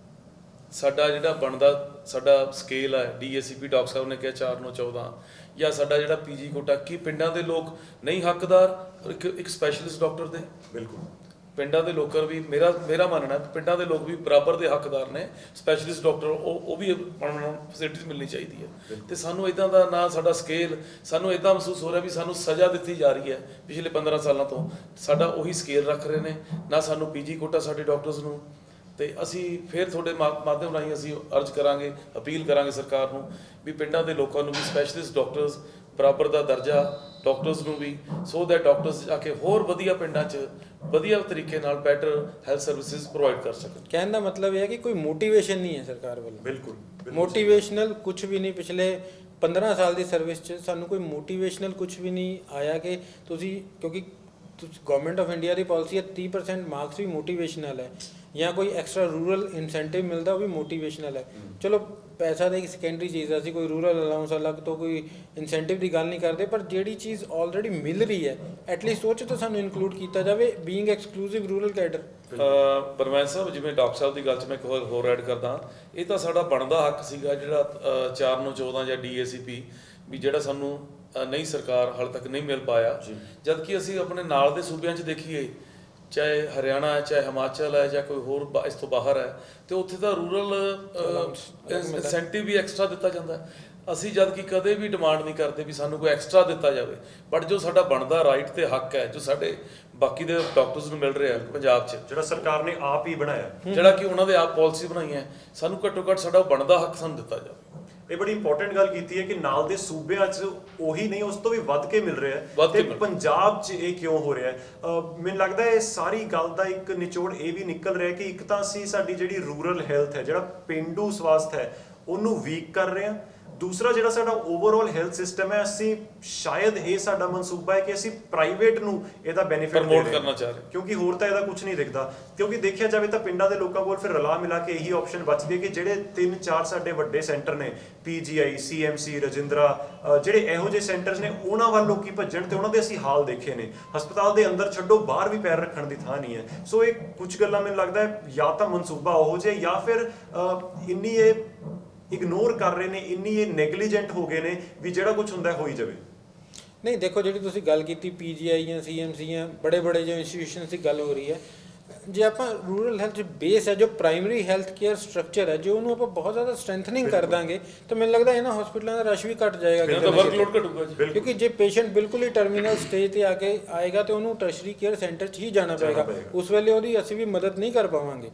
ਸਾਡਾ ਜਿਹੜਾ ਬਣਦਾ ਸਾਡਾ ਸਕੇਲ ਹੈ, DACP ਡਾਕਟਰ ਸਾਹਿਬ ਨੇ ਕਿਹਾ 4 9 14, ਜਾਂ ਸਾਡਾ ਜਿਹੜਾ PG ਕੋਟਾ, ਕੀ ਪਿੰਡਾਂ ਦੇ ਲੋਕ ਨਹੀਂ ਹੱਕਦਾਰ ਇੱਕ ਸਪੈਸ਼ਲਿਸਟ ਡਾਕਟਰ ਦੇ? ਬਿਲਕੁਲ। ਪਿੰਡਾਂ ਦੇ ਲੋਕਾਂ ਵੀ ਮੇਰਾ ਮੰਨਣਾ ਹੈ ਪਿੰਡਾਂ ਦੇ ਲੋਕ ਵੀ ਬਰਾਬਰ ਦੇ ਹੱਕਦਾਰ ਨੇ। ਸਪੈਸ਼ਲਿਸਟ ਡਾਕਟਰ ਉਹ ਵੀ ਫੈਸਿਲਿਟੀਜ਼ ਮਿਲਣੀ ਚਾਹੀਦੀ ਹੈ। ਤੇ ਸਾਨੂੰ ਇਦਾਂ ਦਾ ਨਾ ਸਾਡਾ ਸਕੇਲ, ਸਾਨੂੰ ਇਦਾਂ ਮਹਿਸੂਸ ਹੋ ਰਿਹਾ ਵੀ ਸਾਨੂੰ ਸਜ਼ਾ ਦਿੱਤੀ ਜਾ ਰਹੀ ਹੈ ਪਿਛਲੇ 15 ਸਾਲਾਂ ਤੋਂ। ਸਾਡਾ ਉਹੀ ਸਕੇਲ ਰੱਖ ਰਹੇ ਨੇ ਨਾ, ਸਾਨੂੰ ਪੀਜੀ ਕੋਟਾ ਸਾਡੇ ਡਾਕਟਰਸ ਨੂੰ। ਤੇ ਅਸੀਂ ਫਿਰ ਤੁਹਾਡੇ ਮਾਧਿਅਮ ਰਾਹੀਂ ਅਸੀਂ ਅਰਜ਼ ਕਰਾਂਗੇ, ਅਪੀਲ ਕਰਾਂਗੇ ਸਰਕਾਰ ਨੂੰ ਵੀ ਪਿੰਡਾਂ ਦੇ ਲੋਕਾਂ ਨੂੰ ਵੀ ਸਪੈਸ਼ਲਿਸਟ ਡਾਕਟਰਸ ਬਰਾਬਰ ਦਾ ਦਰਜਾ, ਡਾਕਟਰਸ ਨੂੰ ਵੀ, ਸੋ ਦੈਟ ਡਾਕਟਰਸ ਜਾ ਕੇ ਹੋਰ ਵਧੀਆ ਪਿੰਡਾਂ 'ਚ ਵਧੀਆ ਤਰੀਕੇ ਨਾਲ ਬੈਟਰ ਹੈਲਥ ਸਰਵਿਸਿਜ਼ ਪ੍ਰੋਵਾਈਡ ਕਰ ਸਕਣ। ਕਹਿਣ ਦਾ ਮਤਲਬ ਇਹ ਹੈ ਕਿ ਕੋਈ ਮੋਟੀਵੇਸ਼ਨ ਨਹੀਂ ਹੈ ਸਰਕਾਰ ਵੱਲੋਂ। ਬਿਲਕੁਲ ਮੋਟੀਵੇਸ਼ਨਲ ਕੁਝ ਵੀ ਨਹੀਂ। ਪਿਛਲੇ 15 ਸਾਲ ਦੀ ਸਰਵਿਸ 'ਚ ਸਾਨੂੰ ਕੋਈ ਮੋਟੀਵੇਸ਼ਨਲ ਕੁਝ ਵੀ ਨਹੀਂ ਆਇਆ ਕਿ ਤੁਸੀਂ, ਕਿਉਂਕਿ government of India the policy ਹੈ 30% ਮਾਰਕਸ ਵੀ ਮੋਟੀਵੇਸ਼ਨਲ ਹੈ, ਜਾਂ ਕੋਈ ਐਕਸਟਰਾ ਰੂਰਲ ਇਨਸੈਂਟਿਵ ਮਿਲਦਾ ਉਹ ਵੀ ਮੋਟੀਵੇਸ਼ਨਲ ਹੈ। ਚਲੋ ਪੈਸਾ ਤਾਂ ਇੱਕ ਸੈਕੰਡਰੀ ਚੀਜ਼ ਹੈ, ਅਸੀਂ ਕੋਈ ਰੂਰਲ ਅਲਾਊਂਸ ਅਲੱਗ ਤੋਂ ਕੋਈ ਇਨਸੈਂਟਿਵ ਦੀ ਗੱਲ ਨਹੀਂ ਕਰਦੇ, ਪਰ ਜਿਹੜੀ ਚੀਜ਼ ਆਲਰੇਡੀ ਮਿਲ ਰਹੀ ਹੈ ਐਟਲੀਸਟ ਉਹ 'ਚ ਤਾਂ ਸਾਨੂੰ ਇਨਕਲੂਡ ਕੀਤਾ ਜਾਵੇ, ਬੀਇੰਗ ਐਕਸਕਲੂਸਿਵ ਰੂਰਲ ਕੈਡਰ। ਬਰਮੈਨ ਸਾਹਿਬ, ਜਿਵੇਂ ਡਾਕਟਰ ਸਾਹਿਬ ਦੀ ਗੱਲ 'ਚ ਮੈਂ ਇੱਕ ਹੋਰ ਐਡ ਕਰਦਾ, ਇਹ ਤਾਂ ਸਾਡਾ ਬਣਦਾ ਹੱਕ ਸੀਗਾ ਜਿਹੜਾ 4/9/14 ਜਾਂ DACP ਵੀ ਜਿਹੜਾ ਸਾਨੂੰ ਨਹੀਂ ਸਰਕਾਰ ਹਾਲੇ ਤੱਕ ਨਹੀਂ ਮਿਲ ਪਾਇਆ। ਜਦ ਕਿ ਅਸੀਂ ਆਪਣੇ ਨਾਲ ਦੇ ਸੂਬਿਆਂ 'ਚ ਦੇਖੀਏ, ਚਾਹੇ ਹਰਿਆਣਾ ਹੈ, ਚਾਹੇ ਹਿਮਾਚਲ ਹੈ, ਜਾਂ ਕੋਈ ਹੋਰ ਇਸ ਤੋਂ ਬਾਹਰ ਹੈ, ਤੇ ਉੱਥੇ ਤਾਂ ਰੂਰਲ ਇਨਸੈਂਟਿਵ ਵੀ ਐਕਸਟਰਾ ਦਿੱਤਾ ਜਾਂਦਾ। ਅਸੀਂ ਜਦ ਕਿ ਕਦੇ ਵੀ ਡਿਮਾਂਡ ਨਹੀਂ ਕਰਦੇ ਵੀ ਸਾਨੂੰ ਕੋਈ ਐਕਸਟਰਾ ਦਿੱਤਾ ਜਾਵੇ, ਬਟ ਜੋ ਸਾਡਾ ਬਣਦਾ ਰਾਈਟ ਤੇ ਹੱਕ ਹੈ, ਜੋ ਸਾਡੇ ਬਾਕੀ ਦੇ ਡਾਕਟਰਸ ਨੂੰ ਮਿਲ ਰਿਹਾ ਪੰਜਾਬ 'ਚ, ਜਿਹੜਾ ਸਰਕਾਰ ਨੇ ਆਪ ਹੀ ਬਣਾਇਆ, ਜਿਹੜਾ ਕਿ ਉਹਨਾਂ ਦੇ ਆਪ ਪਾਲਿਸੀ ਬਣਾਈ ਹੈ, ਸਾਨੂੰ ਘੱਟੋ ਘੱਟ ਸਾਡਾ ਬਣਦਾ ਹੱਕ ਸਾਨੂੰ ਦਿੱਤਾ ਜਾਵੇ। ਇਹ ਬੜੀ ਇੰਪੋਰਟੈਂਟ ਗੱਲ ਕੀਤੀ ਹੈ ਕਿ ਨਾਲ ਦੇ ਸੂਬਿਆਂ 'ਚ ਉਹੀ ਨਹੀਂ, ਉਸ ਤੋਂ ਵੀ ਵੱਧ ਕੇ ਮਿਲ ਰਿਹਾ ਹੈ, ਤੇ ਪੰਜਾਬ 'ਚ ਇਹ ਕਿਉਂ ਹੋ ਰਿਹਾ ਹੈ? ਮੈਨੂੰ ਲੱਗਦਾ ਹੈ ਇਹ ਸਾਰੀ ਗੱਲ ਦਾ ਇੱਕ ਨਿਚੋੜ ਇਹ ਵੀ ਨਿਕਲ ਰਿਹਾ ਕਿ ਇੱਕ ਤਾਂ ਅਸੀਂ ਸਾਡੀ ਜਿਹੜੀ ਰੂਰਲ ਹੈਲਥ ਹੈ, ਜਿਹੜਾ ਪੇਂਡੂ ਸਵਾਸਥ ਹੈ, ਉਹਨੂੰ ਵੀਕ ਕਰ ਰਹੇ ਹਾਂ। ਦੂਸਰਾ ਜਿਹੜਾ ਸਾਡਾ ਓਵਰਆਲ ਹੈਲਥ ਸਿਸਟਮ ਹੈ, ਅਸੀਂ ਸ਼ਾਇਦ ਇਹ ਸਾਡਾ ਮਨਸੂਬਾ ਹੈ ਕਿ ਅਸੀਂ ਪ੍ਰਾਈਵੇਟ ਨੂੰ ਇਹਦਾ ਬੈਨੀਫਿਟ ਪ੍ਰਮੋਟ ਕਰਨਾ ਚਾਹ ਰਹੇ, ਕਿਉਂਕਿ ਹੋਰ ਤਾਂ ਇਹਦਾ ਕੁਝ ਨਹੀਂ ਦਿਖਦਾ। ਕਿਉਂਕਿ ਦੇਖਿਆ ਜਾਵੇ ਤਾਂ ਪਿੰਡਾਂ ਦੇ ਲੋਕਾਂ ਕੋਲ ਫਿਰ ਰਲਾ ਮਿਲਾ ਕੇ ਇਹੀ ਆਪਸ਼ਨ ਬਚਦੀ ਹੈ ਕਿ ਜਿਹੜੇ 3-4 ਸਾਡੇ ਵੱਡੇ ਸੈਂਟਰ ਨੇ, PGI, CMC, ਰਜਿੰਦਰਾ, ਜਿਹੜੇ ਇਹੋ ਜਿਹੇ ਸੈਂਟਰਸ ਨੇ, ਉਹਨਾਂ ਵੱਲ ਲੋਕੀ ਭੱਜਣ, ਤੇ ਉਹਨਾਂ ਦੇ ਅਸੀਂ ਹਾਲ ਦੇਖੇ ਨੇ। ਹਸਪਤਾਲ ਦੇ ਅੰਦਰ ਛੱਡੋ, ਬਾਹਰ ਵੀ ਪੈਰ ਰੱਖਣ ਦੀ ਥਾਂ ਨਹੀਂ ਹੈ। ਸੋ ਇਹ ਕੁਝ ਗੱਲਾਂ ਮੈਨੂੰ ਲੱਗਦਾ ਹੈ ਜਾਂ ਤਾਂ ਮਨਸੂਬਾ ਉਹੋ ਜਿਹਾ, ਜਾਂ ਫਿਰ ਇੰਨੀ ਇਹ ਇਗਨੋਰ ਕਰ ਰਹੇ ਨੇ, ਇੰਨੀ ਇਹ ਨੈਗਲੀਜੈਂਟ ਹੋ ਗਏ ਨੇ ਵੀ ਜਿਹੜਾ ਕੁਝ ਹੁੰਦਾ ਹੋ ਹੀ ਜਾਵੇ। ਨਹੀਂ ਦੇਖੋ, ਜਿਹੜੀ ਤੁਸੀਂ ਗੱਲ ਕੀਤੀ PGI ਜਾਂ CMC ਜਾਂ ਬੜੇ ਜੋ ਇੰਸਟੀਟਿਊਸ਼ਨਸ ਦੀ ਗੱਲ ਹੋ ਰਹੀ ਹੈ, ਜੇ ਆਪਾਂ ਰੂਰਲ ਹੈਲਥ ਬੇਸ ਹੈ, ਜੋ ਪ੍ਰਾਇਮਰੀ ਹੈਲਥ ਕੇਅਰ ਸਟਰਕਚਰ ਹੈ, ਜੋ ਉਹਨੂੰ ਆਪਾਂ ਬਹੁਤ ਜ਼ਿਆਦਾ ਸਟਰੈਂਥਨਿੰਗ ਕਰ ਦਾਂਗੇ ਤਾਂ ਮੈਨੂੰ ਲੱਗਦਾ ਇਹਨਾਂ ਹਸਪੀਟਲਾਂ ਦਾ ਰਸ਼ ਵੀ ਘਟ ਜਾਏਗਾ, ਵਰਕਲੋਡ ਘਟੂਗਾ ਜੀ। ਕਿਉਂਕਿ ਜੇ ਪੇਸ਼ੈਂਟ ਬਿਲਕੁਲ ਹੀ ਟਰਮੀਨਲ ਸਟੇਜ ਤੇ ਆ ਕੇ ਆਏਗਾ ਤੇ ਉਹਨੂੰ ਟਰਸ਼ਰੀ ਕੇਅਰ ਸੈਂਟਰ 'ਚ ਹੀ ਜਾਣਾ ਪਏਗਾ, ਉਸ ਵੇਲੇ ਉਹਦੀ ਅਸੀਂ ਵੀ ਮਦਦ ਨਹੀਂ ਕਰ ਪਾਵਾਂਗੇ।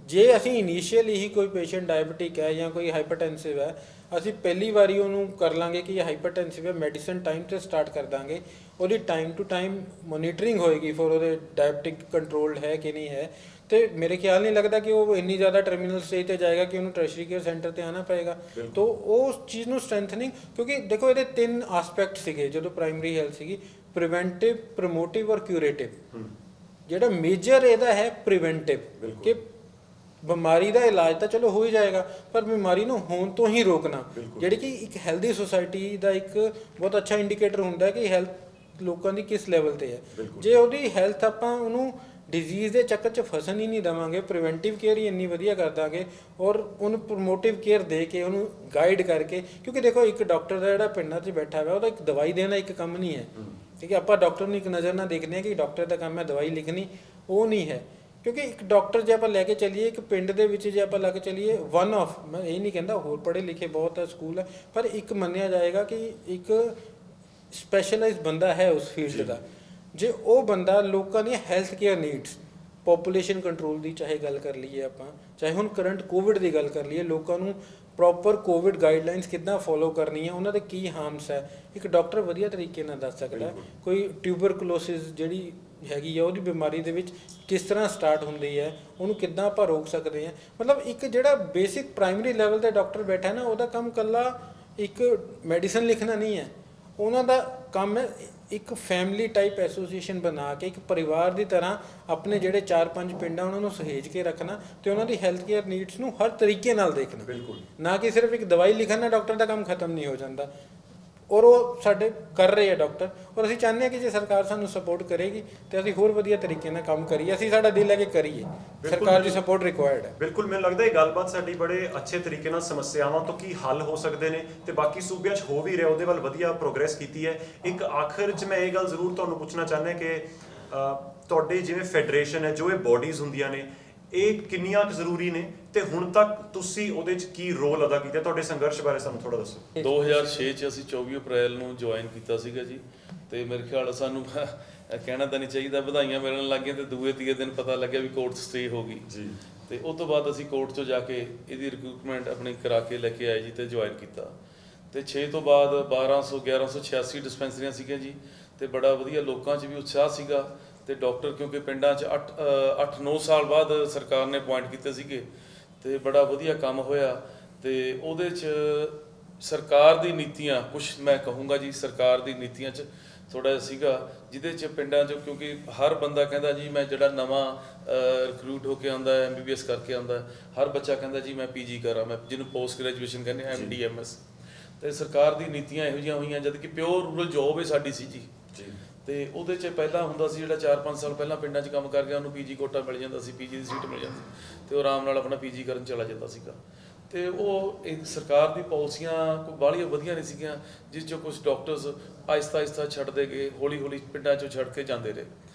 ਜੇ ਅਸੀਂ ਇਨੀਸ਼ੀਅਲੀ ਹੀ ਕੋਈ ਪੇਸ਼ੈਂਟ ਡਾਇਬਟਿਕ ਹੈ ਜਾਂ ਕੋਈ ਹਾਈਪਰਟੈਂਸਿਵ ਹੈ, ਅਸੀਂ ਪਹਿਲੀ ਵਾਰੀ ਉਹਨੂੰ ਕਰ ਲਾਂਗੇ ਕਿ ਇਹ ਹਾਈਪਰਟੈਂਸਿਵ ਹੈ, ਮੈਡੀਸਨ ਟਾਈਮ ਤੇ ਸਟਾਰਟ ਕਰ ਦਾਂਗੇ, ਉਹਦੀ ਟਾਈਮ ਟੂ ਟਾਈਮ ਮੋਨੀਟਰਿੰਗ ਹੋਏਗੀ ਫॉर ਉਹਦੇ ਡਾਇਬਟਿਕ ਕੰਟਰੋਲਡ ਹੈ ਕਿ ਨਹੀਂ ਹੈ, ਤੇ ਮੇਰੇ ਖਿਆਲ ਨਹੀਂ ਲੱਗਦਾ ਕਿ ਉਹ ਇੰਨੀ ਜ਼ਿਆਦਾ ਟਰਮੀਨਲ ਸਟੇਜ ਤੇ ਜਾਏਗਾ ਕਿ ਉਹਨੂੰ ਟਰਸ਼ਰੀ ਕੇਅਰ ਸੈਂਟਰ ਤੇ ਆਣਾ ਪਏਗਾ। ਤਾਂ ਉਸ ਚੀਜ਼ ਨੂੰ ਸਟਰੈਂਥਨਿੰਗ, ਕਿਉਂਕਿ ਦੇਖੋ ਇਹਦੇ 3 ਆਸਪੈਕਟ ਸੀਗੇ ਜਦੋਂ ਪ੍ਰਾਇਮਰੀ ਹੈਲਥ ਸੀਗੀ, ਪ੍ਰੀਵੈਂਟਿਵ, ਪ੍ਰਮੋਟਿਵ ਔਰ ਕਿਊਰੇਟਿਵ। ਜਿਹੜਾ ਮੇਜਰ ਇਹਦਾ ਹੈ ਪ੍ਰੀਵੈਂਟਿਵ, ਕਿ ਬਿਮਾਰੀ ਦਾ ਇਲਾਜ ਤਾਂ ਚਲੋ ਹੋ ਹੀ ਜਾਏਗਾ, ਪਰ ਬਿਮਾਰੀ ਨੂੰ ਹੋਣ ਤੋਂ ਹੀ ਰੋਕਣਾ, ਜਿਹੜੀ ਕਿ ਇੱਕ ਹੈਲਦੀ ਸੁਸਾਇਟੀ ਦਾ ਇੱਕ ਬਹੁਤ ਅੱਛਾ ਇੰਡੀਕੇਟਰ ਹੁੰਦਾ ਹੈ ਕਿ ਹੈਲਥ ਲੋਕਾਂ ਦੀ ਕਿਸ ਲੈਵਲ ਤੇ ਹੈ। ਜੇ ਉਹਦੀ ਹੈਲਥ ਆਪਾਂ ਉਹਨੂੰ ਡਿਜ਼ੀਜ਼ ਦੇ ਚੱਕਰ 'ਚ ਫਸਣ ਹੀ ਨਹੀਂ ਦੇਵਾਂਗੇ, ਪ੍ਰੀਵੈਂਟਿਵ ਕੇਅਰ ਹੀ ਇੰਨੀ ਵਧੀਆ ਕਰ ਦਾਂਗੇ ਔਰ ਉਹਨੂੰ ਪ੍ਰਮੋਟਿਵ ਕੇਅਰ ਦੇ ਕੇ ਉਹਨੂੰ ਗਾਈਡ ਕਰਕੇ, ਕਿਉਂਕਿ ਦੇਖੋ ਇੱਕ ਡਾਕਟਰ ਦਾ ਜਿਹੜਾ ਪਿੰਡਾਂ 'ਚ ਬੈਠਾ ਹੋਇਆ, ਉਹਦਾ ਇੱਕ ਦਵਾਈ ਦੇਣਾ ਇੱਕ ਕੰਮ ਨਹੀਂ ਹੈ, ਠੀਕ ਹੈ। ਆਪਾਂ ਡਾਕਟਰ ਨੂੰ ਇੱਕ ਨਜ਼ਰ ਨਾਲ ਦੇਖਦੇ ਹਾਂ ਕਿ ਡਾਕਟਰ ਦਾ ਕੰਮ ਹੈ ਦਵਾਈ ਲਿਖਣੀ, ਉਹ ਨਹੀਂ ਹੈ। ਕਿਉਂਕਿ ਇੱਕ ਡਾਕਟਰ ਜੇ ਆਪਾਂ ਲੈ ਕੇ ਚੱਲੀਏ ਇੱਕ ਪਿੰਡ ਦੇ ਵਿੱਚ, ਜੇ ਆਪਾਂ ਲੈ ਕੇ ਚੱਲੀਏ ਵਨ ਆਫ, ਮੈਂ ਇਹ ਨਹੀਂ ਕਹਿੰਦਾ ਹੋਰ ਪੜ੍ਹੇ ਲਿਖੇ ਬਹੁਤ ਹੈ ਸਕੂਲ ਹੈ, ਪਰ ਇੱਕ ਮੰਨਿਆ ਜਾਏਗਾ ਕਿ ਇੱਕ ਸਪੈਸ਼ਲਾਈਜ਼ਡ ਬੰਦਾ ਹੈ ਉਸ ਫੀਲਡ ਦਾ। ਜੇ ਉਹ ਬੰਦਾ ਲੋਕਾਂ ਦੀਆਂ health care needs, population control ਦੀ ਚਾਹੇ ਗੱਲ ਕਰ ਲਈਏ ਆਪਾਂ, ਚਾਹੇ ਹੁਣ ਕਰੰਟ ਕੋਵਿਡ ਦੀ ਗੱਲ ਕਰ ਲਈਏ, ਲੋਕਾਂ ਨੂੰ ਪ੍ਰੋਪਰ ਕੋਵਿਡ ਗਾਈਡਲਾਈਨਸ ਕਿੱਦਾਂ ਫੋਲੋ ਕਰਨੀ ਹੈ, ਉਹਨਾਂ ਦੇ ਕੀ ਹਾਰਮਸ ਹੈ, ਇੱਕ ਡਾਕਟਰ ਵਧੀਆ ਤਰੀਕੇ ਨਾਲ ਦੱਸ ਸਕਦਾ। ਕੋਈ ਟਿਊਬਰਕਲੋਸਿਸ ਜਿਹੜੀ ਹੈਗੀ ਆ ਉਹਦੀ ਬਿਮਾਰੀ ਦੇ ਵਿੱਚ ਕਿਸ ਤਰ੍ਹਾਂ ਸਟਾਰਟ ਹੁੰਦੀ ਹੈ, ਉਹਨੂੰ ਕਿੱਦਾਂ ਆਪਾਂ ਰੋਕ ਸਕਦੇ ਹਾਂ। ਮਤਲਬ ਇੱਕ ਜਿਹੜਾ ਬੇਸਿਕ ਪ੍ਰਾਇਮਰੀ ਲੈਵਲ ਤੇ ਡਾਕਟਰ ਬੈਠਾ ਨਾ, ਉਹਦਾ ਕੰਮ ਇਕੱਲਾ ਇੱਕ ਮੈਡੀਸਨ ਲਿਖਣਾ ਨਹੀਂ ਹੈ, ਉਹਨਾਂ ਦਾ ਕੰਮ ਹੈ ਇੱਕ ਫੈਮਿਲੀ ਟਾਈਪ ਐਸੋਸੀਏਸ਼ਨ ਬਣਾ ਕੇ, ਇੱਕ ਪਰਿਵਾਰ ਦੀ ਤਰ੍ਹਾਂ ਆਪਣੇ ਜਿਹੜੇ 4-5 ਪਿੰਡ ਆ ਉਹਨਾਂ ਨੂੰ ਸਹੇਜ ਕੇ ਰੱਖਣਾ, ਤੇ ਉਹਨਾਂ ਦੀ ਹੈਲਥ ਕੇਅਰ ਨੀਡਸ ਨੂੰ ਹਰ ਤਰੀਕੇ ਨਾਲ ਦੇਖਣਾ। ਨਾ ਕਿ ਸਿਰਫ ਇੱਕ ਦਵਾਈ ਲਿਖਣ ਨਾਲ ਡਾਕਟਰ ਦਾ ਕੰਮ ਖਤਮ ਨਹੀਂ ਹੋ ਜਾਂਦਾ, ਔਰ ਉਹ ਸਾਡੇ ਕਰ ਰਹੇ ਆ ਡਾਕਟਰ। ਔਰ ਅਸੀਂ ਚਾਹੁੰਦੇ ਹਾਂ ਕਿ ਜੇ ਸਰਕਾਰ ਸਾਨੂੰ ਸਪੋਰਟ ਕਰੇਗੀ ਤੇ ਅਸੀਂ ਹੋਰ ਵਧੀਆ ਤਰੀਕੇ ਨਾਲ ਕੰਮ ਕਰੀਏ, ਅਸੀਂ ਸਾਡਾ ਦਿਲ ਲੈ ਕੇ ਕਰੀਏ, ਸਰਕਾਰ ਦੀ ਸਪੋਰਟ ਰਿਕੁਆਇਰਡ ਹੈ। ਬਿਲਕੁਲ, ਮੈਨੂੰ ਲੱਗਦਾ ਇਹ ਗੱਲਬਾਤ ਸਾਡੀ ਬੜੇ ਅੱਛੇ ਤਰੀਕੇ ਨਾਲ ਸਮੱਸਿਆਵਾਂ ਤੋਂ ਕੀ ਹੱਲ ਹੋ ਸਕਦੇ ਨੇ ਤੇ ਬਾਕੀ ਸੂਬਿਆਂ 'ਚ ਹੋ ਵੀ ਰਿਹਾ, ਉਹਦੇ ਵੱਲ ਵਧੀਆ ਪ੍ਰੋਗਰੈਸ ਕੀਤੀ ਹੈ। ਇੱਕ ਆਖਰ 'ਚ ਮੈਂ ਇਹ ਗੱਲ ਜ਼ਰੂਰ ਤੁਹਾਨੂੰ ਪੁੱਛਣਾ ਚਾਹੁੰਦਾ ਕਿ ਤੁਹਾਡੇ ਜਿਵੇਂ ਫੈਡਰੇਸ਼ਨ ਹੈ, ਜੋ ਇਹ ਬਾਡੀਜ਼ ਹੁੰਦੀਆਂ ਨੇ, ਇਹ ਕਿੰਨੀਆਂ ਕੁ ਜ਼ਰੂਰੀ ਨੇ ਤੇ ਹੁਣ ਤੱਕ ਤੁਸੀਂ ਉਹਦੇ 'ਚ ਕੀ ਰੋਲ ਅਦਾ ਕੀਤਾ? ਤੁਹਾਡੇ ਸੰਘਰਸ਼ ਬਾਰੇ ਸਾਨੂੰ ਥੋੜਾ ਦੱਸੋ। 2006 ਚ ਅਸੀਂ 24 ਅਪ੍ਰੈਲ ਨੂੰ ਜੁਆਇਨ ਕੀਤਾ ਸੀਗਾ ਜੀ, ਤੇ ਮੇਰੇ ਖਿਆਲ ਸਾਨੂੰ ਕਹਿਣਾ ਤਾਂ ਨਹੀਂ ਚਾਹੀਦਾ, ਵਧਾਈਆਂ ਮਿਲਣ ਲੱਗ ਗਈਆਂ ਤੇ ਦੂਏ ਤੀਏ ਦਿਨ ਪਤਾ ਲੱਗਿਆ ਵੀ ਕੋਰਟ ਸਟੇ ਹੋ ਗਈ ਜੀ। ਤੇ ਉਸ ਤੋਂ ਬਾਅਦ ਅਸੀਂ ਕੋਰਟ 'ਚੋਂ ਜਾ ਕੇ ਇਹਦੀ ਰਿਕਰੂਟਮੈਂਟ ਆਪਣੀ ਕਰਾ ਕੇ ਲੈ ਕੇ ਆਏ ਜੀ ਤੇ ਜੁਆਇਨ ਕੀਤਾ। ਤੇ 6 ਤੋਂ ਬਾਅਦ 1186 ਡਿਸਪੈਂਸਰੀਆਂ ਸੀਗੀਆਂ ਜੀ, ਤੇ ਬੜਾ ਵਧੀਆ ਲੋਕਾਂ 'ਚ ਵੀ ਉਤਸ਼ਾਹ ਸੀਗਾ। ਤੇ ਡਾਕਟਰ ਕਿਉਂਕਿ ਪਿੰਡਾਂ 'ਚ 8-9 ਸਾਲ ਬਾਅਦ ਸਰਕਾਰ ਨੇ ਅਪੁਆਇੰਟ ਕੀਤੇ ਸੀਗੇ, ਤੇ ਬੜਾ ਵਧੀਆ ਕੰਮ ਹੋਇਆ। ਤੇ ਉਹਦੇ 'ਚ ਸਰਕਾਰ ਦੀ ਨੀਤੀਆਂ, ਕੁਝ ਮੈਂ ਕਹੂੰਗਾ ਜੀ ਸਰਕਾਰ ਦੀ ਨੀਤੀਆਂ 'ਚ ਥੋੜਾ ਜਿਹਾ ਸੀਗਾ, ਜਿਹਦੇ 'ਚ ਪਿੰਡਾਂ 'ਚ ਕਿਉਂਕਿ ਹਰ ਬੰਦਾ ਕਹਿੰਦਾ ਜੀ ਮੈਂ ਜਿਹੜਾ ਨਵਾਂ ਰਿਕਰੂਟ ਹੋ ਕੇ ਆਉਂਦਾ MBBS ਕਰਕੇ ਆਉਂਦਾ, ਹਰ ਬੱਚਾ ਕਹਿੰਦਾ ਜੀ ਮੈਂ PG ਕਰਾਂ, ਮੈਂ ਜਿਹਨੂੰ ਪੋਸਟ ਗ੍ਰੈਜੂਏਸ਼ਨ ਕਹਿੰਦੇ MD MS। ਤੇ ਸਰਕਾਰ ਦੀ ਨੀਤੀਆਂ ਇਹੋ ਜਿਹੀਆਂ ਹੋਈਆਂ, ਜਦ ਕਿ ਪਿਓਰ ਰੂਰਲ ਜੋਬ ਹੈ ਸਾਡੀ ਸੀ ਜੀ। ਤੇ ਉਹਦੇ 'ਚ ਪਹਿਲਾਂ ਹੁੰਦਾ ਸੀ ਜਿਹੜਾ 4-5 ਸਾਲ ਪਹਿਲਾਂ ਪਿੰਡਾਂ 'ਚ ਕੰਮ ਕਰ ਗਿਆ ਉਹਨੂੰ PG ਕੋਟਾ ਮਿਲ ਜਾਂਦਾ ਸੀ, PG ਦੀ ਸੀਟ ਮਿਲ ਜਾਂਦੀ, ਤੇ ਉਹ ਆਰਾਮ ਨਾਲ ਆਪਣਾ PG ਕਰਨ ਚਲਾ ਜਾਂਦਾ ਸੀਗਾ। ਤੇ ਉਹ ਸਰਕਾਰ ਦੀ ਪਾਲਿਸੀਆਂ ਕੋਈ ਬਾਹਲੀਆਂ ਵਧੀਆ ਨਹੀਂ ਸੀਗੀਆਂ, ਜਿਸ 'ਚੋਂ ਕੁਝ ਡਾਕਟਰਸ ਆਹਿਸਤਾ ਛੱਡਦੇ ਗਏ, ਹੌਲੀ ਪਿੰਡਾਂ 'ਚੋਂ ਛੱਡ ਕੇ ਜਾਂਦੇ ਰਹੇ।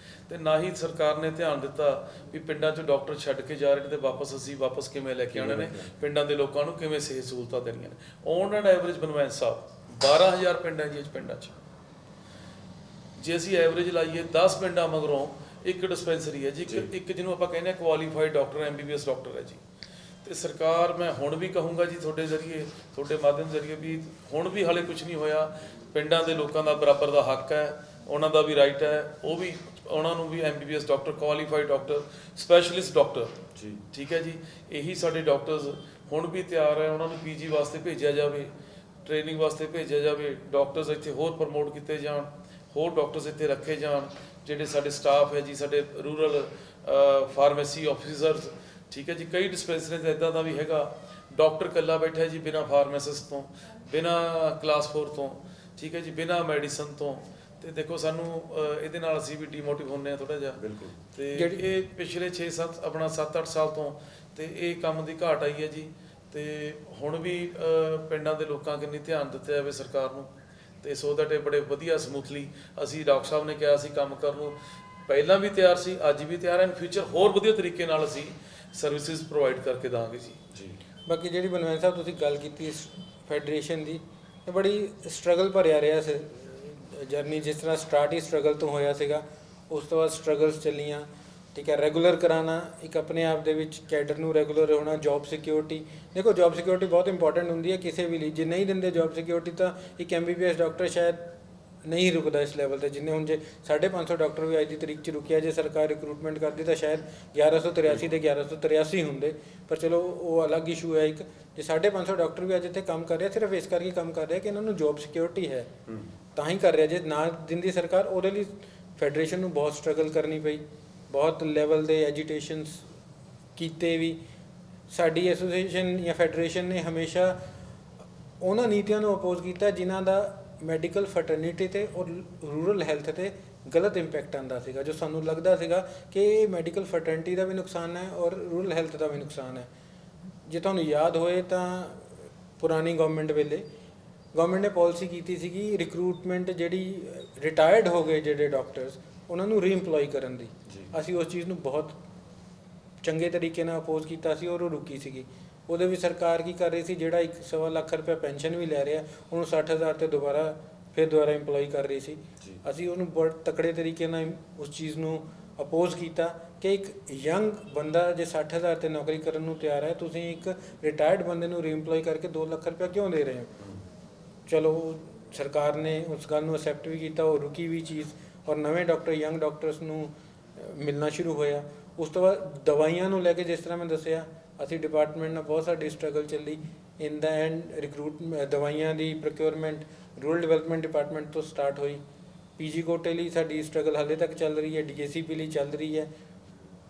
ਤੇ ਨਾ ਹੀ ਸਰਕਾਰ ਨੇ ਧਿਆਨ ਦਿੱਤਾ ਵੀ ਪਿੰਡਾਂ 'ਚੋਂ ਡਾਕਟਰ ਛੱਡ ਕੇ ਜਾ ਰਹੇ ਨੇ ਤੇ ਵਾਪਸ ਕਿਵੇਂ ਲੈ ਕੇ ਆਉਣੇ ਨੇ, ਪਿੰਡਾਂ ਦੇ ਲੋਕਾਂ ਨੂੰ ਕਿਵੇਂ ਸਿਹਤ ਸਹੂਲਤਾਂ ਦੇਣੀਆਂ ਨੇ। ਔਨ ਐਂਡ ਐਵਰੇਜ ਬਨਵੈਂਸ ਸਾਹਿਬ 12000 ਪਿੰਡ ਹੈ ਜੀ ਪਿੰਡਾਂ 'ਚ, ਜੇ ਅਸੀਂ ਐਵਰੇਜ ਲਾਈਏ 10 ਪਿੰਡਾਂ ਮਗਰੋਂ ਇੱਕ ਡਿਸਪੈਂਸਰੀ ਹੈ ਜੀ, ਇੱਕ ਜਿਹਨੂੰ ਆਪਾਂ ਕਹਿੰਦੇ ਆ ਕੁਆਲੀਫਾਈਡ ਡਾਕਟਰ MBBS ਡਾਕਟਰ ਹੈ ਜੀ। ਤੇ ਸਰਕਾਰ, ਮੈਂ ਹੁਣ ਵੀ ਕਹੂੰਗਾ ਜੀ ਤੁਹਾਡੇ ਜ਼ਰੀਏ, ਤੁਹਾਡੇ ਮਾਧਿਅਮ ਜ਼ਰੀਏ ਵੀ ਹੁਣ ਵੀ ਹਾਲੇ ਕੁਝ ਨਹੀਂ ਹੋਇਆ। ਪਿੰਡਾਂ ਦੇ ਲੋਕਾਂ ਦਾ ਬਰਾਬਰ ਦਾ ਹੱਕ ਹੈ, ਉਹਨਾਂ ਦਾ ਵੀ ਰਾਈਟ ਹੈ, ਉਹ ਵੀ ਉਹਨਾਂ ਨੂੰ ਵੀ MBBS doctor, qualified doctor, specialist doctor ਜੀ, ਠੀਕ ਹੈ ਜੀ। ਇਹੀ ਸਾਡੇ ਡਾਕਟਰਸ ਹੁਣ ਵੀ ਤਿਆਰ ਹੈ, ਉਹਨਾਂ ਨੂੰ PG ਵਾਸਤੇ ਭੇਜਿਆ ਜਾਵੇ, ਟ੍ਰੇਨਿੰਗ ਵਾਸਤੇ ਭੇਜਿਆ ਜਾਵੇ, ਡਾਕਟਰਸ ਇੱਥੇ ਹੋਰ ਪ੍ਰਮੋਟ ਕੀਤੇ ਜਾਣ, ਹੋਰ ਡਾਕਟਰਸ ਇੱਥੇ ਰੱਖੇ ਜਾਣ। ਜਿਹੜੇ ਸਾਡੇ ਸਟਾਫ ਹੈ ਜੀ, ਸਾਡੇ ਰੂਰਲ ਫਾਰਮੇਸੀ ਆਫਿਸਰਸ, ਠੀਕ ਹੈ ਜੀ। ਕਈ ਡਿਸਪੈਂਸਰੀਜ਼ ਇੱਦਾਂ ਦਾ ਵੀ ਹੈਗਾ, ਡਾਕਟਰ ਇਕੱਲਾ ਬੈਠਾ ਜੀ ਬਿਨਾਂ ਫਾਰਮਾਸਿਸਟ ਤੋਂ, ਬਿਨਾਂ ਕਲਾਸ 4 ਤੋਂ, ਠੀਕ ਹੈ ਜੀ, ਬਿਨਾਂ ਮੈਡੀਸਨ ਤੋਂ। ਤੇ ਦੇਖੋ ਸਾਨੂੰ ਇਹਦੇ ਨਾਲ ਅਸੀਂ ਵੀ ਡੀਮੋਟਿਵ ਹੁੰਦੇ ਹਾਂ ਥੋੜਾ ਜਿਹਾ। ਬਿਲਕੁਲ। ਤੇ ਇਹ ਪਿਛਲੇ 7-8 ਸਾਲ ਤੋਂ ਤੇ ਇਹ ਕੰਮ ਦੀ ਘਾਟ ਆਈ ਹੈ ਜੀ। ਤੇ ਹੁਣ ਵੀ ਪਿੰਡਾਂ ਦੇ ਲੋਕਾਂ ਕਿੰਨੀ ਧਿਆਨ ਦਿੱਤਾ ਜਾਵੇ ਸਰਕਾਰ ਨੂੰ, ਤੇ ਸੋ ਦੈਟ ਇਹ ਬੜੇ ਵਧੀਆ ਸਮੂਥਲੀ, ਅਸੀਂ ਡਾਕਟਰ ਸਾਹਿਬ ਨੇ ਕਿਹਾ ਸੀ ਕੰਮ ਕਰਨ ਨੂੰ, ਪਹਿਲਾਂ ਵੀ ਤਿਆਰ ਸੀ, ਅੱਜ ਵੀ ਤਿਆਰ ਹੈ, ਇਨ ਫਿਊਚਰ ਹੋਰ ਵਧੀਆ ਤਰੀਕੇ ਨਾਲ ਅਸੀਂ ਸਰਵਿਸਿਜ਼ ਪ੍ਰੋਵਾਈਡ ਕਰਕੇ ਦਾਂਗੇ ਜੀ। ਬਾਕੀ ਜਿਹੜੀ ਬਨਵੰਤ ਸਾਹਿਬ ਤੁਸੀਂ ਗੱਲ ਕੀਤੀ ਫੈਡਰੇਸ਼ਨ ਦੀ, ਇਹ ਬੜੀ ਸਟਰਗਲ ਭਰਿਆ ਰਿਹਾ ਜਰਨੀ। ਜਿਸ ਤਰ੍ਹਾਂ ਸਟਾਰਟ ਹੀ ਸਟਰਗਲ ਤੋਂ ਹੋਇਆ ਸੀਗਾ, ਉਸ ਤੋਂ ਬਾਅਦ ਸਟਰਗਲਸ ਚੱਲੀਆਂ, ਠੀਕ ਹੈ। ਰੈਗੂਲਰ ਕਰਾਉਣਾ ਇੱਕ ਆਪਣੇ ਆਪ ਦੇ ਵਿੱਚ, ਕੈਡਰ ਨੂੰ ਰੈਗੂਲਰ ਹੋਣਾ, ਜੌਬ ਸਿਕਿਉਰਿਟੀ। ਦੇਖੋ ਜੌਬ ਸਿਕਿਉਰਿਟੀ ਬਹੁਤ ਇੰਪੋਰਟੈਂਟ ਹੁੰਦੀ ਹੈ ਕਿਸੇ ਵੀ ਲਈ। ਜੇ ਨਹੀਂ ਦਿੰਦੇ ਜੌਬ ਸਿਕਿਉਰਿਟੀ ਤਾਂ ਇੱਕ MBBS ਡਾਕਟਰ ਸ਼ਾਇਦ ਨਹੀਂ ਰੁਕਦਾ ਇਸ ਲੈਵਲ 'ਤੇ, ਜਿੰਨੇ ਹੁਣ ਜੇ 550 ਡਾਕਟਰ ਵੀ ਅੱਜ ਦੀ ਤਰੀਕ 'ਚ ਰੁਕਿਆ। ਜੇ ਸਰਕਾਰ ਰਿਕਰੂਟਮੈਂਟ ਕਰਦੀ ਤਾਂ ਸ਼ਾਇਦ 1183 ਦੇ 1183 ਹੁੰਦੇ, ਪਰ ਚਲੋ ਉਹ ਅਲੱਗ ਇਸ਼ੂ ਹੈ ਇੱਕ। ਜੇ 550 ਡਾਕਟਰ ਵੀ ਅੱਜ ਇੱਥੇ ਕੰਮ ਕਰ ਰਿਹਾ, ਸਿਰਫ ਇਸ ਕਰਕੇ ਕੰਮ ਕਰ ਰਿਹਾ ਕਿ ਇਹਨਾਂ ਨੂੰ ਜੌਬ ਸਿਕਿਉਰਿਟੀ ਹੈ ਤਾਂ ਹੀ ਕਰ ਰਿਹਾ। ਜੇ ਨਾ ਦਿੰਦੀ ਸਰਕਾਰ, ਉਹਦੇ ਲਈ ਫੈਡਰੇਸ਼ਨ ਨੂੰ ਬਹੁਤ ਸਟਰਗਲ ਕਰਨੀ ਪਈ, ਬਹੁਤ ਲੈਵਲ ਦੇ ਐਜੀਟੇਸ਼ਨਸ ਕੀਤੇ ਵੀ। ਸਾਡੀ ਐਸੋਸੀਏਸ਼ਨ ਜਾਂ ਫੈਡਰੇਸ਼ਨ ਨੇ ਹਮੇਸ਼ਾ ਉਹਨਾਂ ਨੀਤੀਆਂ ਨੂੰ ਅਪੋਜ਼ ਕੀਤਾ ਜਿਨ੍ਹਾਂ ਦਾ ਮੈਡੀਕਲ ਫਰਟਰਨਿਟੀ 'ਤੇ ਔਰ ਰੂਰਲ ਹੈਲਥ 'ਤੇ ਗਲਤ ਇੰਪੈਕਟ ਆਉਂਦਾ ਸੀਗਾ, ਜੋ ਸਾਨੂੰ ਲੱਗਦਾ ਸੀਗਾ ਕਿ ਇਹ ਮੈਡੀਕਲ ਫਰਟਰਨਿਟੀ ਦਾ ਵੀ ਨੁਕਸਾਨ ਹੈ ਔਰ ਰੂਰਲ ਹੈਲਥ ਦਾ ਵੀ ਨੁਕਸਾਨ ਹੈ। ਜੇ ਤੁਹਾਨੂੰ ਯਾਦ ਹੋਏ ਤਾਂ ਪੁਰਾਣੀ ਗਵਰਨਮੈਂਟ ਵੇਲੇ ਗਵਰਨਮੈਂਟ ਨੇ ਪਾਲਿਸੀ ਕੀਤੀ ਸੀਗੀ ਰਿਕਰੂਟਮੈਂਟ, ਜਿਹੜੀ ਰਿਟਾਇਰਡ ਹੋ ਗਏ ਜਿਹੜੇ ਡਾਕਟਰਸ, ਉਹਨਾਂ ਨੂੰ ਰੀਇੰਪਲੋਈ ਕਰਨ ਦੀ। ਅਸੀਂ ਉਸ ਚੀਜ਼ ਨੂੰ ਬਹੁਤ ਚੰਗੇ ਤਰੀਕੇ ਨਾਲ ਅਪੋਜ਼ ਕੀਤਾ ਸੀ ਔਰ ਉਹ ਰੁਕੀ ਸੀਗੀ। ਉਹਦੇ ਵੀ ਸਰਕਾਰ ਕੀ ਕਰ ਰਹੀ ਸੀ, ਜਿਹੜਾ 1.25 ਲੱਖ ਰੁਪਏ ਪੈਨਸ਼ਨ ਵੀ ਲੈ ਰਿਹਾ, ਉਹਨੂੰ 60,000 ਤੇ ਦੁਬਾਰਾ ਇੰਪਲੋਈ ਕਰ ਰਹੀ ਸੀ। ਅਸੀਂ ਉਹਨੂੰ ਬੜੇ ਤਕੜੇ ਤਰੀਕੇ ਨਾਲ ਉਸ ਚੀਜ਼ ਨੂੰ ਅਪੋਜ਼ ਕੀਤਾ ਕਿ ਇੱਕ ਯੰਗ ਬੰਦਾ ਜੇ 60,000 ਤੇ ਨੌਕਰੀ ਕਰਨ ਨੂੰ ਤਿਆਰ ਹੈ, ਤੁਸੀਂ ਇੱਕ ਰਿਟਾਇਰਡ ਬੰਦੇ ਨੂੰ ਰੀਇੰਪਲੋਈ ਕਰਕੇ 2 ਲੱਖ ਰੁਪਏ ਕਿਉਂ ਦੇ ਰਹੇ ਹੋ। ਚਲੋ ਸਰਕਾਰ ਨੇ ਉਸ ਗੱਲ ਨੂੰ ਅਸੈਪਟ ਵੀ ਕੀਤਾ, ਉਹ ਰੁਕੀ ਵੀ ਚੀਜ਼, ਔਰ ਨਵੇਂ ਡਾਕਟਰ, ਯੰਗ ਡਾਕਟਰਸ ਨੂੰ ਮਿਲਣਾ ਸ਼ੁਰੂ ਹੋਇਆ। ਉਸ ਤੋਂ ਬਾਅਦ ਦਵਾਈਆਂ ਨੂੰ ਲੈ ਕੇ, ਜਿਸ ਤਰ੍ਹਾਂ ਮੈਂ ਦੱਸਿਆ, ਅਸੀਂ ਡਿਪਾਰਟਮੈਂਟ ਨਾਲ ਬਹੁਤ ਸਾਡੀ ਸਟਰਗਲ ਚੱਲੀ। ਇਨ ਦਾ ਐਂਡ ਦਵਾਈਆਂ ਦੀ ਪ੍ਰੋਕਿਉਰਮੈਂਟ ਰੂਰਲ ਡਿਵੈਲਪਮੈਂਟ ਡਿਪਾਰਟਮੈਂਟ ਤੋਂ ਸਟਾਰਟ ਹੋਈ। PG ਕੋਟੇ ਲਈ ਸਾਡੀ ਸਟਰਗਲ ਹਾਲੇ ਤੱਕ ਚੱਲ ਰਹੀ ਹੈ, DACP ਲਈ ਚੱਲ ਰਹੀ ਹੈ।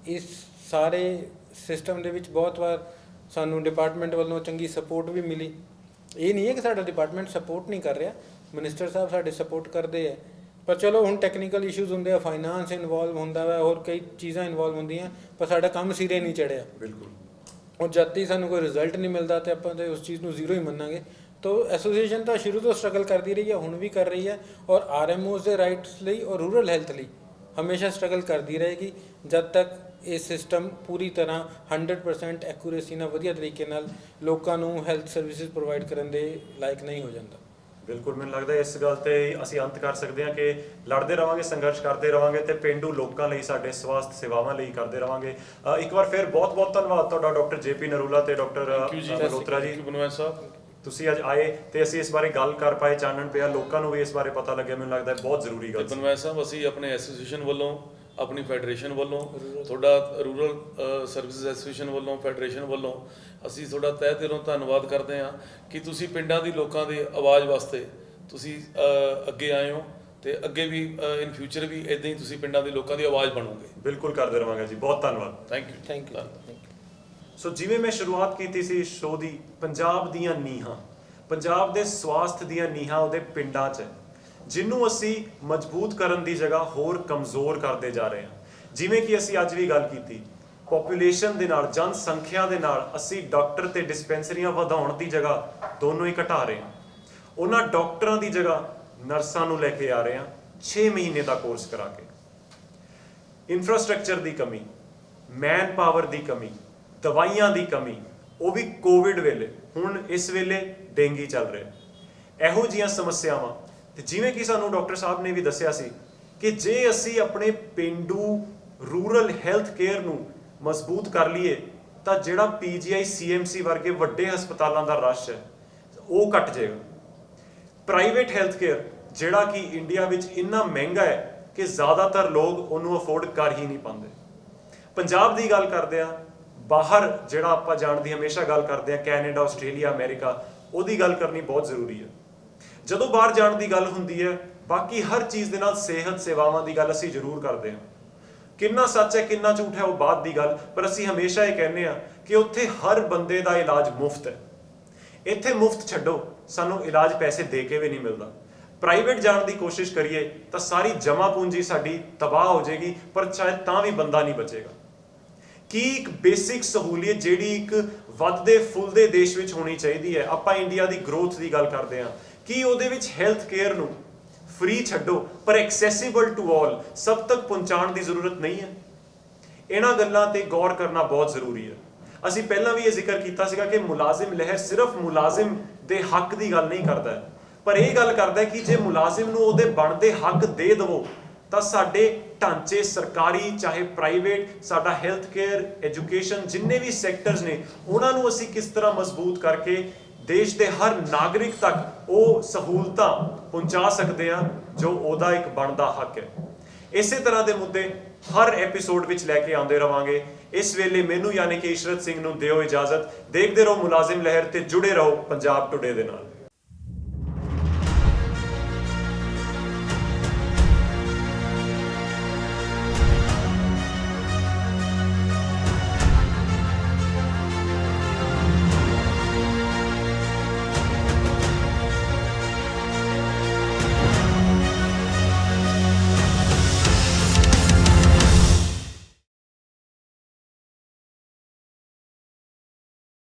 ਇਸ ਸਾਰੇ ਸਿਸਟਮ ਦੇ ਵਿੱਚ ਬਹੁਤ ਵਾਰ ਸਾਨੂੰ ਡਿਪਾਰਟਮੈਂਟ ਵੱਲੋਂ ਚੰਗੀ ਸਪੋਰਟ ਵੀ ਮਿਲੀ। ਇਹ ਨਹੀਂ ਹੈ ਕਿ ਸਾਡਾ ਡਿਪਾਰਟਮੈਂਟ ਸਪੋਰਟ ਨਹੀਂ ਕਰ ਰਿਹਾ, ਮਿਨਿਸਟਰ ਸਾਹਿਬ ਸਾਡੇ ਸਪੋਰਟ ਕਰਦੇ ਹੈ, ਪਰ ਚਲੋ ਹੁਣ ਟੈਕਨੀਕਲ ਇਸ਼ੂਜ਼ ਹੁੰਦੇ ਆ, ਫਾਈਨਾਂਸ ਇਨਵੋਲਵ ਹੁੰਦਾ ਵਾ, ਹੋਰ ਕਈ ਚੀਜ਼ਾਂ ਇਨਵੋਲਵ ਹੁੰਦੀਆਂ, ਪਰ ਸਾਡਾ ਕੰਮ ਸਿਰੇ ਨਹੀਂ ਚੜਿਆ। ਬਿਲਕੁਲ। ਔਰ ਜਦ ਤੱਕ ਸਾਨੂੰ ਕੋਈ ਰਿਜ਼ਲਟ ਨਹੀਂ ਮਿਲਦਾ ਤੇ ਆਪਾਂ ਤਾਂ ਉਸ ਚੀਜ਼ ਨੂੰ ਜ਼ੀਰੋ ਹੀ ਮੰਨਾਂਗੇ। ਤਾਂ ਐਸੋਸੀਏਸ਼ਨ ਤਾਂ ਸ਼ੁਰੂ ਤੋਂ ਸਟਰਗਲ ਕਰਦੀ ਰਹੀ ਹੈ, ਹੁਣ ਵੀ ਕਰ ਰਹੀ ਹੈ, ਔਰ RMOs ਦੇ ਰਾਈਟਸ ਲਈ ਔਰ ਰੂਰਲ ਹੈਲਥ ਲਈ ਹਮੇਸ਼ਾ ਸਟਰਗਲ ਕਰਦੀ ਰਹੇਗੀ ਜਦ ਤੱਕ ਇਹ ਸਿਸਟਮ ਪੂਰੀ ਤਰ੍ਹਾਂ 100% ਐਕੂਰੇਸੀ ਨਾਲ ਵਧੀਆ ਤਰੀਕੇ ਨਾਲ ਲੋਕਾਂ ਨੂੰ ਹੈਲਥ ਸਰਵਿਸਿਜ਼ ਪ੍ਰੋਵਾਈਡ ਕਰਨ ਦੇ ਲਾਇਕ ਨਹੀਂ ਹੋ ਜਾਂਦਾ। ਬਿਲਕੁਲ, ਮੈਨੂੰ ਲੱਗਦਾ ਇਸ ਗੱਲ ਤੇ ਅਸੀਂ ਅੰਤ ਕਰ ਸਕਦੇ ਹਾਂ ਕਿ ਲੜਦੇ ਰਵਾਂਗੇ, ਸੰਘਰਸ਼ ਕਰਦੇ ਰਵਾਂਗੇ ਤੇ ਪੇਂਡੂ ਲੋਕਾਂ ਲਈ, ਸਾਡੇ ਸਵਾਸਥ ਸੇਵਾਵਾਂ ਲਈ ਕਰਦੇ ਰਵਾਂਗੇ। ਇੱਕ ਵਾਰ ਫਿਰ ਬਹੁਤ ਬਹੁਤ ਧੰਨਵਾਦ ਤੁਹਾਡਾ ਡਾਕਟਰ ਜੇਪੀ ਨਰੂਲਾ ਤੇ ਡਾਕਟਰ ਮਲਹੋਤਰਾ ਜੀ, ਬਨਵਾਸ ਸਾਹਿਬ, ਤੁਸੀਂ ਅੱਜ ਆਏ ਤੇ ਅਸੀਂ ਇਸ ਬਾਰੇ ਗੱਲ ਕਰ ਪਾਏ, ਚਾਨਣ ਪਿਆ, ਲੋਕਾਂ ਨੂੰ ਵੀ ਇਸ ਬਾਰੇ ਪਤਾ ਲੱਗਿਆ। ਮੈਨੂੰ ਲੱਗਦਾ ਬਹੁਤ ਜ਼ਰੂਰੀ ਗੱਲ ਸੀ। ਬਨਵਾਸ ਸਾਹਿਬ, ਅਸੀਂ ਆਪਣੇ ਐਸੋਸੀਏਸ਼ਨ ਵੱਲੋਂ, ਆਪਣੀ ਫੈਡਰੇਸ਼ਨ ਵੱਲੋਂ, ਤੁਹਾਡਾ ਰੂਰਲ ਸਰਵਿਸਿਜ਼ ਐਸੋਸੀਏਸ਼ਨ ਵੱਲੋਂ, ਫੈਡਰੇਸ਼ਨ ਵੱਲੋਂ ਅਸੀਂ ਤੁਹਾਡਾ ਤਹਿ ਦਿਲੋਂ ਧੰਨਵਾਦ ਕਰਦੇ ਹਾਂ ਕਿ ਤੁਸੀਂ ਪਿੰਡਾਂ ਦੀ ਲੋਕਾਂ ਦੀ ਆਵਾਜ਼ ਵਾਸਤੇ ਤੁਸੀਂ ਅੱਗੇ ਆਏ ਹੋ ਤੇ ਅੱਗੇ ਵੀ ਇਨ ਫਿਊਚਰ ਵੀ ਇਦਾਂ ਹੀ ਤੁਸੀਂ ਪਿੰਡਾਂ ਦੇ ਲੋਕਾਂ ਦੀ ਆਵਾਜ਼ ਬਣੋਗੇ। ਬਿਲਕੁਲ ਕਰਦੇ ਰਵਾਂਗੇ ਜੀ, ਬਹੁਤ ਧੰਨਵਾਦ। Thank you. ਸੋ ਜਿਵੇਂ ਮੈਂ ਸ਼ੁਰੂਆਤ ਕੀਤੀ ਸੀ ਸ਼ੋਅ ਦੀ, ਪੰਜਾਬ ਦੀਆਂ ਨੀਹਾਂ, ਪੰਜਾਬ ਦੇ ਸਵਾਸਥ ਦੀਆਂ ਨੀਹਾਂ ਉਹਦੇ ਪਿੰਡਾਂ 'ਚ ਹੈ, ਜਿਹਨੂੰ ਅਸੀਂ ਮਜ਼ਬੂਤ ਕਰਨ ਦੀ ਜਗ੍ਹਾ ਹੋਰ ਕਮਜ਼ੋਰ ਕਰਦੇ ਜਾ ਰਹੇ ਹਾਂ। ਜਿਵੇਂ ਕਿ ਅਸੀਂ ਅੱਜ ਵੀ ਗੱਲ ਕੀਤੀ, ਪੋਪੂਲੇਸ਼ਨ ਦੇ ਨਾਲ, ਜਨਸੰਖਿਆ ਦੇ ਨਾਲ ਅਸੀਂ ਡਾਕਟਰ ਤੇ ਡਿਸਪੈਂਸਰੀਆਂ ਵਧਾਉਣ ਦੀ ਜਗ੍ਹਾ ਦੋਨੋਂ ਹੀ ਘਟਾ ਰਹੇ ਹਾਂ। ਉਹਨਾਂ ਡਾਕਟਰਾਂ ਦੀ ਜਗ੍ਹਾ ਨਰਸਾਂ ਨੂੰ ਲੈ ਕੇ ਆ ਰਹੇ ਹਾਂ 6 ਮਹੀਨੇ ਦਾ ਕੋਰਸ ਕਰਾ ਕੇ। ਇਨਫਰਾਸਟ੍ਰਕਚਰ ਦੀ ਕਮੀ, ਮੈਨ ਪਾਵਰ ਦੀ ਕਮੀ, ਦਵਾਈਆਂ ਦੀ ਕਮੀ, ਉਹ ਵੀ ਕੋਵਿਡ ਵੇਲੇ, ਹੁਣ ਇਸ ਵੇਲੇ ਡੇਂਗੀ ਚੱਲ ਰਿਹਾ। ਇਹੋ ਜਿਹੀਆਂ ਸਮੱਸਿਆਵਾਂ, ਤੇ ਜਿਵੇਂ ਕਿ ਸਾਨੂੰ ਡਾਕਟਰ ਸਾਹਿਬ ਨੇ ਵੀ ਦੱਸਿਆ ਸੀ ਕਿ ਜੇ ਅਸੀਂ ਆਪਣੇ ਪਿੰਡੂ ਰੂਰਲ ਹੈਲਥ ਕੇਅਰ ਨੂੰ ਮਜ਼ਬੂਤ ਕਰ ਲਈਏ ਤਾਂ ਜਿਹੜਾ ਪੀਜੀਆਈ ਸੀਐਮਸੀ ਵਰਗੇ ਵੱਡੇ ਹਸਪਤਾਲਾਂ ਦਾ ਰਸ਼ ਹੈ ਉਹ ਘਟ ਜਾਏਗਾ। ਪ੍ਰਾਈਵੇਟ ਹੈਲਥ ਕੇਅਰ ਜਿਹੜਾ ਕਿ ਇੰਡੀਆ ਵਿੱਚ ਇੰਨਾ ਮਹਿੰਗਾ ਹੈ ਕਿ ਜ਼ਿਆਦਾਤਰ ਲੋਕ ਉਹਨੂੰ ਅਫੋਰਡ ਕਰ ਹੀ ਨਹੀਂ ਪਾਉਂਦੇ। ਪੰਜਾਬ ਦੀ ਗੱਲ ਕਰਦੇ ਆ, ਬਾਹਰ ਜਿਹੜਾ ਆਪਾਂ ਜਾਣ ਦੀ ਹਮੇਸ਼ਾ ਗੱਲ ਕਰਦੇ ਆ, ਕੈਨੇਡਾ, ਆਸਟ੍ਰੇਲੀਆ, ਅਮਰੀਕਾ, ਉਹਦੀ ਗੱਲ ਕਰਨੀ ਬਹੁਤ ਜ਼ਰੂਰੀ ਹੈ। ਜਦੋਂ ਬਾਹਰ ਜਾਣ ਦੀ ਗੱਲ ਹੁੰਦੀ ਹੈ, ਬਾਕੀ ਹਰ ਚੀਜ਼ ਦੇ ਨਾਲ ਸਿਹਤ ਸੇਵਾਵਾਂ ਦੀ ਗੱਲ ਅਸੀਂ ਜ਼ਰੂਰ ਕਰਦੇ ਹਾਂ। ਕਿੰਨਾ ਸੱਚ ਹੈ ਕਿੰਨਾ ਝੂਠ ਹੈ ਉਹ ਬਾਅਦ ਦੀ ਗੱਲ, ਪਰ ਅਸੀਂ ਹਮੇਸ਼ਾ ਇਹ ਕਹਿੰਦੇ ਆ ਕਿ ਉੱਥੇ ਹਰ ਬੰਦੇ ਦਾ ਇਲਾਜ ਮੁਫਤ ਹੈ। ਇੱਥੇ ਮੁਫਤ ਛੱਡੋ, ਸਾਨੂੰ ਇਲਾਜ ਪੈਸੇ ਦੇ ਕੇ ਵੀ ਨਹੀਂ ਮਿਲਦਾ। ਪ੍ਰਾਈਵੇਟ ਜਾਣ ਦੀ ਕੋਸ਼ਿਸ਼ ਕਰੀਏ ਤਾਂ ਸਾਰੀ ਜਮ੍ਹਾਂ ਪੂੰਜੀ ਸਾਡੀ ਤਬਾਹ ਹੋ ਜਾਏਗੀ, ਪਰ ਸ਼ਾਇਦ ਤਾਂ ਵੀ ਬੰਦਾ ਨਹੀਂ ਬਚੇਗਾ। ਕੀ ਇੱਕ ਬੇਸਿਕ ਸਹੂਲੀਅਤ ਜਿਹੜੀ ਇੱਕ ਵੱਧਦੇ ਫੁੱਲਦੇ ਦੇਸ਼ ਵਿੱਚ ਹੋਣੀ ਚਾਹੀਦੀ ਹੈ, ਆਪਾਂ ਇੰਡੀਆ ਦੀ ਗਰੋਥ ਦੀ ਗੱਲ ਕਰਦੇ ਹਾਂ, ਕੀ ਉਹਦੇ ਵਿੱਚ ਹੈਲਥ ਕੇਅਰ ਨੂੰ ਫ੍ਰੀ ਛੱਡੋ ਪਰ ਐਕਸੈਸਿਬਲ ਟੂ ਆਲ, ਸਭ ਤੱਕ ਪਹੁੰਚਾਉਣ ਦੀ ਜ਼ਰੂਰਤ ਨਹੀਂ ਹੈ? ਇਹਨਾਂ ਗੱਲਾਂ ਤੇ ਗੌਰ ਕਰਨਾ ਬਹੁਤ ਜ਼ਰੂਰੀ ਹੈ। ਅਸੀਂ ਪਹਿਲਾਂ ਵੀ ਇਹ ਜ਼ਿਕਰ ਕੀਤਾ ਸੀਗਾ ਕਿ ਮੁਲਾਜ਼ਮ ਲਹਿਰ ਸਿਰਫ ਮੁਲਾਜ਼ਮ ਦੇ ਹੱਕ ਦੀ ਗੱਲ ਨਹੀਂ ਕਰਦਾ ਹੈ, ਪਰ ਇਹ ਗੱਲ ਕਰਦਾ ਹੈ ਕਿ ਜੇ ਮੁਲਾਜ਼ਮ ਨੂੰ ਉਹਦੇ ਬਣਦੇ ਹੱਕ ਦੇ ਦੇਵੋ ਤਾਂ ਸਾਡੇ ਢਾਂਚੇ, ਸਰਕਾਰੀ ਚਾਹੇ ਪ੍ਰਾਈਵੇਟ, ਸਾਡਾ ਹੈਲਥ ਕੇਅਰ, ਐਜੂਕੇਸ਼ਨ, ਜਿੰਨੇ ਵੀ ਸੈਕਟਰਸ ਨੇ, ਉਹਨਾਂ ਨੂੰ ਅਸੀਂ ਕਿਸ ਤਰ੍ਹਾਂ ਮਜ਼ਬੂਤ ਕਰਕੇ ਦੇਸ਼ ਦੇ ਹਰ ਨਾਗਰਿਕ ਤੱਕ ਉਹ ਸਹੂਲਤਾਂ ਪਹੁੰਚਾ ਸਕਦੇ ਹਾਂ ਜੋ ਉਹਦਾ ਇੱਕ ਬਣਦਾ ਹੱਕ ਹੈ। ਇਸੇ ਤਰ੍ਹਾਂ ਦੇ ਮੁੱਦੇ ਹਰ ਐਪੀਸੋਡ ਵਿੱਚ ਲੈ ਕੇ ਆਉਂਦੇ ਰਵਾਂਗੇ। ਇਸ ਵੇਲੇ ਮੈਨੂੰ ਯਾਨੀ ਕਿ ਇਸ਼ਰਤ ਸਿੰਘ ਨੂੰ ਦਿਓ ਇਜਾਜ਼ਤ। ਦੇਖਦੇ ਰਹੋ ਮੁਲਾਜ਼ਮ ਲਹਿਰ ਤੇ ਜੁੜੇ ਰਹੋ ਪੰਜਾਬ ਟੁਡੇ ਦੇ ਨਾਲ।